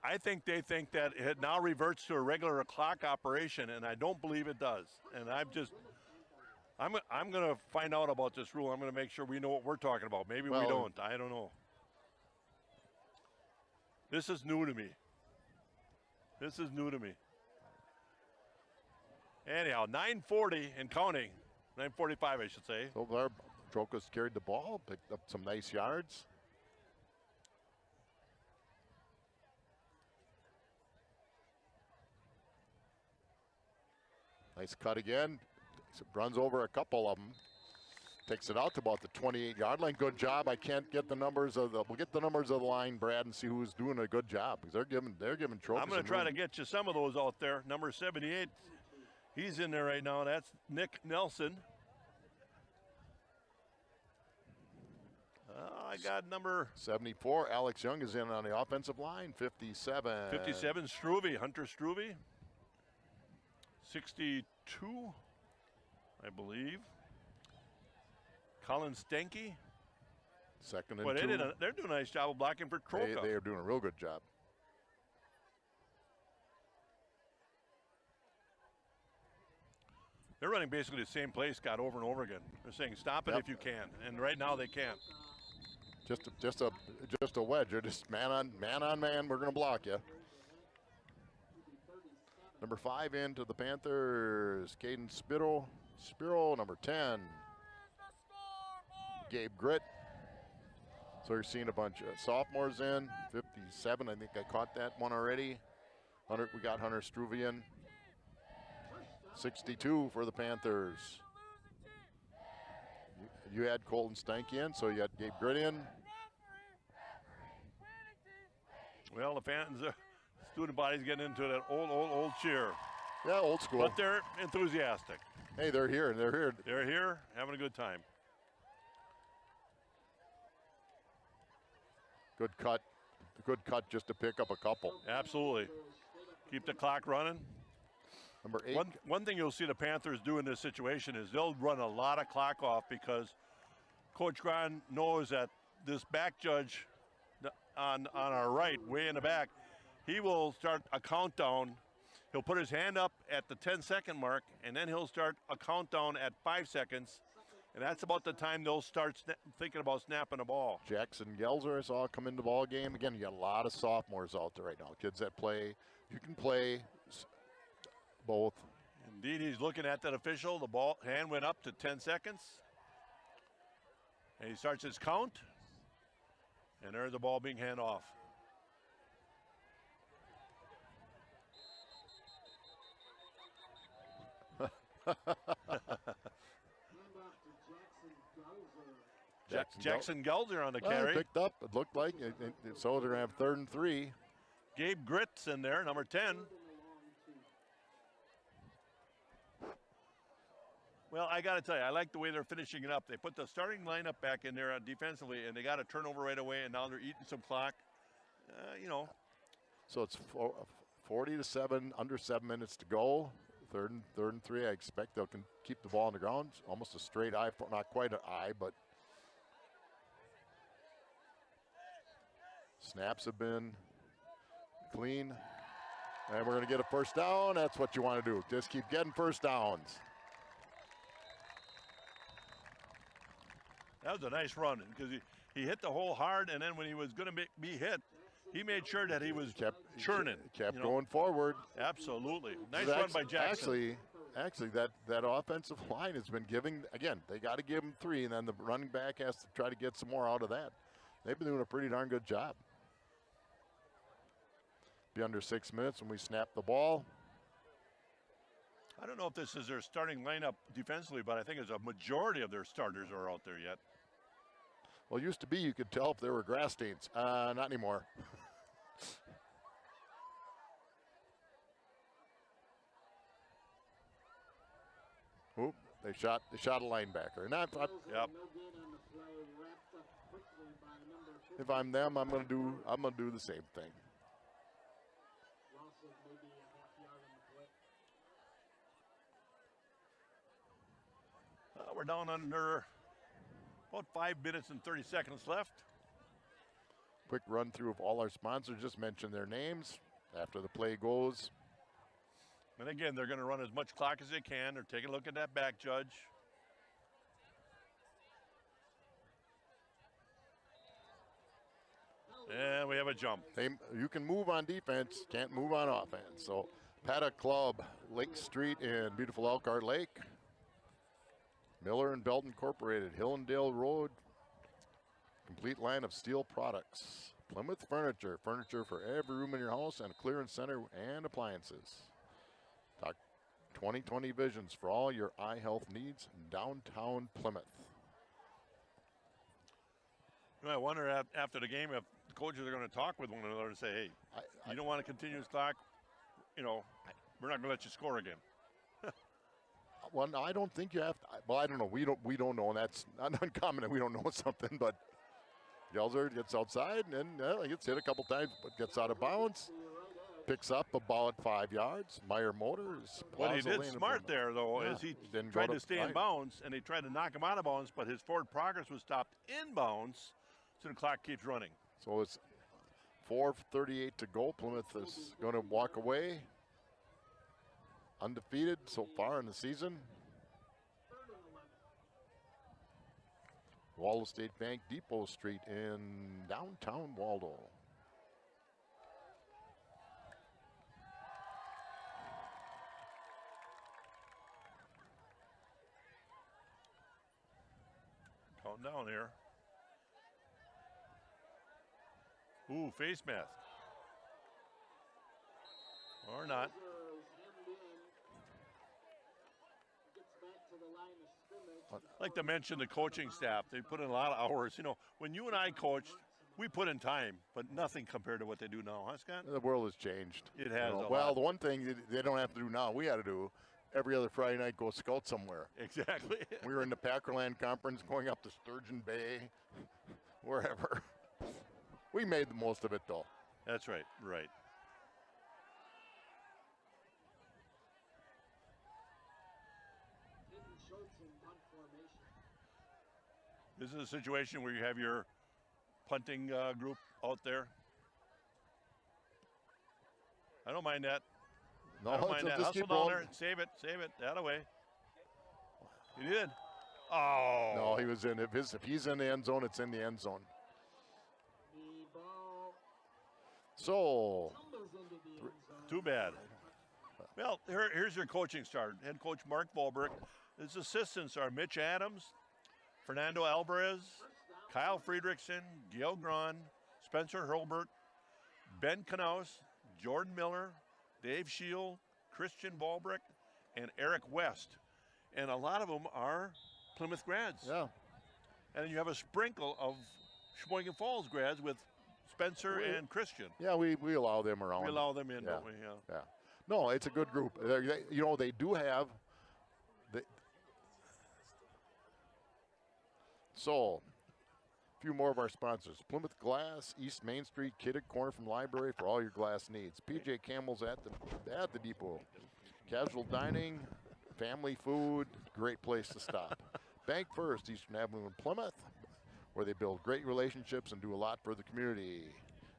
I think they think that it now reverts to a regular clock operation, and I don't believe it does. And I'm going to find out about this rule. I'm going to make sure we know what we're talking about. Maybe we don't. I don't know. This is new to me. This is new to me. Anyhow, 9:40 and counting. 9:45, I should say. So there, Troca's carried the ball, picked up some nice yards. Nice cut again. Runs over a couple of them. Takes it out to about the 28-yard line. Good job. I can't get the numbers of the. We'll get the numbers of the line, Brad, and see who's doing a good job because they're giving Troca. I'm going to try to get you some of those out there. Number 78, he's in there right now. That's Nick Nelson. I got number 74. Alex Young is in on the offensive line. 57. 57, Struve, Hunter Struve. 62, I believe. Colin Stanky. Second and Boy, 2. They're doing a nice job of blocking for Troca. They are doing a real good job. They're running basically the same play, Scott, over and over again. They're saying stop it if you can, and right now they can't. Just a wedge. They're just man on man. We're going to block you. Number 5 into the Panthers, Caden Spiro, number 10. Gabe Gritt. So you're seeing a bunch of sophomores in. 57, I think I caught that one already. We got Hunter Struve in. 62 for the Panthers. You had Colton Stanky in, so you got Gabe Gritt in. Well, the fans, student body's getting into that old cheer. Yeah, old school. But they're enthusiastic. Hey, they're here. They're here, having a good time. Good cut just to pick up a couple. Absolutely. Keep the clock running. Number 8. One thing you'll see the Panthers do in this situation is they'll run a lot of clock off because Coach Grahn knows that this back judge on our right, way in the back, he will start a countdown. He'll put his hand up at the 10-second mark, and then he'll start a countdown at 5 seconds. And that's about the time they'll start thinking about snapping the ball. Jackson Gelzer I saw come into the ball game. Again, you got a lot of sophomores out there right now. Kids that play. You can play both. Indeed, he's looking at that official. The ball hand went up to 10 seconds. And he starts his count. And there's the ball being handed off. Jackson Gelzer on the carry. Picked up, it looked like. So they're going to have 3rd and 3. Gabe Gritt's in there, number 10. Well, I got to tell you, I like the way they're finishing it up. They put the starting lineup back in there defensively, and they got a turnover right away, and now they're eating some clock. So it's 40-7, under 7 minutes to go. 3rd and 3. I expect they'll keep the ball on the ground. Almost a straight eye, not quite an eye, but snaps have been clean. And we're going to get a first down. That's what you want to do. Just keep getting first downs. That was a nice run because he hit the hole hard, and then when he was going to be hit, he made sure that he was churning. Kept going forward. Absolutely. Nice run by Jackson. Actually, that offensive line has been giving, again, they got to give him 3, and then the running back has to try to get some more out of that. They've been doing a pretty darn good job. Be under 6 minutes when we snap the ball. I don't know if this is their starting lineup defensively, but I think it's a majority of their starters are out there yet. Well, it used to be you could tell if there were grass stains. Not anymore. Oop, they shot a linebacker. Yep. If I'm them, I'm gonna do the same thing. We're down under about 5 minutes and 30 seconds left. Quick run through of all our sponsors. Just mention their names after the play goes. And again, they're going to run as much clock as they can. They're taking a look at that back judge. And we have a jump. You can move on defense, can't move on offense. So Paddock Club, Lake Street in beautiful Elkhart Lake. Miller and Belt Incorporated, Hillendale Road. Complete line of steel products. Plymouth Furniture, furniture for every room in your house, and a clearance center and appliances. Talk 20/20 visions for all your eye health needs in downtown Plymouth. I wonder after the game if the coaches are going to talk with one another and say, hey, you don't want to continue this clock, we're not going to let you score again. Well, no, I don't think you have to. Well, I don't know. We don't know, and that's not uncommon. We don't know something, but Gelser gets outside and he gets hit a couple times, but gets out of bounds. Picks up about 5 yards. Meyer Motors. What he did smart there, though, is he tried to stay in bounds, and they tried to knock him out of bounds, but his forward progress was stopped in bounds, so the clock keeps running. So it's 4:38 to go. Plymouth is going to walk away. Undefeated so far in the season. Waldo State Bank, Depot Street in downtown Waldo. Counting down here. Ooh, face mask. Or not. I'd like to mention the coaching staff. They put in a lot of hours. When you and I coached, we put in time, but nothing compared to what they do now, huh, Scott? The world has changed. It has. Well, the one thing they don't have to do now, we had to do every other Friday night, go scout somewhere. Exactly. We were in the Packerland Conference, going up to Sturgeon Bay, wherever. We made the most of it, though. That's right. Right. This is a situation where you have your punting group out there. I don't mind that. No, I don't mind that. Hustle down there. Save it. That away. He did. Oh. No, he was in. If he's in the end zone, it's in the end zone. So. Too bad. Well, here's your coaching start. Head coach Mark Volberg. His assistants are Mitch Adams, Fernando Alvarez, Kyle Friedrichsen, Gail Grahn, Spencer Hurlbert, Ben Knaus, Jordan Miller, Dave Scheel, Christian Volbrick, and Eric West. And a lot of them are Plymouth grads. Yeah. And then you have a sprinkle of Sheboygan Falls grads with Spencer and Christian. Yeah, we allow them around. We allow them in, don't we? Yeah. Yeah. No, it's a good group. They do have. So, a few more of our sponsors. Plymouth Glass, East Main Street, kitted corner from library for all your glass needs. PJ Campbell's at the depot. Casual dining, family food, great place to stop. Bank First, Eastern Avenue in Plymouth, where they build great relationships and do a lot for the community.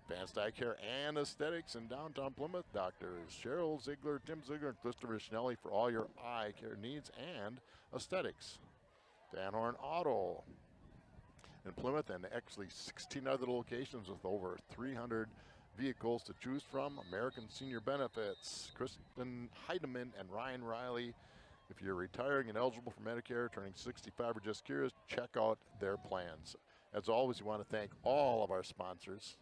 Advanced Eye Care and Aesthetics in downtown Plymouth. Doctors Cheryl Ziegler, Tim Ziegler, and Christopher Schnelly for all your eye care needs and aesthetics. Van Horn Auto in Plymouth, and actually 16 other locations with over 300 vehicles to choose from. American Senior Benefits, Kristen Heidemann and Ryan Riley. If you're retiring and eligible for Medicare, turning 65 or just curious, check out their plans. As always, we want to thank all of our sponsors.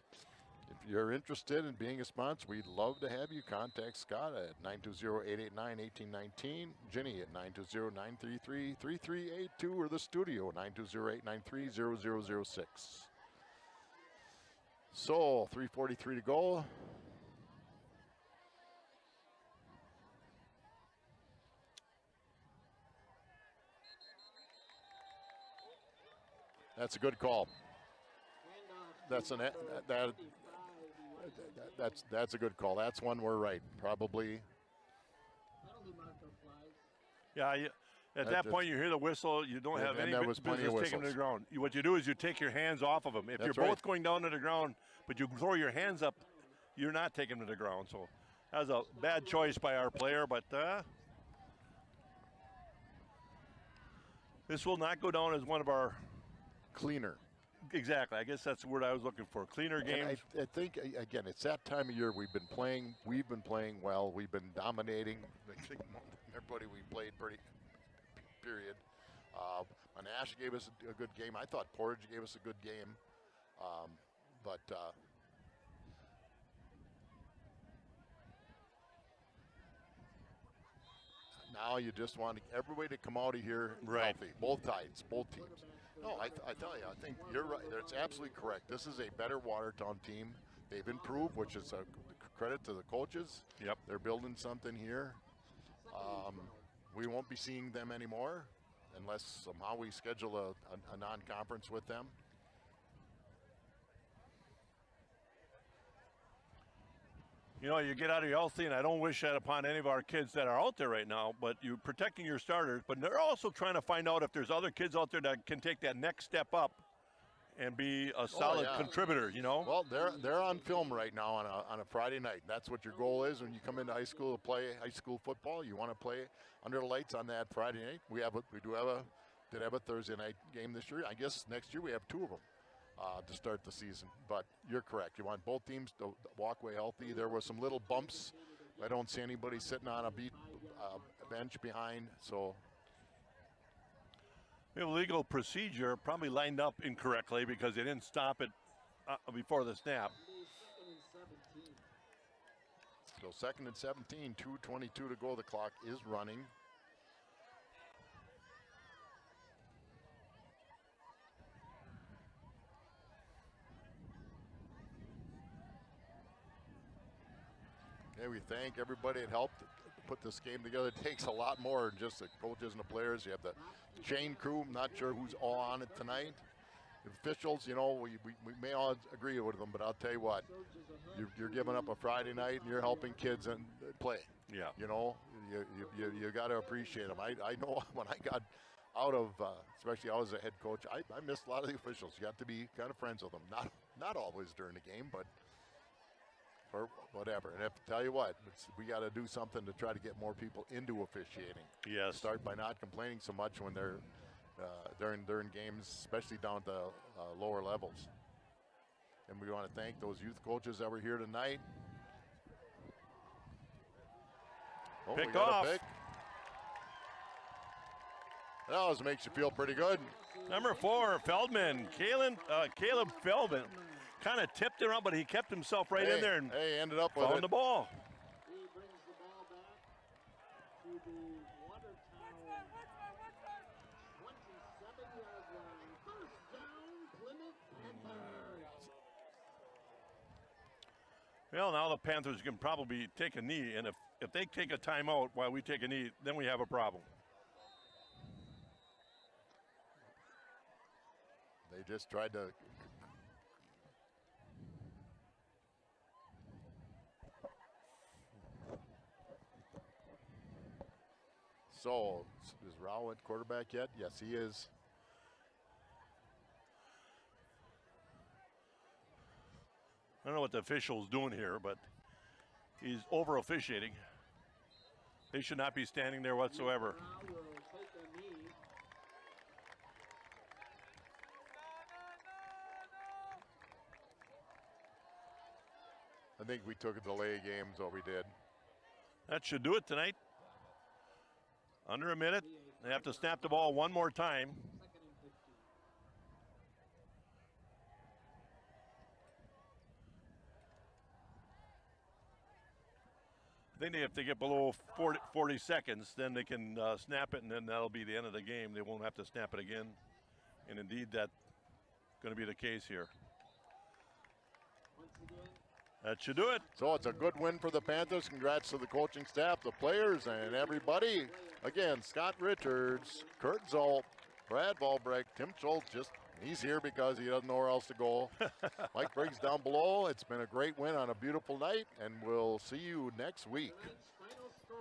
If you're interested in being a sponsor, we'd love to have you. Contact Scott at 920-889-1819, Jenny at 920-933-3382, or the studio at 920-893-0006. So, 3:43 to go. That's a good call. That's a good call. That's one we're right. Probably. Yeah, at that point you hear the whistle. You don't have any business taking them to the ground. What you do is you take your hands off of them. If you're both going down to the ground, but you throw your hands up, you're not taking them to the ground. So that was a bad choice by our player, but this will not go down as one of our cleaner Exactly. I guess that's the word I was looking for. Cleaner games. I think again, it's that time of year we've been playing well. We've been dominating. I think everybody we played pretty. Period. Monash gave us a good game. I thought Portage gave us a good game, but. Now you just want everybody to come out of here healthy, both sides, both teams. No, I tell you, I think you're right. That's absolutely correct. This is a better Watertown team. They've improved, which is a credit to the coaches. Yep. They're building something here. We won't be seeing them anymore unless somehow we schedule a non-conference with them. You know, you get out of your healthy, and I don't wish that upon any of our kids that are out there right now, but you're protecting your starters, but they're also trying to find out if there's other kids out there that can take that next step up and be a solid contributor, you know? Well, they're on film right now on a Friday night. That's what your goal is when you come into high school to play high school football. You want to play under the lights on that Friday night. We did have a Thursday night game this year. I guess next year we have 2 of them. To start the season, but you're correct. You want both teams to walk away healthy. There were some little bumps. I don't see anybody sitting on a bench behind. So we have a legal procedure probably lined up incorrectly because they didn't stop it before the snap. So 2nd and 17, 2:22 to go. The clock is running. We thank everybody that helped put this game together. It takes a lot more than just the coaches and the players. You have the chain crew. I'm not sure who's all on it tonight. The officials, you know, we may all agree with them, but I'll tell you what, you're giving up a Friday night and you're helping kids and play. Yeah. You know, you got to appreciate them. I know when I got out of, especially I was a head coach, I missed a lot of the officials. You got to be kind of friends with them. Not always during the game, but or whatever. And tell you what, we got to do something to try to get more people into officiating. Yes. Start by not complaining so much when they're during games, especially down at the lower levels. And we want to thank those youth coaches that were here tonight. Oh, pick off. Pick. That always makes you feel pretty good. Number 4, Feldman, Caleb Feldman. Kind of tipped it around, but he kept himself right in there and ended up with found the ball. He brings the ball back to the Watertown 27-yard line. First down, Plymouth Panthers. Well, now the Panthers can probably take a knee, and if they take a timeout while we take a knee, then we have a problem. They just tried to. So, is Rao at quarterback yet? Yes, he is. I don't know what the official's doing here, but he's over officiating. They should not be standing there whatsoever. I think we took a delay game, is what we did. That should do it tonight. Under a minute. They have to snap the ball one more time. I think they have to get below 40 seconds, then they can snap it, and then that'll be the end of the game. They won't have to snap it again. And indeed, that's going to be the case here. That should do it. So it's a good win for the Panthers. Congrats to the coaching staff, the players, and everybody. Again, Scott Richards, Kurt Zolt, Brad Volbrecht, Tim Schultz, he's here because he doesn't know where else to go. Mike Briggs down below. It's been a great win on a beautiful night, and we'll see you next week. Final score